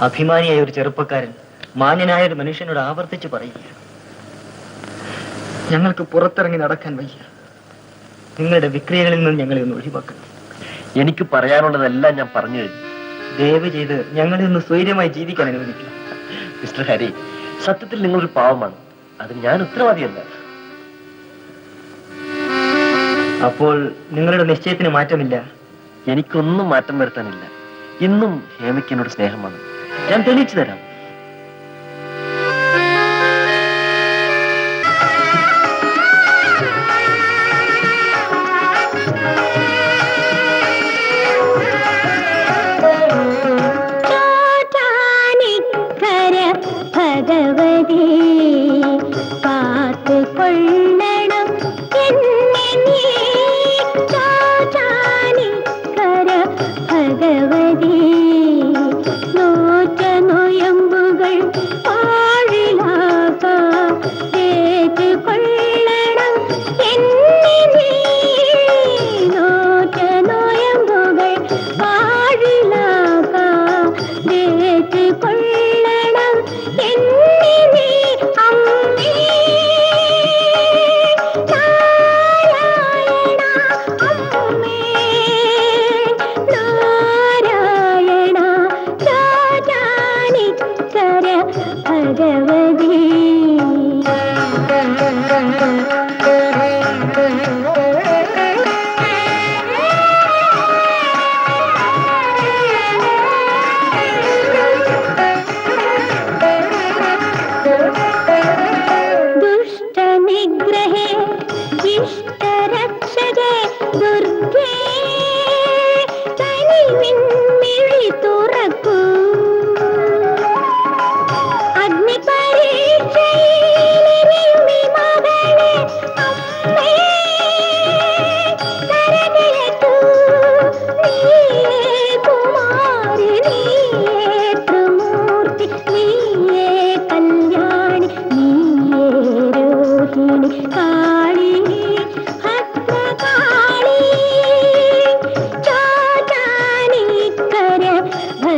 അഭിമാനിയായ ഒരു ചെറുപ്പക്കാരൻ മാന്യനായ ഒരു മനുഷ്യനോട് ആവർത്തിച്ച് പറയുകയാണ്, ഞങ്ങൾക്ക് പുറത്തിറങ്ങി നടക്കാൻ വയ്യ. നിങ്ങളുടെ വിക്രിയകളിൽ നിന്ന് ഞങ്ങളെ ഒന്ന് ഒഴിവാക്കണം. എനിക്ക് പറയാനുള്ളതെല്ലാം ഞാൻ പറഞ്ഞു കഴിഞ്ഞു. ദയവ് ചെയ്ത് ഞങ്ങളെ ഒന്ന് സ്വൈര്യമായി ജീവിക്കാൻ അനുവദിക്കുക. മിസ്റ്റർ ഹരി, സത്യത്തിൽ നിങ്ങളൊരു പാവമാണ്. അതിന് ഞാൻ ഉത്തരവാദിയല്ല. അപ്പോൾ നിങ്ങളുടെ നിശ്ചയത്തിന് മാറ്റമില്ല? എനിക്കൊന്നും മാറ്റം വരുത്താനില്ല. ഇന്നും ഹേമയ്ക്ക് എന്നോട് സ്നേഹമാണ്. ഞാൻ തെളിയിച്ചു തരാം. ഭഗവതി കാത്തു കൊള്ളണം ഭഗവതി നോറ്റ നോയം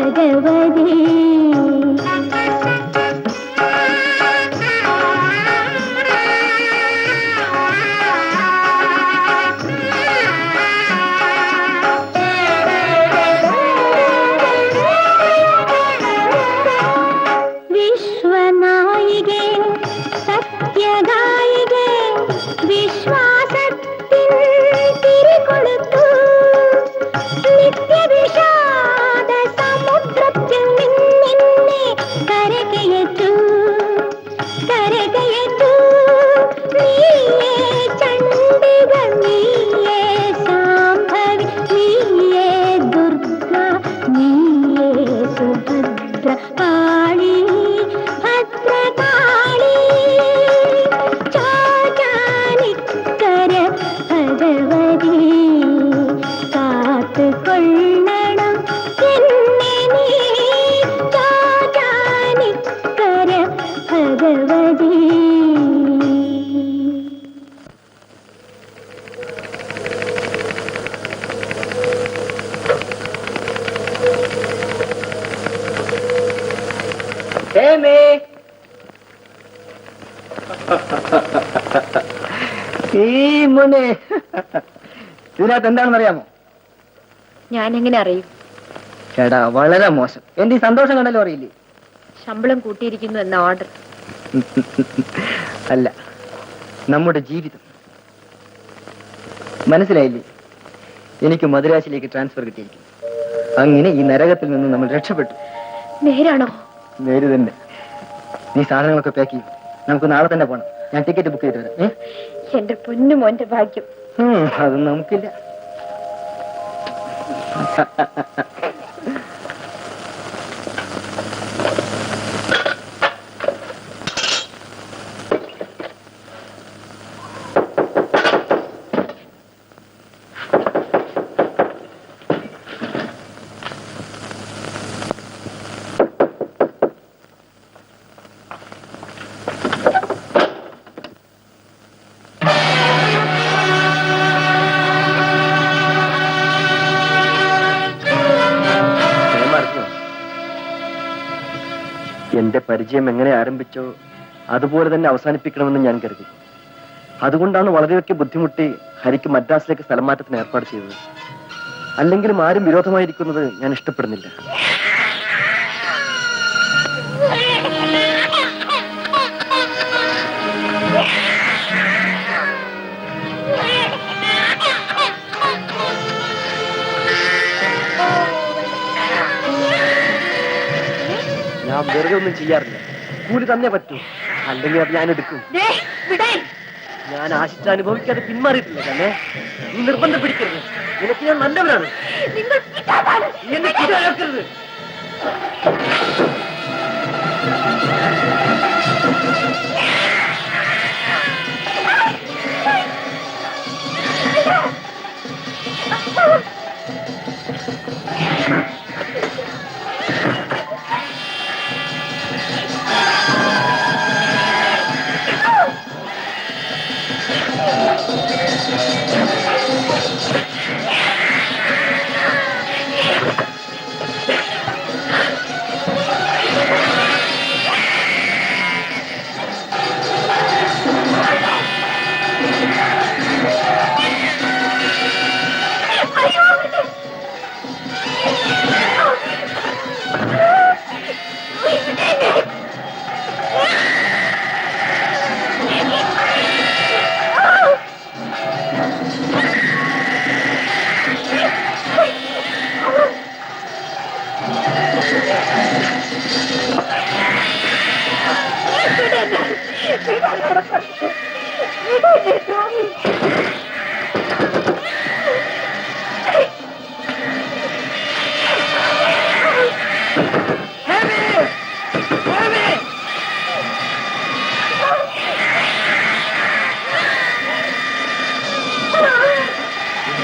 ഭഗവതി വിശ്വനായികേ സത്യഗായികേ വിശ്വാസത്തിൻ തിരികൊളുത്തു നിത്യവിഷാദ സമുദ്രത്തിൽ നിന്നെ കരകയറ്റു കരകയറ്റു നീയേ ചണ്ഡിക നീയേ സാംഭവി നീയേ ദുർഗ നീയേ സുഭദ്ര കാളി ഭദ്രകാളി ചോറ്റാനിക്കര ഭഗവതി കാത്തുകൊള്ളണം എന്നെ നീ ചോറ്റാനിക്കര ഭഗവതി ഈ മോനെ ഇതിനകത്ത് എന്താണെന്ന് അറിയാമോ? ഞാൻ എങ്ങനെ അറിയും? ചേട്ടാ വളരെ മോശം. എന്റെ ഈ സന്തോഷം കണ്ടല്ലോ അറിയില്ലേ? ശമ്പളം കൂട്ടിയിരിക്കുന്നു എന്ന ഓർഡർ. അല്ല, നമ്മുടെ ജീവിതം. മനസ്സിലായില്ലേ? എനിക്ക് മദ്രാസിലേക്ക് ട്രാൻസ്ഫർ കിട്ടിയിരിക്കും. അങ്ങനെ ഈ നരകത്തിൽ നിന്ന് നമ്മൾ രക്ഷപ്പെട്ടു. നേരാണോ? നേര് തന്നെ. നീ സാധനങ്ങളൊക്കെ പാക്ക് ചെയ്യും. നമുക്ക് നാളെ തന്നെ പോകണം. ഞാൻ ടിക്കറ്റ് ബുക്ക് ചെയ്ത് തരാം. എന്റെ പൊന്നു മോന്റെ ഭാഗ്യം. അതൊന്നും നമുക്കില്ല. എന്റെ പരിചയം എങ്ങനെ ആരംഭിച്ചോ അതുപോലെ തന്നെ അവസാനിപ്പിക്കണമെന്ന് ഞാൻ കരുതി. അതുകൊണ്ടാണ് വളരെയൊക്കെ ബുദ്ധിമുട്ടി ഹരിക്ക് മദ്രാസിലേക്ക് സ്ഥലം മാറ്റത്തിന് ഏർപ്പാട് ചെയ്തത്. അല്ലെങ്കിലും ആരും വിരോധമായിരിക്കുന്നത് ഞാൻ ഇഷ്ടപ്പെടുന്നില്ല. ഞാൻ വെറുതെ ഒന്നും ചെയ്യാറില്ല. കൂലി തന്നെ പറ്റൂ, അല്ലെങ്കിൽ അത് ഞാൻ എടുക്കും. ഞാൻ ആശിച്ച് അനുഭവിക്കാതെ പിന്മാറിയിട്ടില്ല. തന്നെ നീ നിർബന്ധം പിടിക്കരുത്. നിനക്ക് ഞാൻ നല്ലവരാണ്. എന്നെ കിടക്കരുത്.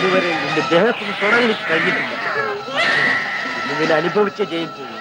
ഇതുവരെ നിന്റെ ദേഹത്തിന് തൊടാൻ എനിക്ക് കഴിഞ്ഞിട്ടില്ല. ഇങ്ങനെ അനുഭവിച്ച ജയം ചെയ്യും.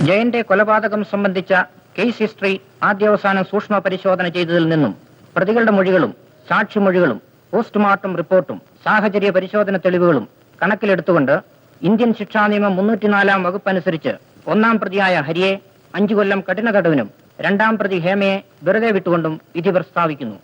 ജയന്റെ കൊലപാതകം സംബന്ധിച്ച കേസ് ഹിസ്റ്ററി ആദ്യാവസാനം സൂക്ഷ്മ പരിശോധന ചെയ്തതിൽ നിന്നും പ്രതികളുടെ മൊഴികളും സാക്ഷിമൊഴികളും പോസ്റ്റ്മോർട്ടം റിപ്പോർട്ടും സാഹചര്യ പരിശോധന തെളിവുകളും കണക്കിലെടുത്തുകൊണ്ട് ഇന്ത്യൻ ശിക്ഷാ നിയമം 304 വകുപ്പ് അനുസരിച്ച് ഒന്നാം പ്രതിയായ ഹരിയെ 5 കൊല്ലം കഠിന തടവിനും രണ്ടാം പ്രതി ഹേമയെ വെറുതെ വിട്ടുകൊണ്ടും വിധി പ്രസ്താവിക്കുന്നു.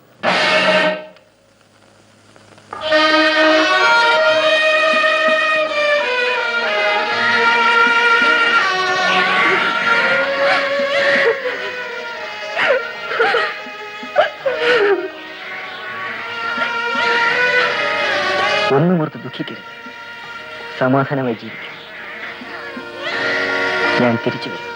ഒന്നും ഓർത്ത് ദുഃഖിക്കരുത്, സമാധാനമായി ജീവിക്കും. ഞാൻ തിരിച്ചു വരും.